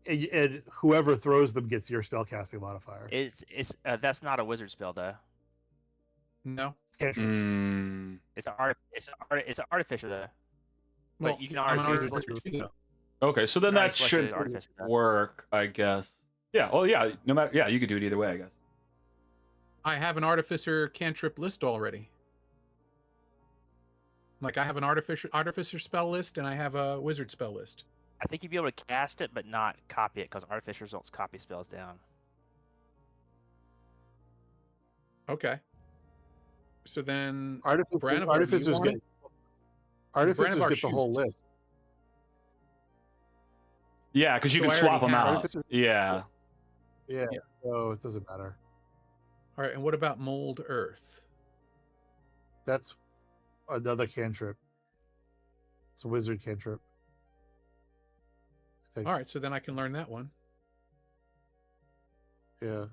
And whoever throws them gets your spellcasting modifier. It's that's not a wizard spell though. No. Cantrip. It's an artificer though. Well, But you can I'm an already artificer too, though. Okay, so then Already that selected should artificer then. work, I guess. Yeah. Well, yeah. No matter. Yeah, you could do it either way, I guess. I have an artificer cantrip list already. Like I have an artificer spell list and I have a wizard spell list. I think you'd be able to cast it, but not copy it, because artificers don't copy spells down. Okay. So then Artificers Branivor, do you artificers want get it? artificers Branivor get the whole shoots. list. Yeah, because you So can I swap already them have out. artificers. Yeah. Yeah. Yeah. So it doesn't matter. All right, and what about mold earth? That's another cantrip. It's a wizard cantrip. I think. All right, so then I can learn that one. Yeah.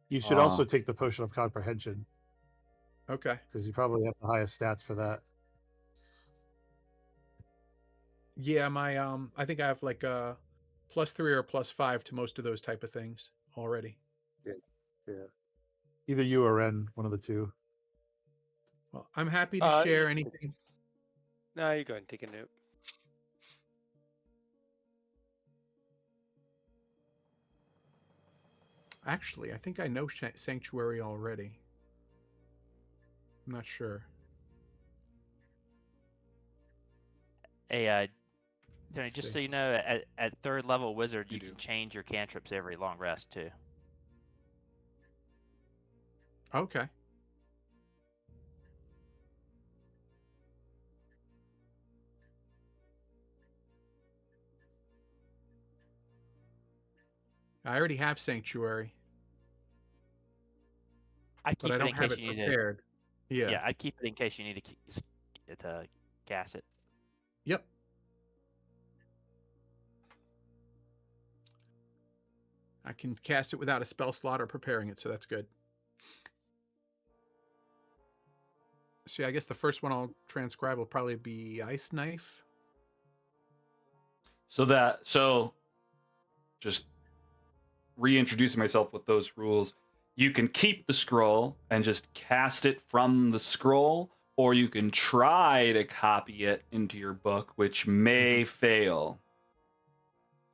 You should also take the potion of comprehension Okay. because you probably have the highest stats for that. Yeah, my I think I have like a +3 or +5 to most of those type of things already. Yeah. Either you or Ren, one of the two. Well, I'm happy to share anything. No, you go ahead and take a note. Actually, I think I know Sanctuary already. I'm not sure. Hey, Tony, Let's just see. so you know, at third level wizard, You you do. can change your cantrips every long rest too. Okay. I already have Sanctuary, I'd keep but I it don't in have case it you need to. prepared. Yeah, I'd keep it in case you need to cast it. Yep. I can cast it without a spell slot or preparing it, so that's good. See, I guess the first one I'll transcribe will probably be Ice Knife. So just reintroducing myself with those rules. You can keep the scroll and just cast it from the scroll, or you can try to copy it into your book, which may fail.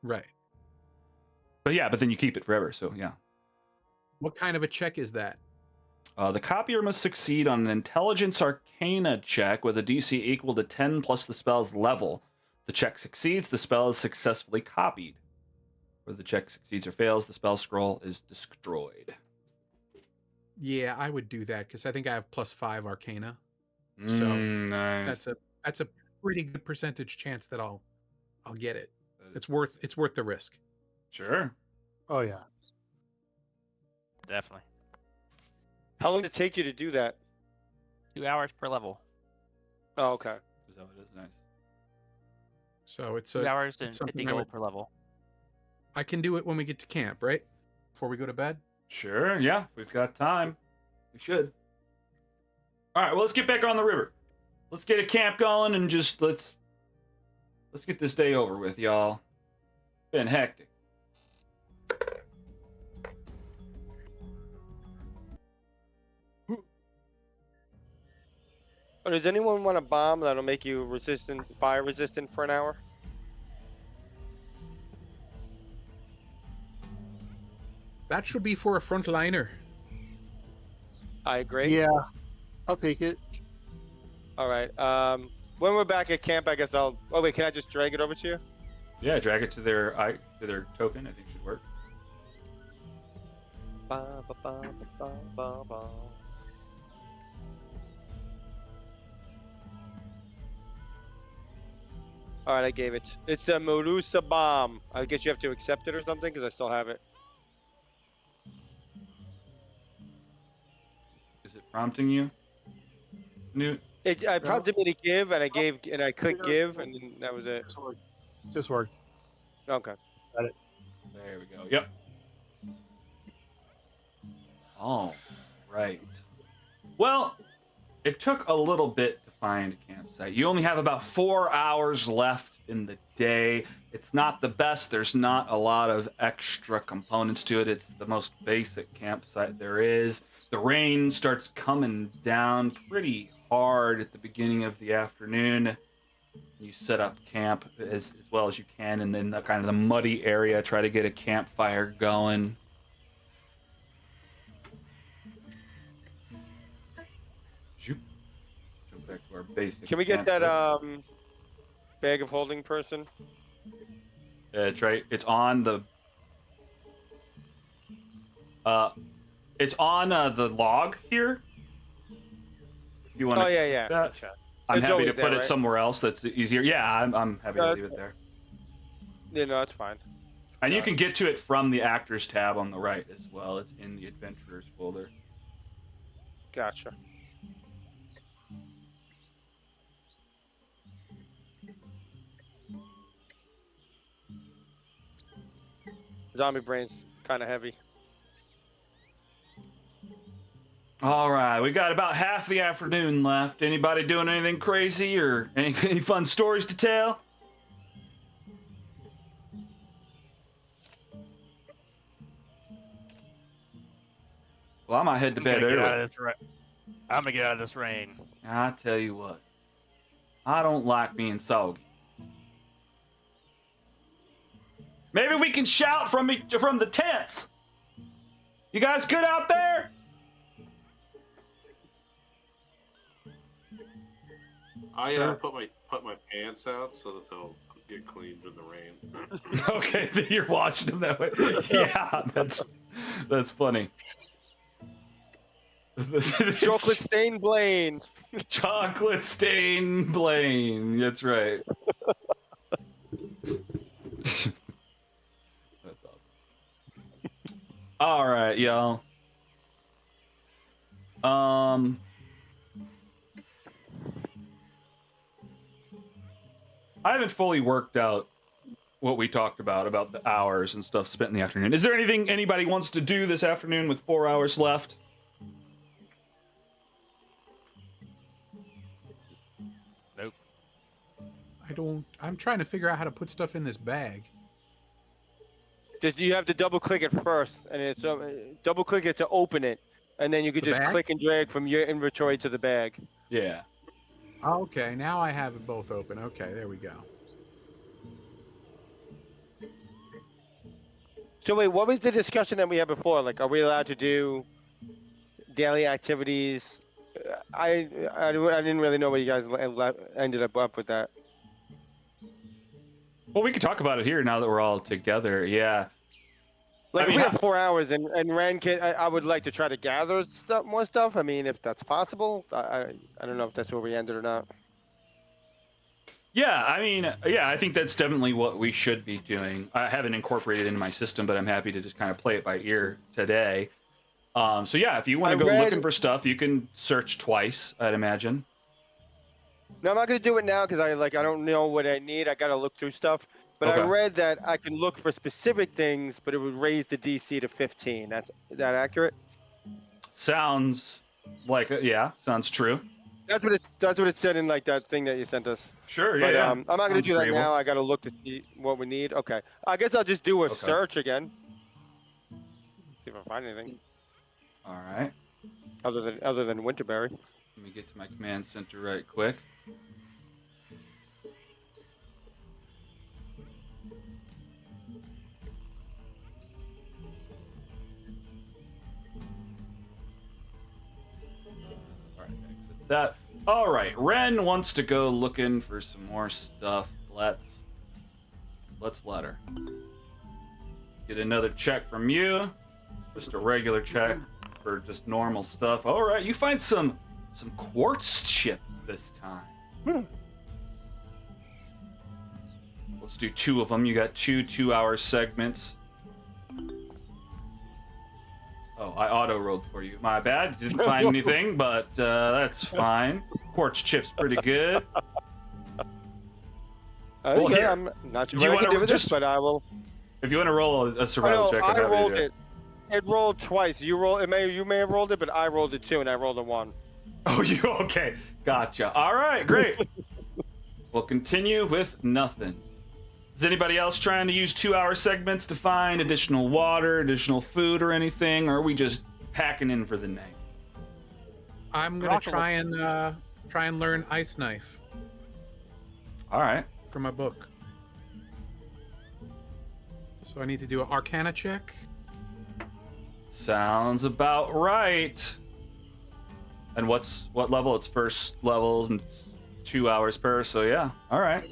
Right. But yeah, but then you keep it forever. So yeah. What kind of a check is that? The copier must succeed on an intelligence arcana check with a DC equal to 10 plus the spell's level. If the check succeeds, the spell is successfully copied. Whether the check succeeds or fails, the spell scroll is destroyed. Yeah, I would do that because I think I have +5 Arcana. So Nice. that's a pretty good percentage chance that I'll get it. It's worth the risk. Sure. Oh yeah. Definitely. How long did it take you to do that? 2 hours per level. Oh, okay. Is that what it is? Nice. So it's 2 hours and it's something 50 I gold would- per level. I can do it when we get to camp, right? Before we go to bed. Sure, yeah. If we've got time, we should. All right, well, let's get back on the river. Let's get a camp going and just let's get this day over with, y'all. Been hectic. Oh, does anyone want a bomb that'll make you fire resistant for an hour? That should be for a frontliner. I agree. Yeah. I'll take it. All right. When we're back at camp, I guess I'll. Oh wait, can I just drag it over to you? Yeah, drag it to their token. I think should work. Ba, ba, ba, ba, ba, ba. All right, I gave it. It's the Morusa bomb. I guess you have to accept it or something because I still have it. Is it prompting you? Newt? It prompted me to give, and I clicked give, and then that was it. Just worked. Okay. There we go. Yep. Oh, right. Well, it took a little bit to find a campsite. You only have about 4 hours left in the day. It's not the best. There's not a lot of extra components to it. It's the most basic campsite there is. The rain starts coming down pretty hard at the beginning of the afternoon. You set up camp as well as you can, and then the kind of the muddy area, try to get a campfire going. Jump back to our basic. Can we get that campsite. bag of holding person? It's right. It's on the. It's on the log here. If you want. Oh yeah. That. Gotcha. I'm It's happy to always put there, it right? somewhere else that's easier. Yeah, I'm happy to leave it there. Yeah, no, that's fine. And you can get to it from the Actors tab on the right as well. It's in the Adventurers folder. Gotcha. Zombie brain's kind of heavy. All right, we got about half the afternoon left. Anybody doing anything crazy or any fun stories to tell? Well, I might head to bed early. I'm gonna get out of this rain. I tell you what, I don't like being soggy. Maybe we can shout from the tents. You guys good out there? I put my pants out so that they'll get cleaned in the rain. Okay, you're watching them that way. Yeah, that's funny. Chocolate stained Blaine. Chocolate stain Blaine. That's right. That's awesome. All right, y'all. I haven't fully worked out what we talked about the hours and stuff spent in the afternoon. Is there anything anybody wants to do this afternoon with 4 hours left? Nope. I'm trying to figure out how to put stuff in this bag. You have to double click it first, and it's double click it to open it, and then you could The just bag? click and drag from your inventory to the bag. Yeah. Okay, now I have it both open. Okay, there we go. So wait, what was the discussion that we had before? Like, are we allowed to do daily activities? I didn't really know what you guys ended up with that. Well, we could talk about it here now that we're all together. Yeah. Like, I mean, we have 4 hours, and Ren I would like to try to gather more stuff. I mean, if that's possible. I don't know if that's where we ended or not. Yeah, I mean, yeah, I think that's definitely what we should be doing. I haven't incorporated it into my system, but I'm happy to just kind of play it by ear today. So yeah, if you want to go looking for stuff, you can search twice, I'd imagine. No, I'm not gonna do it now because I don't know what I need. I gotta look through stuff. But Okay. I read that I can look for specific things, but it would raise the DC to 15. Is that accurate? Sounds like, yeah, sounds true. That's what it said in like that thing that you sent us. Sure, yeah, But yeah. I'm not gonna Sounds do that agreeable. now. I gotta look to see what we need. Okay. I guess I'll just do a Okay. search again. See if I find anything All right. other than Winterberry. Let me get to my command center right quick. All right, exit that. All right, Ren wants to go looking for some more stuff. Let's let her. Get another check from you. Just a regular check for just normal stuff. All right, you find some quartz chip this time. Let's do 2 of them. You got 2 2-hour segments. Oh, I auto-rolled for you. My bad. Didn't find anything, but that's fine. Quartz chip's pretty good. Well, Okay, here. I'm not sure Do you what I can wanna do with just- this, but I will. If you want to roll a Oh, survival no, check, I'm I happy rolled to do it. It rolled twice. You may have rolled it, but I rolled it too, and I rolled a 1. Oh, you okay? Gotcha. All right, great. We'll continue with nothing. Is anybody else trying to use 2-hour segments to find additional water, additional food, or anything? Or are we just packing in for the night? I'm gonna try and learn Ice Knife All right. from a book. So I need to do an Arcana check. Sounds about right. And what level? It's first level and 2 hours per. So yeah. All right.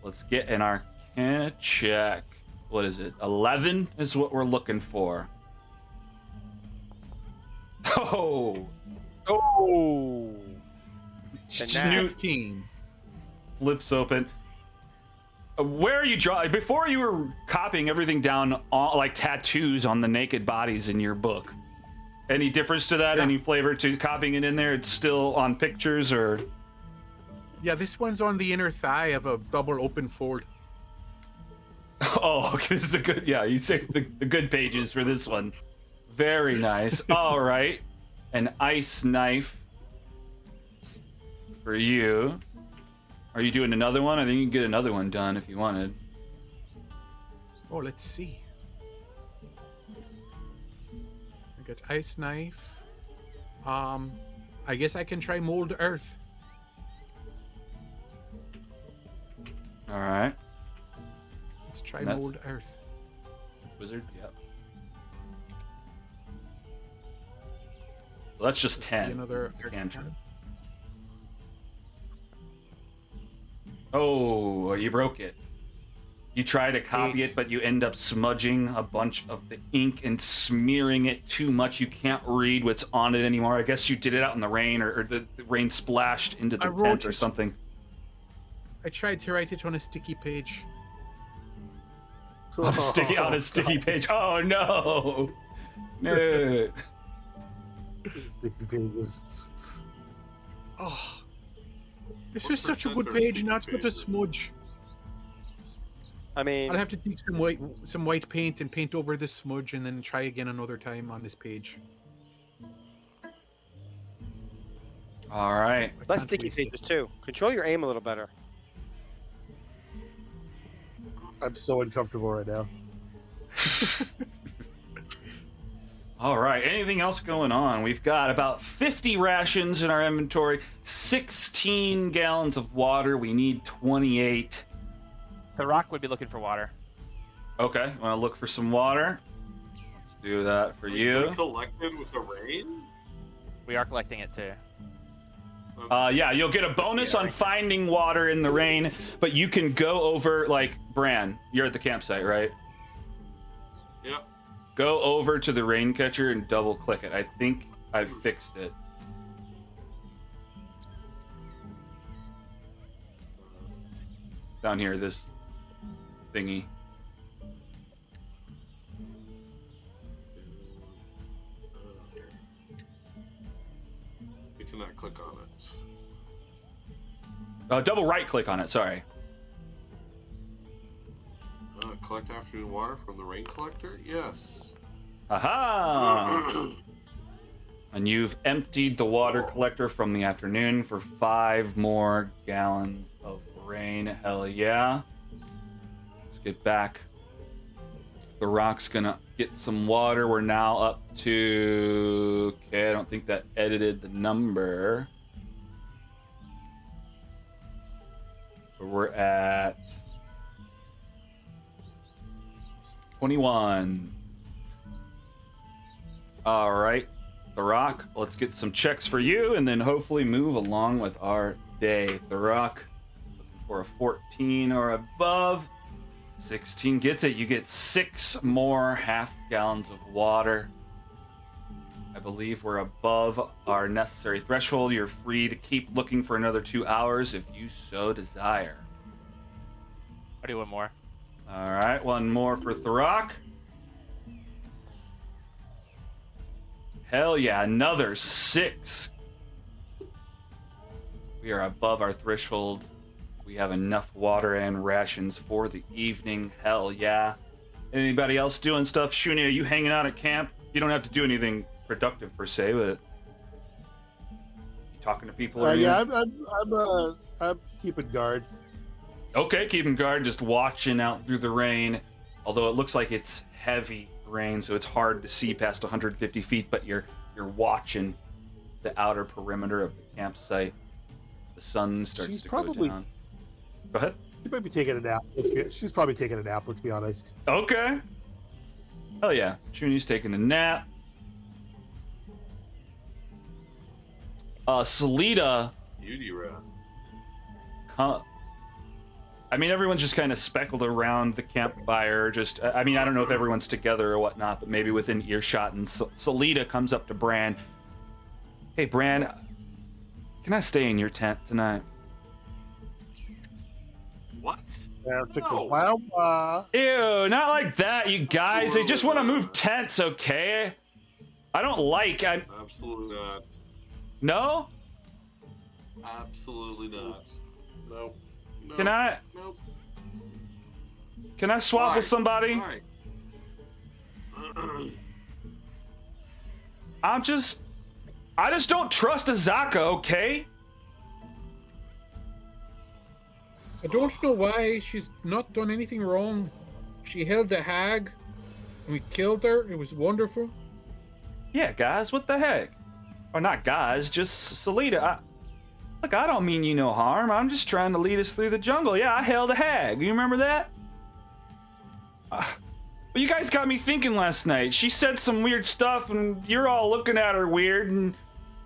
Let's get an Arcana check. What is it? 11 is what we're looking for. Oh. Oh. Snoot 16. flips open. Where are you drawing? Before you were copying everything down, like tattoos on the naked bodies in your book. Any difference to that? Yeah. Any flavor to copying it in there? It's still on pictures, or? Yeah, this one's on the inner thigh of a double open fold. Oh, okay, this is a good. Yeah, you saved the good pages for this one. Very nice. All right, an ice knife for you. Are you doing another one? I think you can get another one done if you wanted. Oh, let's see. I got Ice Knife. I guess I can try Mold Earth. All right. Let's try And that's- Mold Earth. Wizard, yep. Well, that's just 10. Another The cantrip. Arcana. Oh, you broke it. You try to copy 8. it, but you end up smudging a bunch of the ink and smearing it too much. You can't read what's on it anymore. I guess you did it out in the rain, or the rain splashed into the I wrote tent or it. something. I tried to write it on a sticky page. On a sticky page. Oh no! No. Sticky pages. Oh, this What is such a percent good are page, sticky not but a pages? smudge. I mean, I'll have to take some white paint and paint over this smudge, and then try again another time on this page. All right. I less can't sticky waste it. pages too. Control your aim a little better. I'm so uncomfortable right now. All right. Anything else going on? We've got about 50 rations in our inventory, 16 gallons of water. We need 28. The Rock would be looking for water. Okay. Want to look for some water? Let's do that for you. We collected with the rain? We are collecting it too. Yeah, you'll get a bonus on finding water in the rain, but you can go over, like, Bran, you're at the campsite, right? Yep. Go over to the rain catcher and double click it. I think I've fixed it. Down here, this thingy. We cannot click on it. Double right click on it, sorry. Collect afternoon water from the rain collector? Yes. Aha! And you've emptied the water collector from the afternoon for 5 more gallons of rain. Hell yeah. Let's get back. The Rock's gonna get some water. We're now up to... Okay, I don't think that edited the number. But we're at 21. All right, The Rock, let's get some checks for you and then hopefully move along with our day. The Rock, looking for a 14 or above. 16 gets it. You get 6 more half gallons of water. I believe we're above our necessary threshold. You're free to keep looking for another 2 hours if you so desire. I'll do one more. All right, one more for Throck. Hell yeah, another 6. We are above our threshold. We have enough water and rations for the evening. Hell yeah. Anybody else doing stuff? Shuni, are you hanging out at camp? You don't have to do anything productive per se, but talking to people? Or Yeah, anything? I'm keeping guard. Okay, keeping guard, just watching out through the rain. Although it looks like it's heavy rain, so it's hard to see past 150 feet. But you're watching the outer perimeter of the campsite. The sun starts to go down. Go ahead. She might be taking a nap. She's probably taking a nap. Let's be honest. Okay. Hell yeah, Shuni's taking a nap. Salida. Beauty rest. I mean, everyone's just kind of speckled around the campfire. Just, I mean, I don't know if everyone's together or whatnot, but maybe within earshot. And Salida comes up to Bran. Hey, Bran, can I stay in your tent tonight? What? Yeah, No. wow. Ew, not like that, you guys. I just want to move tents, okay? I don't like. Absolutely not. No? Absolutely not. Nope. Nope. Can I? Nope. Can I swap Why? with somebody? Why? I just don't trust Azaka, okay? I don't know why. She's not done anything wrong. She held the hag, and we killed her. It was wonderful. Yeah, guys, what the heck? Or not guys, just Salida. Look, I don't mean you no harm. I'm just trying to lead us through the jungle. Yeah, I held a hag. You remember that? Well, you guys got me thinking last night. She said some weird stuff, and you're all looking at her weird, and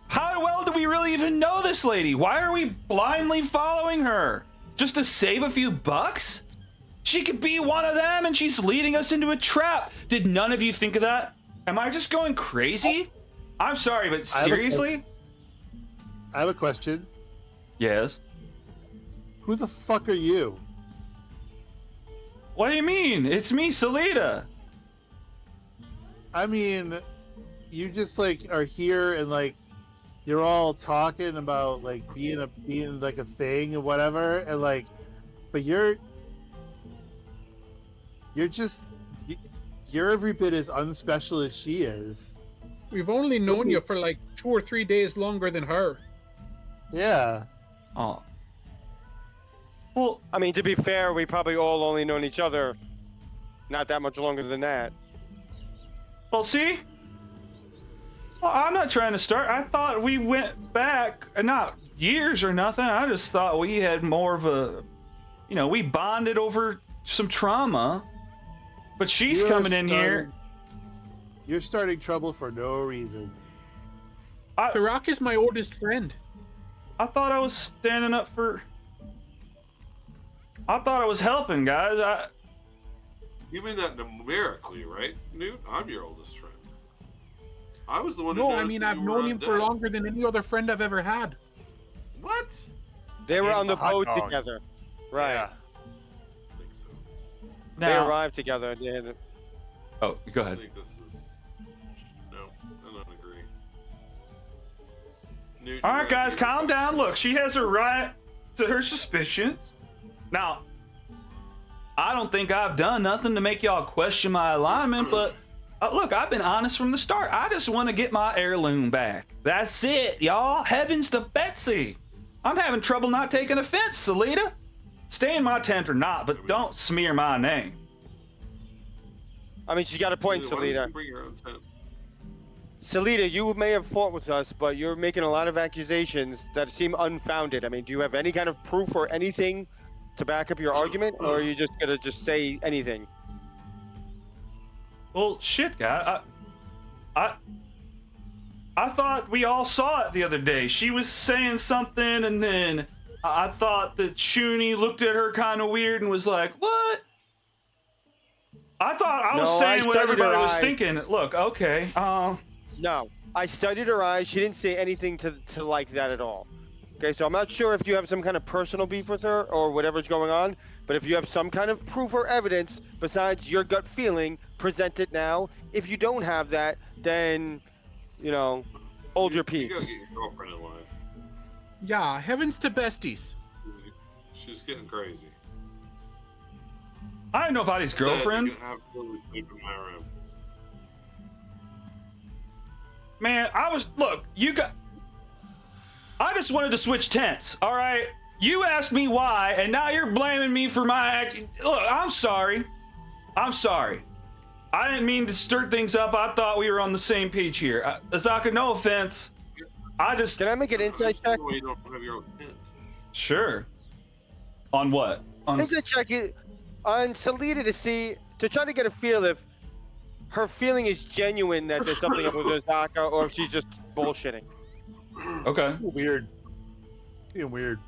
how well do we really even know this lady? Why are we blindly following her? Just to save a few bucks? She could be one of them, and she's leading us into a trap. Did none of you think of that? Am I just going crazy? I'm sorry, but seriously? I have a question. Yes. Who the fuck are you? What do you mean? It's me, Salida. I mean, you just like are here and like you're all talking about like being like a thing or whatever, and like, but you're every bit as unspecial as she is. We've only known you for like 2 or 3 days longer than her. Yeah. Oh. Well, I mean, to be fair, we probably all only known each other not that much longer than that. well, see? Well, I'm not trying to start. I thought we went back, not years or nothing. I just thought we had more of a, we bonded over some trauma. But she's coming in here. You're starting trouble for no reason. Tarak is my oldest friend. I thought I was standing up for. I thought I was helping, guys. You mean that numerically, right, Newt? I'm your oldest friend. I was the one who No, I noticed mean, that I've you were known him for undead. longer than any other friend I've ever had. What? They were Yeah, on the hot boat dog. together. Right. Yeah. I think so. They Now, arrived together. They had oh, go I ahead. think this is. No, I don't agree. Newt, All you're right, gonna guys, be calm the down. best. Look, she has a right to her suspicions. Now, I don't think I've done nothing to make y'all question my alignment, but look, I've been honest from the start. I just want to get my heirloom back. That's it, y'all. Heavens to Betsy. I'm having trouble not taking offense, Salida. Stay in my tent or not, but don't smear my name. I mean, she's got a point, Why don't you Salida. bring your own tent? Salida, you may have fought with us, but you're making a lot of accusations that seem unfounded. I mean, do you have any kind of proof or anything to back up your argument, or are you just gonna just say anything? Well, shit, guy. I thought we all saw it the other day. She was saying something, and then I thought that Shuni looked at her kind of weird and was like, "What?" I thought I was No, I saying what studied her everybody was eyes. thinking. Look, okay. No, I studied her eyes. She didn't say anything to like that at all. Okay, so I'm not sure if you have some kind of personal beef with her or whatever's going on, but if you have some kind of proof or evidence besides your gut feeling, present it now. If you don't have that, then, hold your You peace. gotta get your girlfriend in line. Yeah, heavens to besties. She's getting crazy. I ain't nobody's Said girlfriend. You can absolutely sleep in my room. Man, I just wanted to switch tents, all right? You asked me why, and now you're blaming me for my look, I'm sorry. I'm sorry. I didn't mean to stir things up. I thought we were on the same page here. Azaka, no offense. I just... Can I make an insight check? Why you don't have your own tent? Sure. On what? On... Insight check on Salida to try to get a feel if her feeling is genuine that there's something up with Azaka, or if she's just bullshitting. Okay. Weird. Being weird.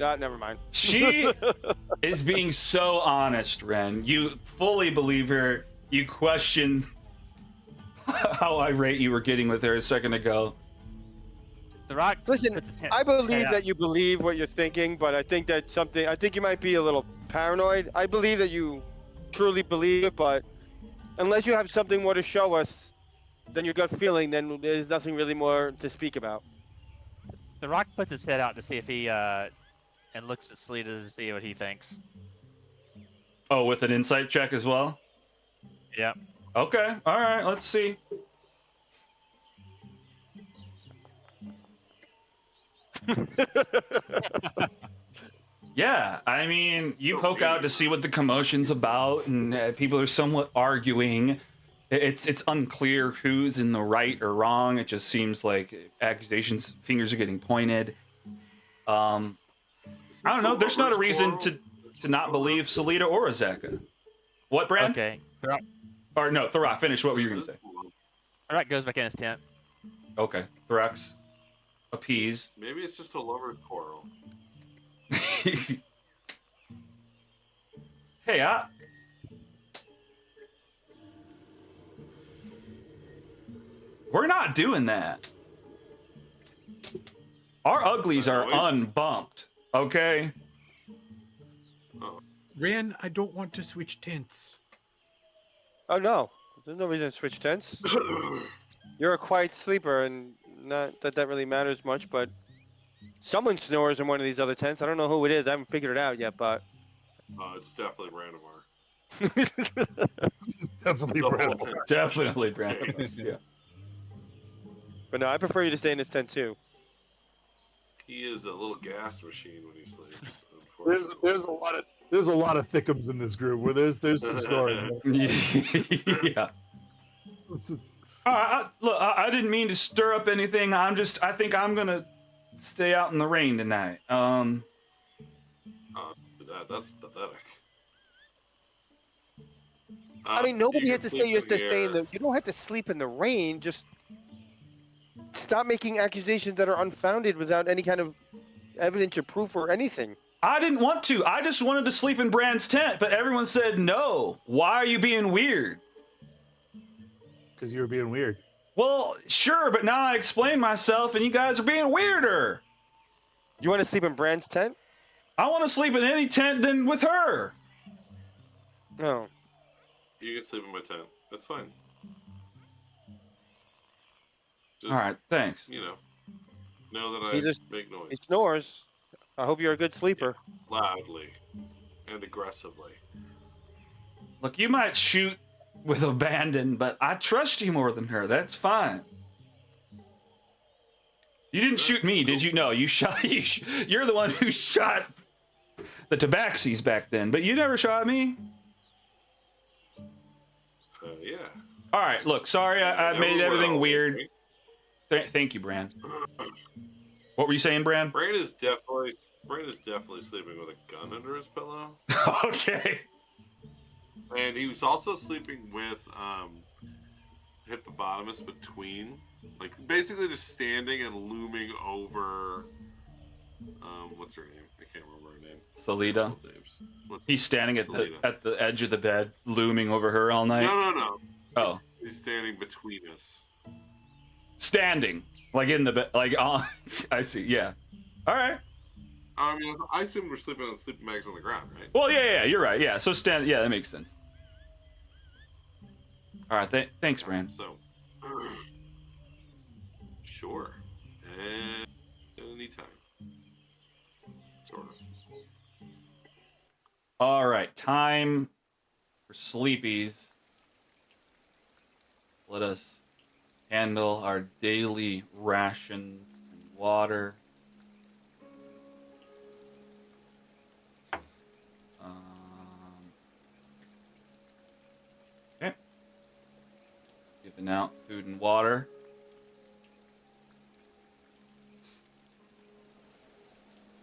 Never mind. She is being so honest, Ren. You fully believe her. You question how irate you were getting with her a second ago. The Rock. Listen, puts his hand- I believe Yeah. that you believe what you're thinking, but I think you might be a little paranoid. I believe that you truly believe it, but unless you have something more to show us than your gut feeling, then there's nothing really more to speak about. The Rock puts his head out to see if he and looks at Salida to see what he thinks. Oh, with an insight check as well? Yep. Okay. All right. Let's see. Yeah, I mean, you poke out to see what the commotion's about, and people are somewhat arguing. It's unclear who's in the right or wrong. It just seems like accusations, fingers are getting pointed. I don't know. There's not a reason to not believe Salida or Azaka. What, Brand? Okay. The Rock, Or no, Thorak, finish what were you going to say? the Rock goes back in his tent. Okay, Thorak's appeased. Maybe it's just a lover's quarrel. Hey, we're not doing that. Our uglies are unbumped, okay? Ren, I don't want to switch tents. Oh no, there's no reason to switch tents. You're a quiet sleeper, and not that really matters much, but someone snores in one of these other tents. I don't know who it is. I haven't figured it out yet, but It's definitely Brandimar. Definitely The whole Brandon. tent. Definitely, Brandon. Yeah. but no, I prefer you to stay in this tent too. He is a little gas machine when he sleeps. There's a lot of thickums in this group where there's some snoring. Yeah. Look, I didn't mean to stir up anything. I think I'm gonna stay out in the rain tonight. That's pathetic. I mean, nobody you has can to say sleep you have to in stay in here. the. You don't have to sleep in the rain. Just stop making accusations that are unfounded without any kind of evidence or proof or anything. I didn't want to. I just wanted to sleep in Brand's tent, but everyone said no. Why are you being weird? Because you were being weird. Well, sure, but now I explain myself, and you guys are being weirder. You want to sleep in Brand's tent? I want to sleep in any tent than with her. No. You can sleep in my tent. That's fine. Just, All right, thanks. Know that I He just- make noise He snores. I hope you're a good sleeper. loudly and aggressively. Look, you might shoot with abandon, but I trust you more than her. That's fine. You didn't shoot me, did you? No, you shot. You're the one who shot the Tabaxis back then, but you never shot me. Yeah. All right, look, sorry I Yeah, made everything well, weird. Thank you, Bran. What were you saying, Bran? Brain is definitely sleeping with a gun under his pillow, Okay. and he was also sleeping with hippopotamus between, like basically just standing and looming over. What's her name? I can't remember her name. Salida. Names. What's- He's standing at Salida. the edge of the bed, looming over her all night. No. Oh, He's standing between us. standing, like in the bed, like on. I see. Yeah. All right. I mean, I assume we're sleeping on sleeping bags on the ground, right? Well, yeah, you're right. Yeah. So stand. Yeah, that makes sense. All right. Thanks, Bran. So, sure. Anytime. Sort of. All right. Time for sleepies. Let us handle our daily rations and water. Okay. Giving out food and water.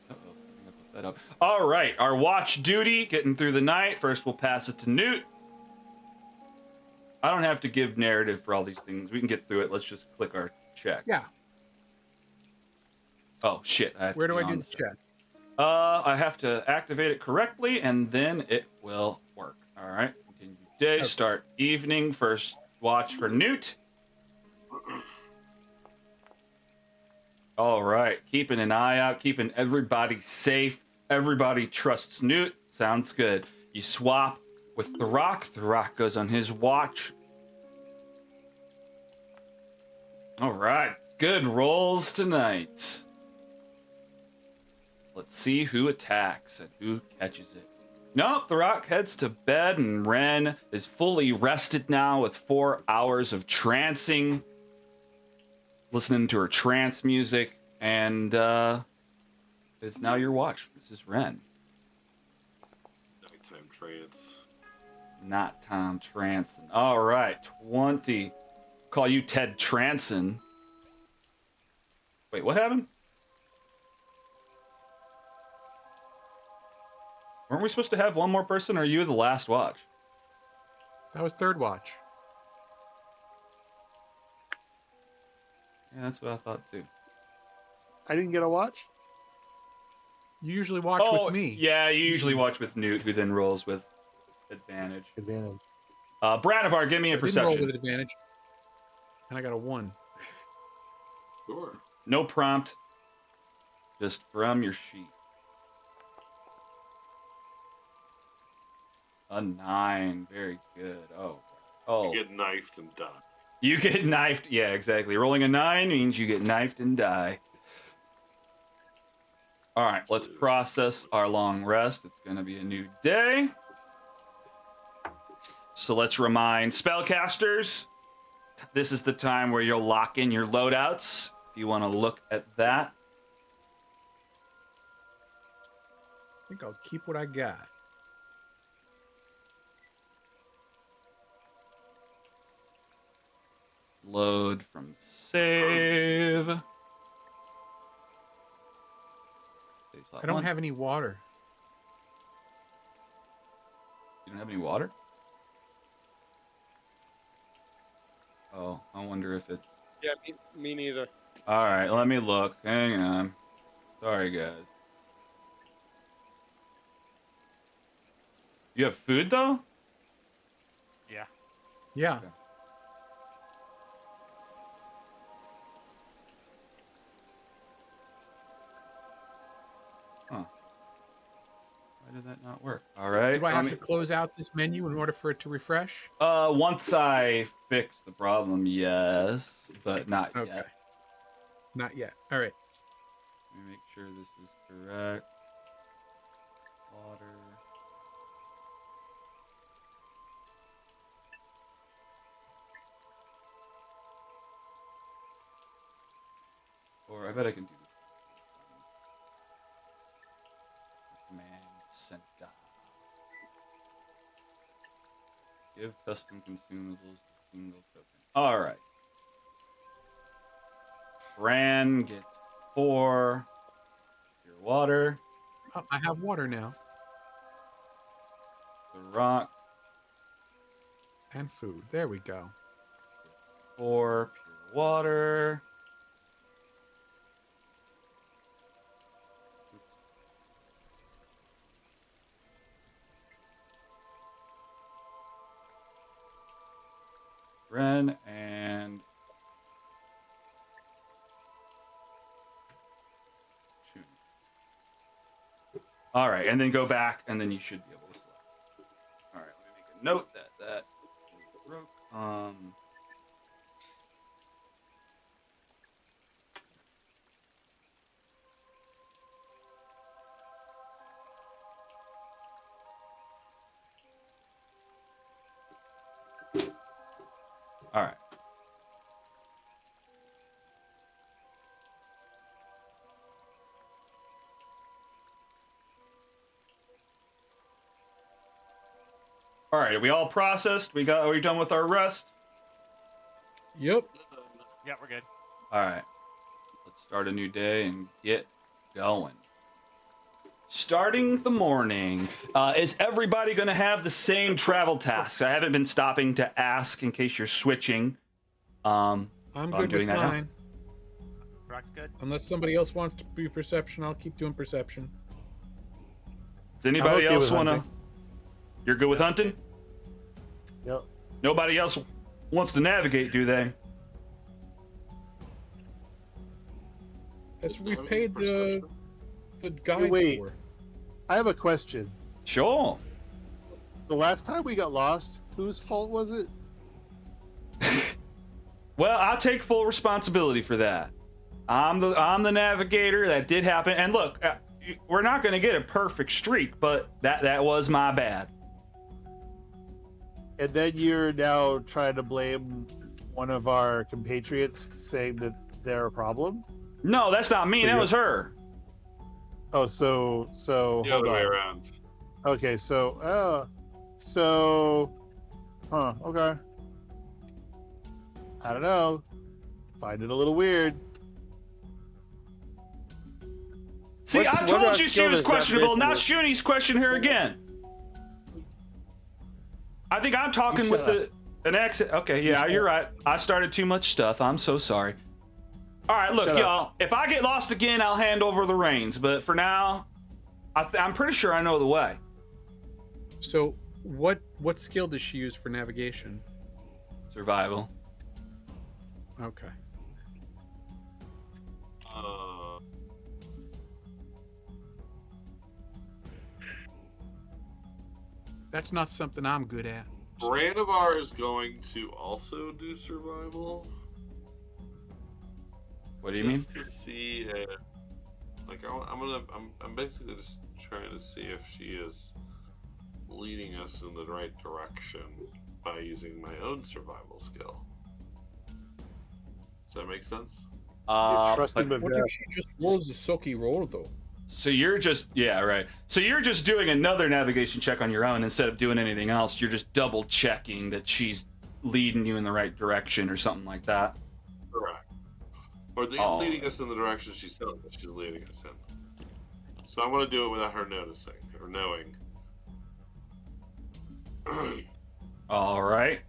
Uh-oh. I fucked that up. All right. Our watch duty, getting through the night. First, we'll pass it to Newt. I don't have to give narrative for all these things. We can get through it. Let's just click our checks. Yeah. Oh, shit. I have Where to do be I on do the check? I have to activate it correctly, and then it will work. All right. Continue day, start evening. First watch for Newt. All right. Keeping an eye out, keeping everybody safe. Everybody trusts Newt. Sounds good. You swap with the Rock. The Rock goes on his watch. All right. Good rolls tonight. Let's see who attacks and who catches it. Nope, the Rock heads to bed, and Ren is fully rested now with 4 hours of trancing, listening to her trance music, and it's now your watch. This is Ren. Nighttime trance. Not Tom Transon. All right, 20. Call you Ted Transon. Wait, what happened? Weren't we supposed to have one more person, or are you the last watch? That was third watch. Yeah, that's what I thought too. I didn't get a watch. You usually watch with me. Yeah, you usually watch with Newt, who then rolls with advantage. Advantage. Branivar, give me a I didn't roll perception. with advantage, and I got a 1. Sure. No prompt, just from your sheet. A 9, very good. Oh, You get knifed and die. you get knifed. Yeah, exactly. Rolling a 9 means you get knifed and die. All right, let's process our long rest. It's going to be a new day. So let's remind spellcasters, this is the time where you'll lock in your loadouts. If you want to look at that. I think I'll keep what I got. Load from save. I don't have any water. You don't have any water? Oh, I wonder if it's... Yeah, me neither. All right, let me look. Hang on. Sorry, guys. You have food, though? Yeah. Yeah. Okay. Huh. Why did that not work? All right. Do I have to close out this menu in order for it to refresh? Once I fix the problem, yes, but not Okay. yet. Not yet. All right. Let me make sure this is correct. Water. Or I bet I can do this. Command center. Give custom consumables a single token. All right. Bran gets 4. Pure water. Oh, I have water now. The Rock And food. There we go. 4. Pure water. Ren and shoot. All right, and then go back, and then you should be able to select. All right, let me make a note that broke. All right. All right, are we all processed? Are we done with our rest? Yep. Yeah, we're good. All right. Let's start a new day and get going. Starting the morning, is everybody going to have the same travel tasks? I haven't been stopping to ask in case you're switching. I'm good doing with that now. mine. Rock's good. Unless somebody else wants to be perception, I'll keep doing perception. Does anybody okay else with want to? hunting. You're good with hunting? Yep. Nobody else wants to navigate, do they? That's Is what we that paid the perception? guide wait. for. I have a question. Sure. The last time we got lost, whose fault was it? Well, I'll take full responsibility for that. I'm the navigator. That did happen. And look, we're not going to get a perfect streak, but that was my bad. And then you're now trying to blame one of our compatriots, saying that they're a problem. No, that's not me. So That you're- was her. Oh, so The hold other way on. around. Okay, okay. I don't know. Find it a little weird. See, What- I what told about you she skill was does that questionable. make Now you? Shuni's question her again. I think I'm talking You with shut an accent. Okay, yeah, shut you're right. I started too much stuff. I'm so sorry. All right, look, Shut up. y'all. If I get lost again, I'll hand over the reins. But for now, I'm pretty sure I know the way. So, what skill does she use for navigation? Survival. Okay. That's not something I'm good at. Brandivar is going to also do survival. What do you mean? Just to see, I'm basically just trying to see if she is leading us in the right direction by using my own survival skill. Does that make sense? You're trusting But- but What if she just rolls a sucky roll, though? So you're just right. So you're just doing another navigation check on your own instead of doing anything else. You're just double checking that she's leading you in the right direction or something like that. Correct. Or Oh. leading us in the direction she's telling us she's leading us in. So I want to do it without her noticing or knowing. All right.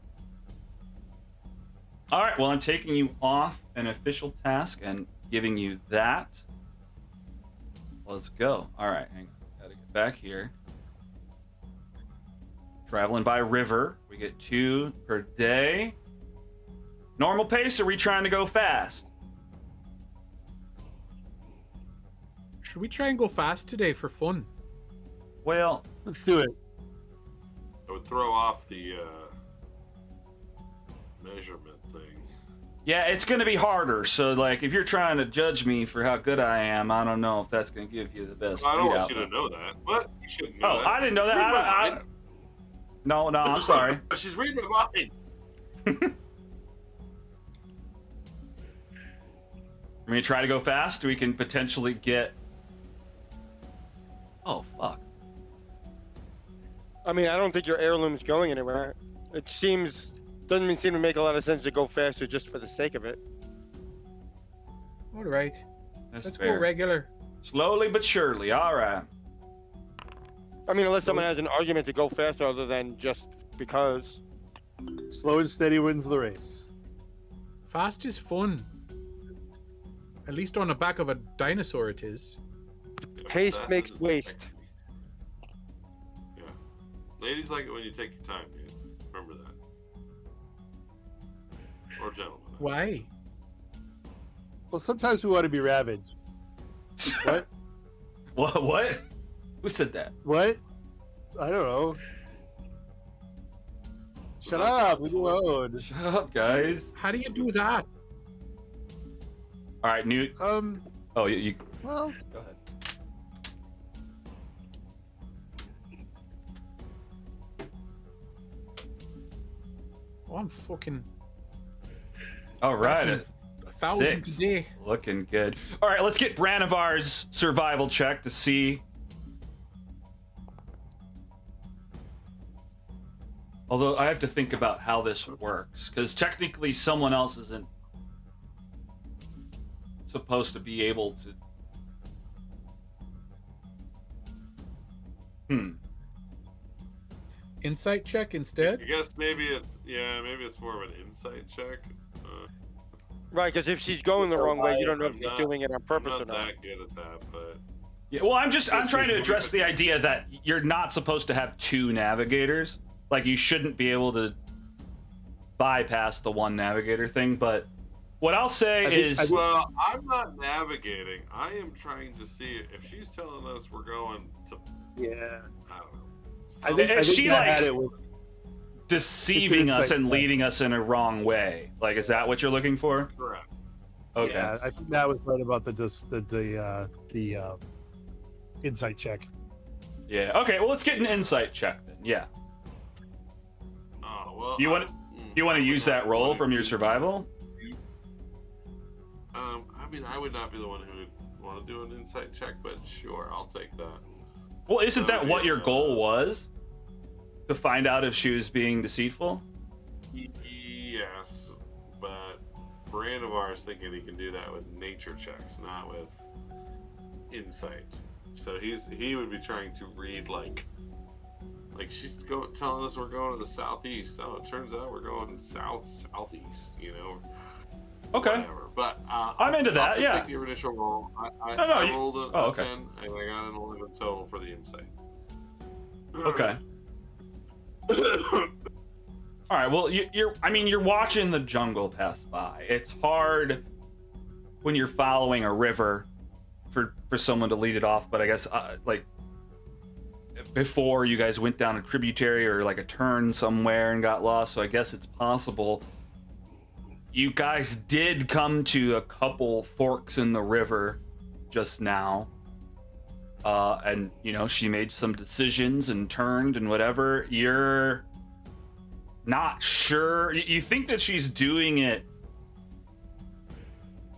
All right. Well, I'm taking you off an official task and giving you that. Let's go. All right. Hang on. Gotta get back here. Traveling by river. We get 2 per day. Normal pace, or are we trying to go fast? Should we try and go fast today for fun? Well, let's do it. I would throw off the measurement thing. yeah, it's going to be harder. So, like, if you're trying to judge me for how good I am, I don't know if that's going to give you the best. I don't want readout. you to know that. What? You shouldn't know Oh, that. I didn't know that. Read my I- mind. No, I'm sorry. She's reading my mind. I'm going to try to go fast. We can potentially get. Oh, fuck. I mean, I don't think your heirloom's going anywhere. It doesn't seem to make a lot of sense to go faster just for the sake of it. All right. That's Let's fair. go regular. Slowly but surely. All right. I mean, unless someone has an argument to go faster other than just because. Slow and steady wins the race. Fast is fun. At least on the back of a dinosaur it is. Haste That makes is waste. sexy. Yeah. Ladies like it when you take your time, man. Remember that. Or gentlemen. Why? Well, sometimes we want to be ravaged. What? What? Who said that? What? I don't know. Shut up. Leave me alone. Shut up, guys. How do you do that? All right, Newt. Oh, you Well, go ahead. Oh, I'm fucking All right. passing 1,000 6. today. Looking good. All right, let's get Branivar's survival check to see. Although I have to think about how this works, because technically someone else isn't supposed to be able to. Insight check instead. I guess maybe it's more of an insight check. Right, because if she's going the wrong way, you don't know if I'm she's not- doing it on purpose I'm or not not. that good at that, but Yeah, well, I'm trying to address the idea that you're not supposed to have two navigators. Like, you shouldn't be able to bypass the one navigator thing. But what I'll say is, well, I'm not navigating. I am trying to see if she's telling us we're going to. Yeah. I don't know. I think Is she, that like, had it with, deceiving It's an us insight and check. leading us in a wrong way. Like, is that what you're looking for? Correct. Okay. Yeah, I think that was right about the insight check. Yeah. Okay. Well, let's get an insight check then. Yeah. Oh well. You want to use that roll from your survival? I mean, I would not be the one who would want to do an insight check, but sure, I'll take that. Well, isn't Oh, that what your yeah. goal was? To find out if she was being deceitful? Yes, but Brandivar's thinking he can do that with nature checks, not with insight. So he would be trying to read like she's telling us we're going to the southeast. Oh, it turns out we're going southeast. You know. Okay. Whatever. But I'm into that, I'll just yeah. take your initial roll. I you- rolled a oh, okay. 10, and I got an 11 total for the insight. Okay. All right. Well, you're watching the jungle pass by. It's hard when you're following a river for someone to lead it off. But I guess like before you guys went down a tributary or like a turn somewhere and got lost. So I guess it's possible. You guys did come to a couple forks in the river just now. And, you know, she made some decisions and turned and whatever. You're not sure. You think that she's doing it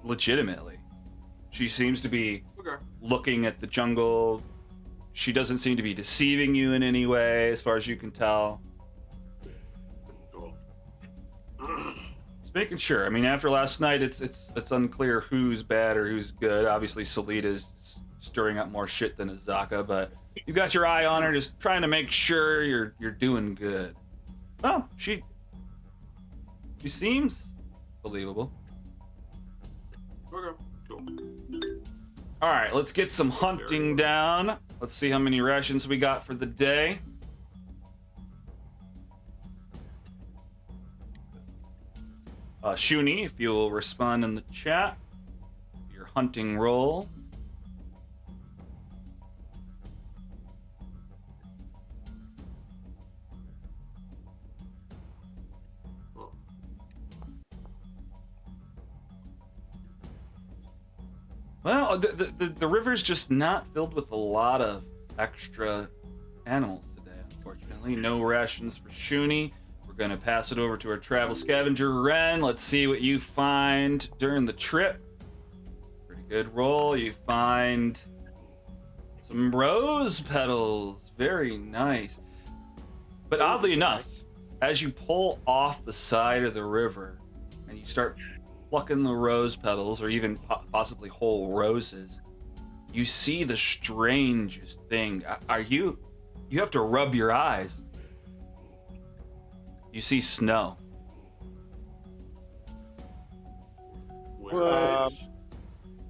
legitimately. She seems to be Okay. looking at the jungle. She doesn't seem to be deceiving you in any way, as far as you can tell. Cool. Just making sure. I mean, after last night, it's unclear who's bad or who's good. Obviously, Salita's stirring up more shit than Azaka, but you got your eye on her, just trying to make sure you're doing good. Oh, she seems believable. Okay. Cool. All right, let's get some hunting down. Let's see how many rations we got for the day. Shuni, if you'll respond in the chat, your hunting roll. Well, Well, the river's just not filled with a lot of extra animals today, unfortunately. No rations for Shuni. We're going to pass it over to our travel scavenger, Ren. Let's see what you find during the trip. Pretty good roll. You find some rose petals. Very nice. But oddly enough, as you pull off the side of the river and you start plucking the rose petals or even possibly whole roses, you see the strangest thing. You have to rub your eyes. You see snow.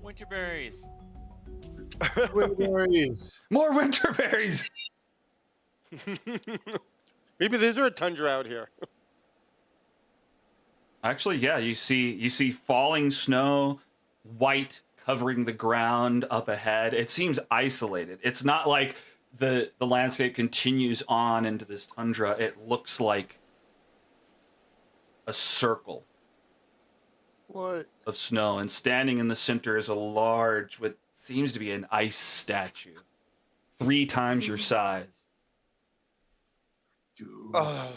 Winterberries. Winterberries. More winter berries. Maybe there's a tundra out here. Actually, yeah, you see falling snow, white covering the ground up ahead. It seems isolated. It's not like the landscape continues on into this tundra. It looks like a circle What? of snow, and standing in the center is a large, what seems to be an ice statue, 3 times your size. Dude. Oh,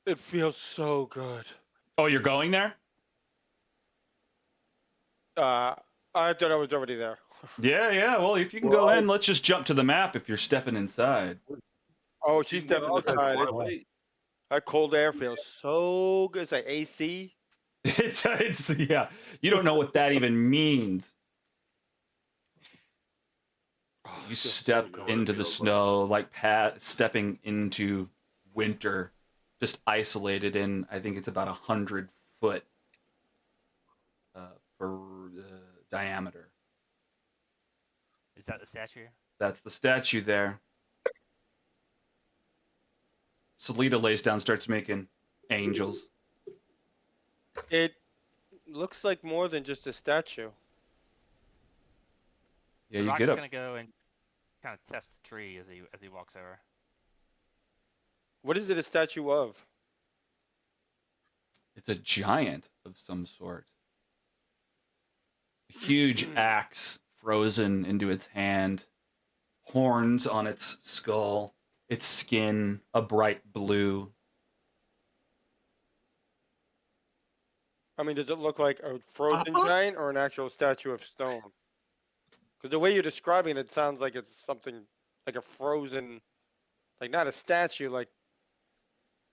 it feels so good. Oh, you're going there? I thought I was already there. Yeah. Well, if you can go in, let's just jump to the map if you're stepping inside. Oh, she's stepping Well, aside. wait. That cold air feels so good. It's like AC. It's yeah. You don't know what that even means. Oh, You it feels so step You know good. what it into the feels like. snow like stepping into winter, just isolated in. I think it's about 100 foot per diameter. Is that the statue? That's the statue there. Salita lays down, starts making angels. It looks like more than just a statue. Yeah, The you Rock's get up. gonna go and kind of test the tree as he walks over. What is it a statue of? It's a giant of some sort. A huge axe frozen into its hand, horns on its skull, its skin a bright blue. I mean, does it look like a frozen giant or an actual statue of stone? Because the way you're describing it sounds like it's something like a frozen, like not a statue, like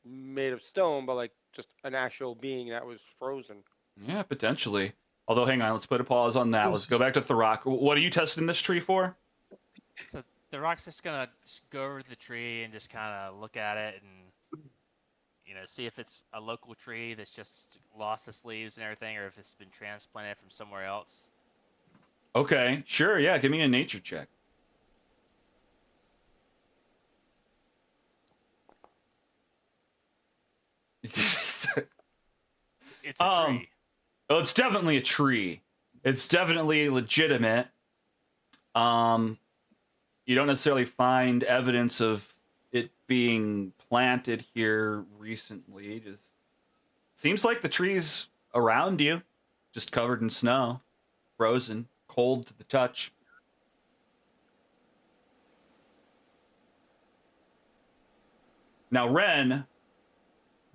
made of stone, but like just an actual being that was frozen. Yeah, potentially. Although, hang on, let's put a pause on that. Let's go back to Thurok. What are you testing this tree for? So the Rock's just gonna go over to the tree and just kind of look at it and see if it's a local tree that's just lost its leaves and everything, or if it's been transplanted from somewhere else. Okay, sure, yeah, give me a nature check. It's a tree. Oh, it's definitely a tree. It's definitely legitimate. You don't necessarily find evidence of it being planted here recently. Just seems like the tree's around you, just covered in snow, frozen, cold to the touch. Now, Ren,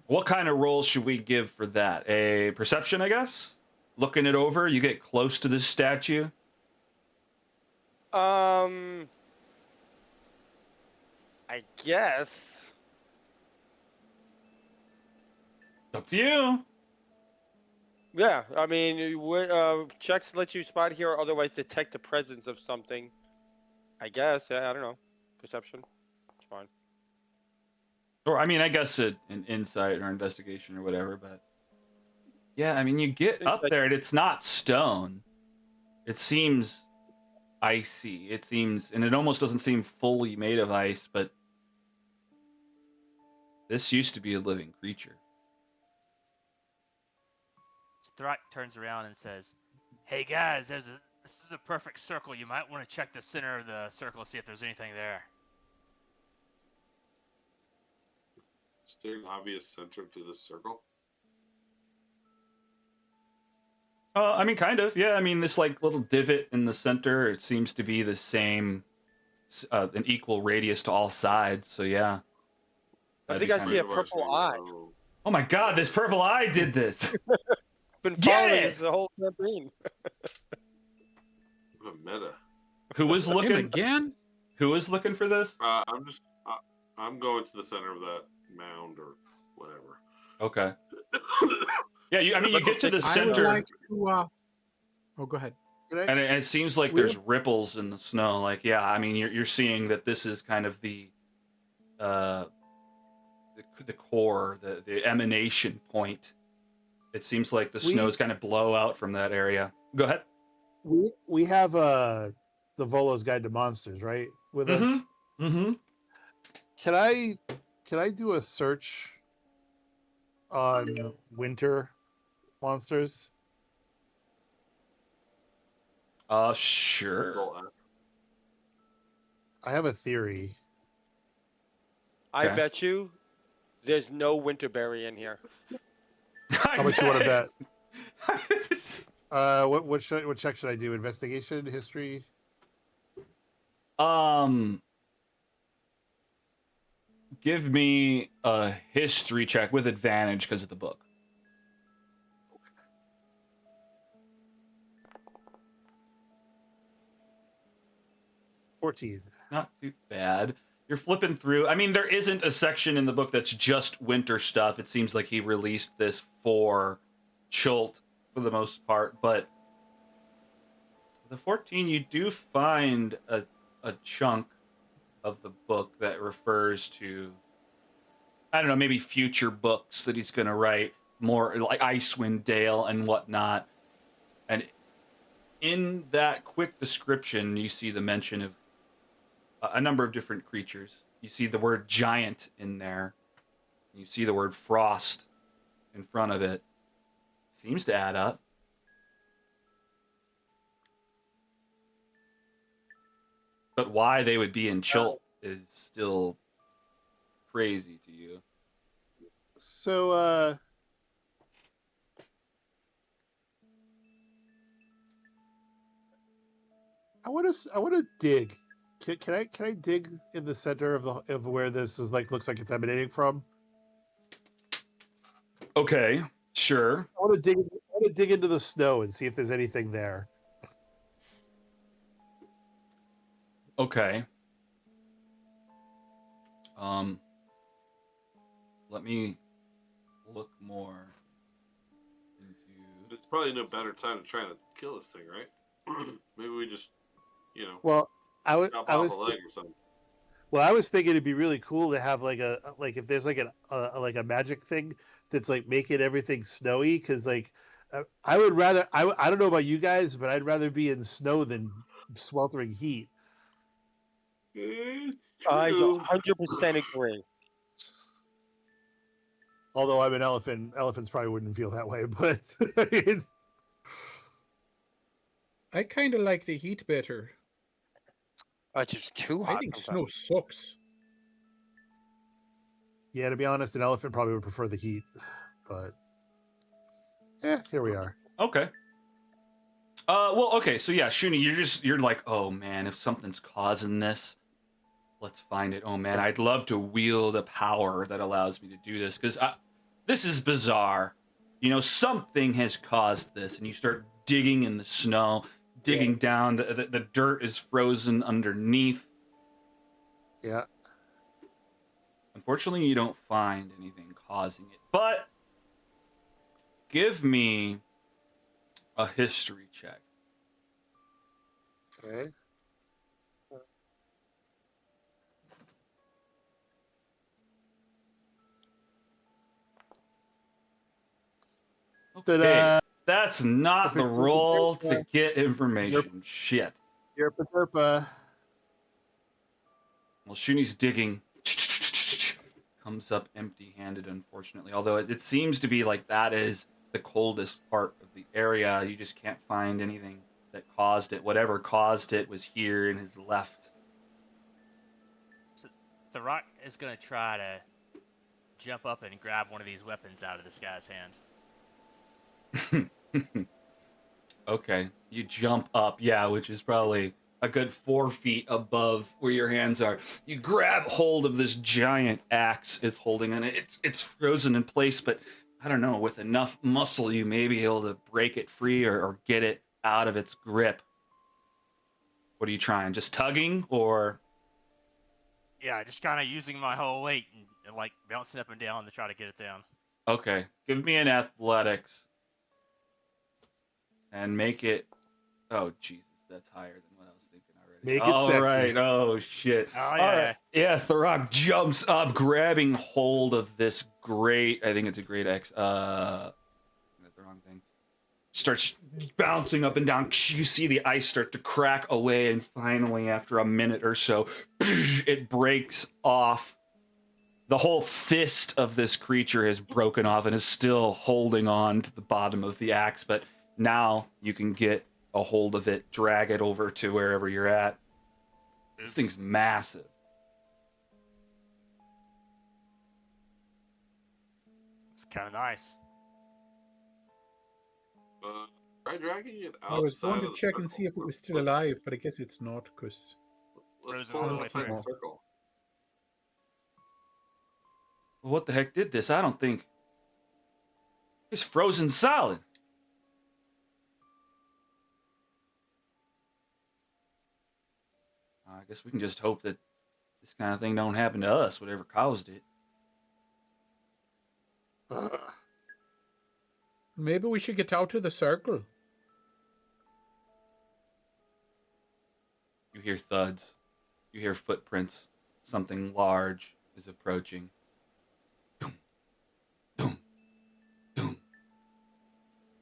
what kind of roll should we give for that? A perception, I guess? Looking it over, you get close to this statue. I guess. Up to you. Yeah, I mean, checks let you spot here or otherwise detect the presence of something. I guess. Yeah, I don't know. Perception. It's fine. Or, I mean, I guess an insight or investigation or whatever, but yeah, I mean, you get up there and it's not stone. It seems icy. It seems, and it almost doesn't seem fully made of ice, but this used to be a living creature. So Thrak turns around and says, "Hey guys, this is a perfect circle. You might want to check the center of the circle, see if there's anything there." Is there an obvious center to this circle? I mean, kind of, yeah. I mean, this like little divot in the center, it seems to be the same, an equal radius to all sides. So yeah. I That'd think be I kind see a of- purple eye. Oh my God, this purple eye did this. Been Get following it! this the whole campaign. What a meta. Who was Him looking? again? Who was looking for this? I'm going to the center of that mound or whatever. Okay. Yeah, I mean, you get to the I would center, like to. Oh, go ahead. and it seems like there's ripples in the snow. Like, yeah, I mean, you're seeing that this is kind of the core, the emanation point. It seems like the snow's kind of blow out from that area. Go ahead. We have the Volo's Guide to Monsters, right? With us. Mm-hmm. Can I do a search on winter monsters? Sure. I have a theory. I Okay. bet you there's no winterberry in here. How much you want to bet? What check should I do? Investigation, history? Give me a history check with advantage because of the book. $14. Not too bad. You're flipping through. I mean, there isn't a section in the book that's just winter stuff. It seems like he released this for Chult for the most part, but the 14, you do find a chunk of the book that refers to, I don't know, maybe future books that he's going to write, more like Icewind Dale and whatnot. And in that quick description, you see the mention of a number of different creatures. You see the word giant in there. You see the word frost in front of it. Seems to add up. But why they would be in Chult is still crazy to you. So, I want to dig. Can I dig in the center of where this is looks like it's emanating from? Okay, sure. I want to dig into the snow and see if there's anything there. Okay. Let me look more into. It's probably no better time to try to kill this thing, right? Maybe we just, Well, I was chop I off was a leg or something. well, I was thinking it'd be really cool to have if there's a magic thing that's making everything snowy, because I would rather I don't know about you guys, but I'd rather be in snow than sweltering heat. I True. 100% agree. Although I'm an elephant, elephants probably wouldn't feel that way, but I kind of like the heat better. It's just too I hot. think sometimes. snow sucks. yeah, to be honest, an elephant probably would prefer the heat. But yeah, here we are. Okay. Well, okay, so yeah, Shuni, you're like, oh man, if something's causing this, let's find it. Oh man, I'd love to wield a power that allows me to do this, because this is bizarre. Something has caused this, and you start digging in the snow, digging down. The dirt is frozen underneath. Yeah. Unfortunately, you don't find anything causing it, but give me a history check. Okay. Okay, that's not the roll to Derpa. get information. Shit. Derpa. Well, Shuni's digging. Comes up empty-handed, unfortunately. Although it seems to be like that is the coldest part of the area. You just can't find anything that caused it. Whatever caused it was here and has left. So the rock is going to try to jump up and grab one of these weapons out of this guy's hand. Okay, you jump up, yeah, which is probably a good 4 feet above where your hands are. You grab hold of this giant axe it's holding, and it's frozen in place, but I don't know, with enough muscle you may be able to break it free or get it out of its grip. What are you trying? Just tugging, or? Yeah, just kind of using my whole weight and like bouncing up and down to try to get it down. Okay, give me an athletics. And make it. Oh Jesus, that's higher than what I was thinking already. Make it All sexy. right. Oh shit. Oh All yeah. right. Yeah, Thorok jumps up, grabbing hold of this great. I think it's a great X. I got the wrong thing. Starts bouncing up and down. You see the ice start to crack away, and finally, after a minute or so, it breaks off. The whole fist of this creature has broken off and is still holding on to the bottom of the axe, but now you can get a hold of it, drag it over to wherever you're at. This thing's massive. It's kind of nice. Try dragging it outside. I was going of to the check and circle. see if it was still Let's- alive, but I guess it's not, because Let's Frozen pull all it the way outside the through. circle. What the heck did this? I don't think. It's frozen solid. I guess we can just hope that this kind of thing don't happen to us, whatever caused it. Maybe we should get out to the circle. You hear thuds. You hear footprints. Something large is approaching. Doom, doom, doom.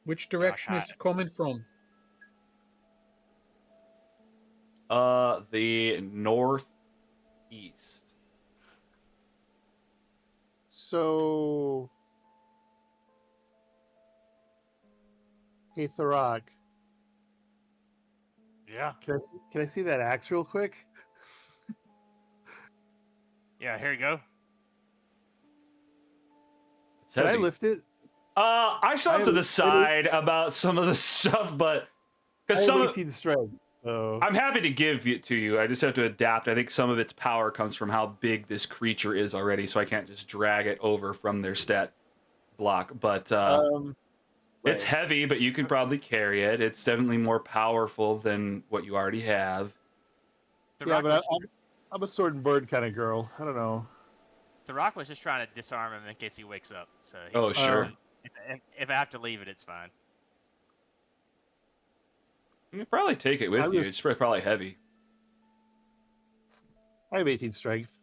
Which direction is it coming from? The northeast. So, hey, Tharok, Yeah. can I see that axe real quick? Yeah, here you go. It's Can I heavy. lift it? I saw I to the have- side about some of the stuff, but I because have some of, 18 strength. So I'm happy to give it to you. I just have to adapt. I think some of its power comes from how big this creature is already, so I can't just drag it over from their stat block. But it's right. heavy, but you can probably carry it. It's definitely more powerful than what you already have. The Yeah, rock but was, I'm a sword and bird kind of girl. I don't know. the rock was just trying to disarm him in case he wakes up. So he's, Oh, sure. if I have to leave it, it's fine. You can probably take it with I'm you. just- It's probably heavy. I have 18 strength.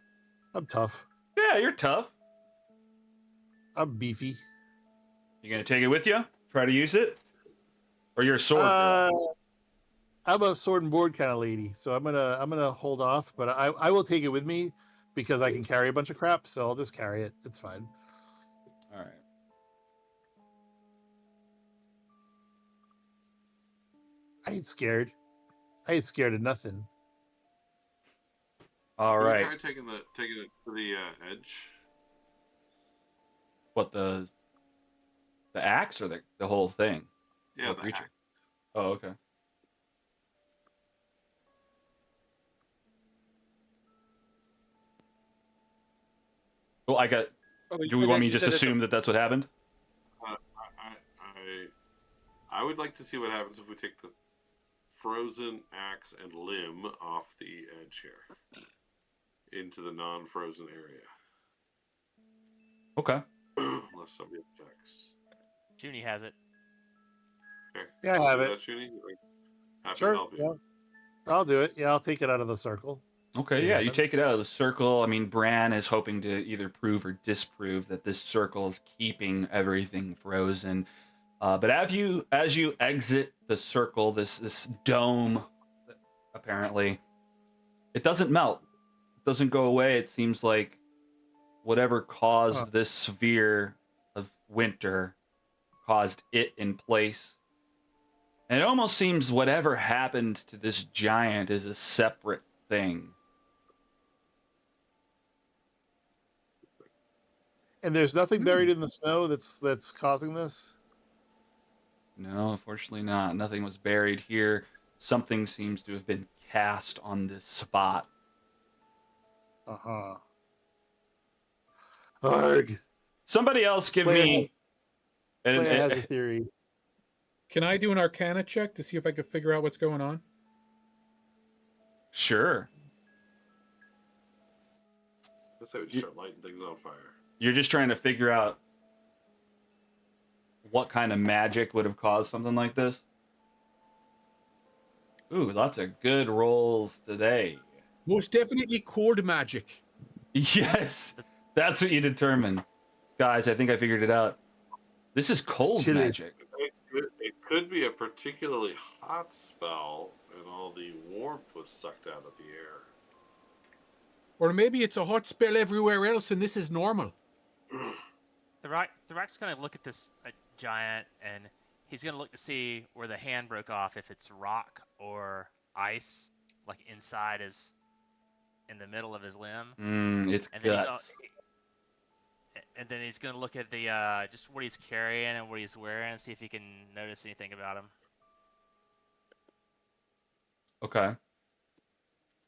I'm tough. Yeah, you're tough. I'm beefy. You gonna take it with you? Try to use it? Or you're a sword girl? I'm a sword and board kind of lady, so I'm gonna hold off. But I will take it with me because I can carry a bunch of crap. So I'll just carry it. It's fine. All right. I ain't scared. I ain't scared of nothing. All Can you right. try taking it to the edge? What, the axe or the whole thing? Yeah, The the creature. axe. Oh, okay. Well, I got. Do we want me to just assume that that's what happened? I would like to see what happens if we take the frozen axe and limb off the edge here into the non-frozen area. Okay. Unless somebody objects. Junie has it. Okay. Yeah, I have Do it. that, Junie? Happy to Sure. help you. Yeah. I'll do it. Yeah, I'll take it out of the circle. Okay, See yeah, what you happens. take it out of the circle. I mean, Bran is hoping to either prove or disprove that this circle is keeping everything frozen. But as you exit the circle, this dome, apparently, it doesn't melt. It doesn't go away. It seems like whatever caused this sphere of winter caused it in place. And it almost seems whatever happened to this giant is a separate thing. And there's nothing buried in the snow that's causing this. No, unfortunately not. Nothing was buried here. Something seems to have been cast on this spot. Arg. Somebody else give Player me... Player has a theory. Can I do an Arcana check to see if I can figure out what's going on? Sure. Let's say we just start lighting things on fire. You're just trying to figure out what kind of magic would have caused something like this? Ooh, lots of good rolls today. Most definitely cold magic. Yes, that's what you determined. Guys, I think I figured it out. This is cold Chilly. magic. It could be a particularly hot spell, and all the warmth was sucked out of the air. Or maybe it's a hot spell everywhere else and this is normal. The rock's gonna look at this giant, and he's gonna look to see where the hand broke off, if it's rock or ice, like inside his, in the middle of his limb. It's And then guts. and then he's gonna look at the just what he's carrying and what he's wearing, and see if he can notice anything about him. Okay.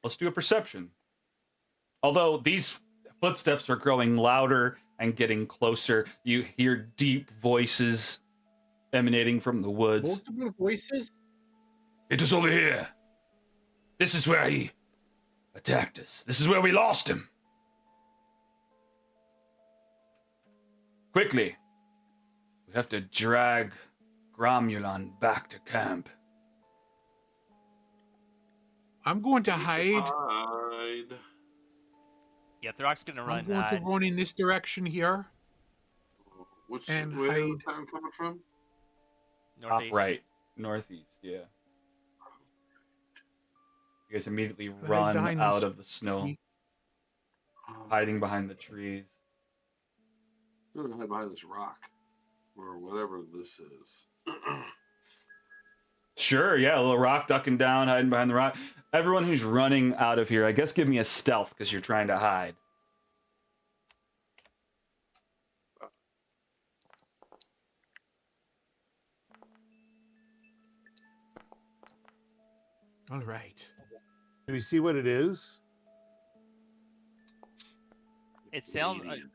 Let's do a perception. Although these footsteps are growing louder and getting closer, you hear deep voices emanating from the woods. Multiple voices? It was over here. This is where I attacked us. This is where we lost him. Quickly. We have to drag Gromulon back to camp. I'm going to We should hide. hide. Yeah, Throck's gonna I'm run. going to run in this direction here. Which And where is hide. the sound coming from? Top Northeast. right. Northeast, yeah. You guys immediately Hide run behind out this of the snow, tree. hiding behind the trees. I'm gonna hide behind this rock, or whatever this is. Sure, yeah, a little rock ducking down, hiding behind the rock. Everyone who's running out of here, I guess give me a stealth because you're trying to hide. All right. Do we see what it is? It sounds Medium.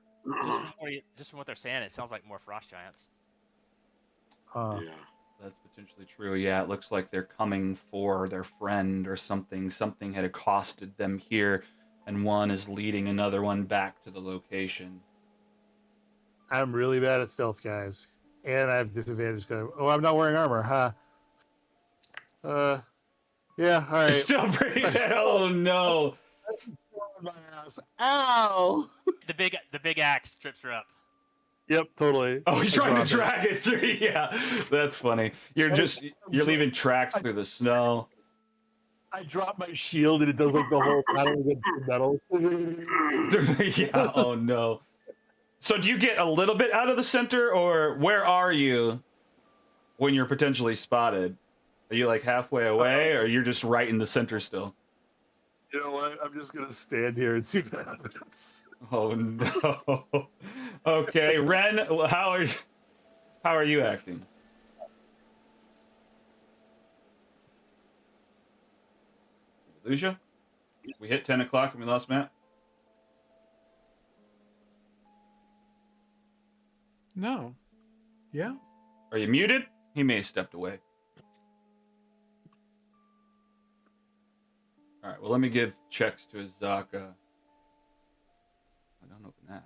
just from what they're saying, it sounds like more frost giants. Huh. Yeah. That's potentially true. Yeah, it looks like they're coming for their friend or something. Something had accosted them here, and one is leading another one back to the location. I'm really bad at stealth, guys. And I have disadvantage because I'm not wearing armor, huh? Yeah, all right. Still pretty bad. Oh no. My ass. Ow! The big axe trips her up. Yep, totally. Oh, he's I trying to drop it. drag it through. Yeah, that's funny. You're leaving tracks through the snow. I drop my shield and it does like the whole battle against the metal. Yeah. Oh no. So do you get a little bit out of the center, or where are you when you're potentially spotted? Are you like halfway away, or you're just right in the center still? You know what? I'm just gonna stand here and see what happens. Oh no. Okay, Ren, how are you acting? Lucia? We hit 10 o'clock and we lost Matt? No. Yeah. Are you muted? He may have stepped away. All right, well, let me give checks to Azaka. I don't open that.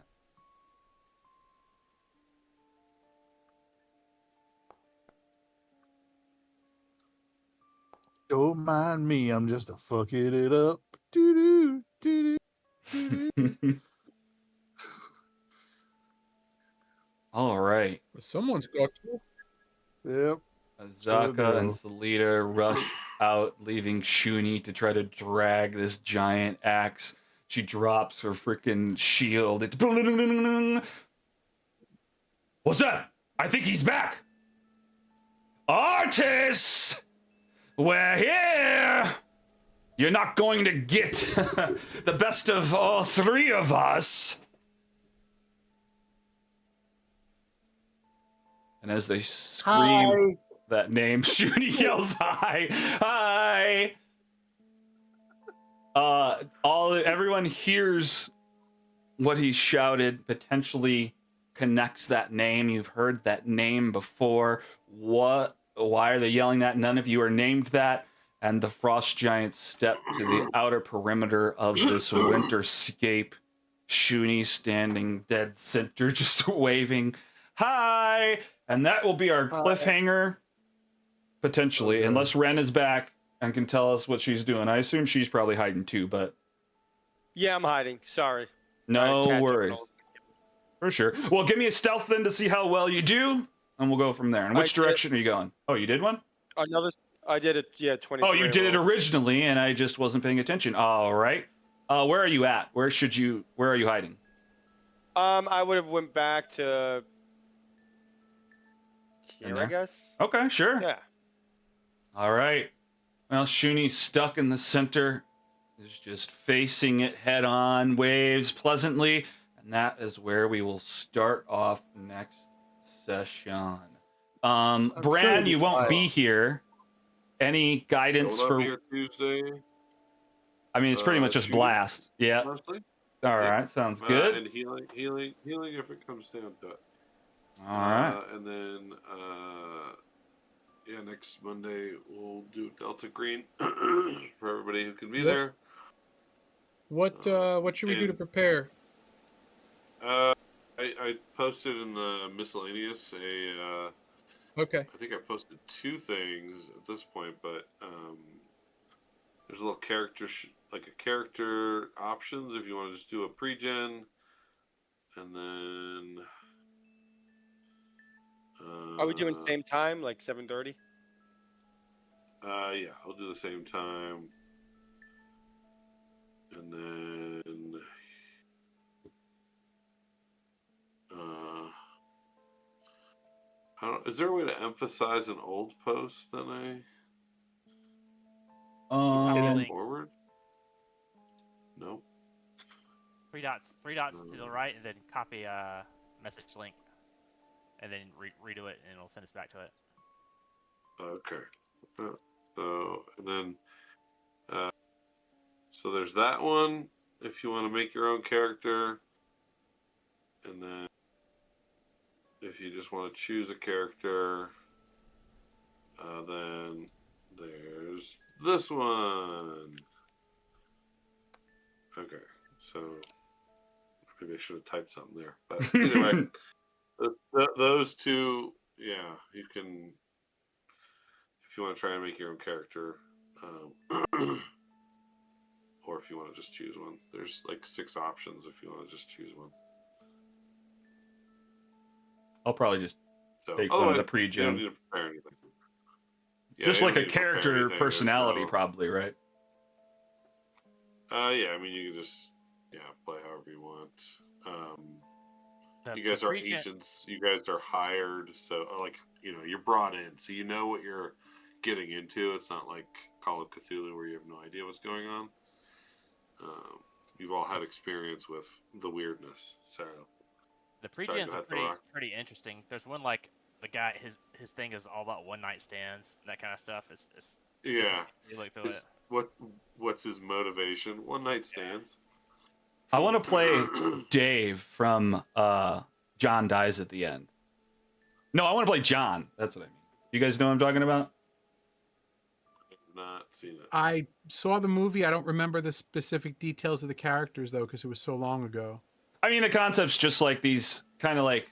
Don't mind me, I'm just a fucking it up. Doo-doo, doo-doo. All right. Someone's got to. Yep. Azaka and do. Salita rush out, leaving Shuni to try to drag this giant axe. She drops her freaking shield. It's... What's that? I think he's back. Artis! We're here! You're not going to get the best of all three of us. And as they scream that name, Shuni yells, "Hi! Hi!" Everyone hears what he shouted, potentially connects that name. You've heard that name before. Why are they yelling that? None of you are named that. And the frost giants step to the outer perimeter of this winterscape. Shuni standing dead center, just waving, "Hi!" And that will be our cliffhanger, potentially, unless Ren is back and can tell us what she's doing. I assume she's probably hiding too, but Yeah, I'm hiding. Sorry. no Catch up worries. and all. For sure. Well, give me a stealth then to see how well you do, and we'll go from there. And which direction are you going? Oh, you did one? Another. I did it. Yeah, 23. Oh, you did it originally, and I just wasn't paying attention. All right. Where are you at? Where are you hiding? I would have went back to In here, there? I guess. Okay, sure. Yeah. All right. Well, Shuni's stuck in the center. Is just facing it head on, waves pleasantly. And that is where we will start off next session. Bran, you won't be here. Any guidance Will for... that be a Tuesday? I mean, it's pretty much just shooting, blast. Yeah. Honestly? All right. Sounds good. And healing if it comes down to it. All right. And then, next Monday we'll do Delta Green for everybody who can be there. What should we do to and, prepare? I posted in the miscellaneous Okay. I think I posted two things at this point, but there's a little character like a character options if you want to just do a pre-gen, and then Are we doing same time, like 7:30? yeah, I'll do the same time, and then I don't. Is there a way to emphasize an old post than Copy move link. forward? Nope. Three dots to the right, and then copy message link, and then redo it, and it'll send us back to it. Okay. So and then so there's that one. If you want to make your own character, and then if you just want to choose a character, then there's this one. Okay, so maybe I should have typed something there. But anyway, those two, yeah, you can, if you want to try and make your own character, or if you want to just choose one. There's like 6 options if you want to just choose one. I'll probably just So take one of the otherwise, you don't pre-gens. need to prepare anything. Yeah, Just you like don't a need to prepare character anything. There's personality, no- probably, right? Yeah, I mean, you can just play however you want. You guys The are pre-gen- agents. You guys are hired, so like you're brought in, so you know what you're getting into. It's not like Call of Cthulhu where you have no idea what's going on. You've all had experience with the weirdness, so The Sorry, pre-gens go are ahead, The Rock. pretty interesting. There's one like the guy his thing is all about one night stands and that kind of stuff. It's yeah. you look through Is- it. What's his motivation? One night stands. I want to play Dave from John Dies at the End. No, I want to play John. That's what I mean. You guys know what I'm talking about? Not seen it. I saw the movie. I don't remember the specific details of the characters though, because it was so long ago. I mean, the concept's just like these kind of like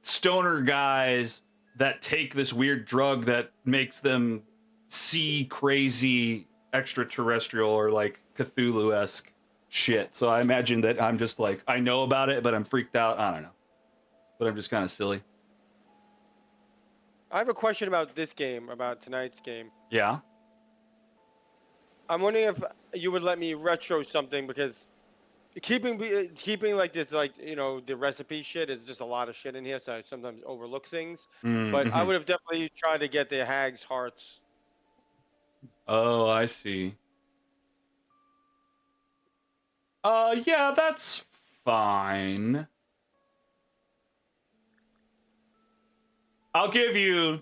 stoner guys that take this weird drug that makes them see crazy extraterrestrial or like Cthulhu-esque shit. So I imagine that I'm just like, I know about it, but I'm freaked out. I don't know. But I'm just kind of silly. I have a question about this game, about tonight's game. Yeah. I'm wondering if you would let me retro something, because keeping like this, like the recipe shit is just a lot of shit in here, so I sometimes overlook things. But I would have definitely tried to get the Hags hearts. Oh, I see. Yeah, that's fine. I'll give you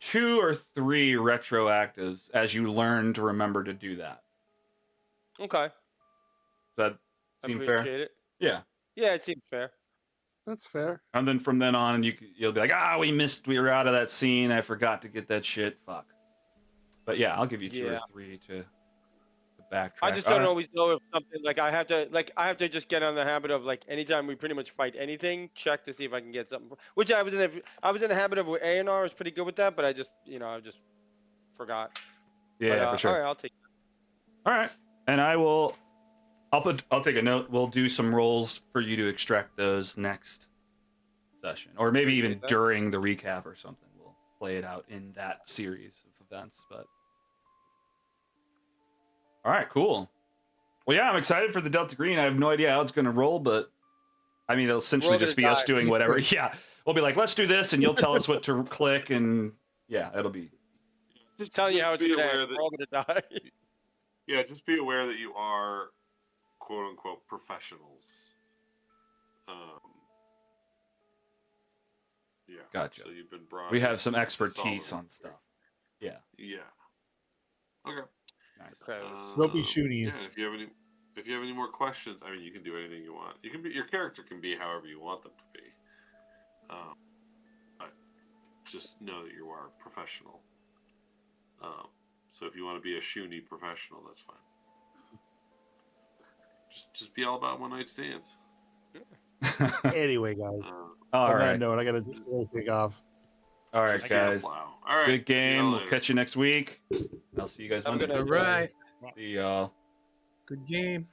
2 or 3 retroactives as you learn to remember to do that. Okay, Does that I seem appreciate fair? it. Yeah. Yeah, it seems fair. That's fair. And then from then on, you'll be like, we were out of that scene. I forgot to get that shit. Fuck. But yeah, I'll give you 2 or Yeah. 3 to backtrack. I just don't always know if something like I have to just get on the habit of, like, anytime we pretty much fight anything, check to see if I can get something. Which I was in the habit of. A&R was pretty good with that, but I just forgot. Yeah, But, for sure. All right, I'll take. All right, and I'll take a note. We'll do some rolls for you to extract those next session, or maybe even Appreciate that. during the recap or something. We'll play it out in that series of events. But all right, cool. Well, yeah, I'm excited for the Delta Green. I have no idea how it's going to roll, but I mean, it'll essentially Roll just to be us die. doing whatever. Yeah, we'll be like, let's do this, and you'll tell us what to click, and yeah, it'll be. Just telling you how it's be gonna aware end. that- We're all gonna die. Yeah, just be aware that you are quote unquote professionals. Yeah. Gotcha. So you've been brought. We in have some to expertise solve on it. stuff. Yeah, Yeah. Okay. nice. Don't be Yeah, shooties. if you have any more questions, I mean, you can do anything you want. Your character can be however you want them to be. But just know that you are a professional. So if you want to be a shoony professional, that's fine. Just be all about one night stands. Anyway, guys. All On that right. note, I gotta take off. All right, Just gonna guys. plow. All right. Good see y'all game. We'll later. catch you next week. I'll see you guys Have a Monday. good night. All right. See y'all. Good game.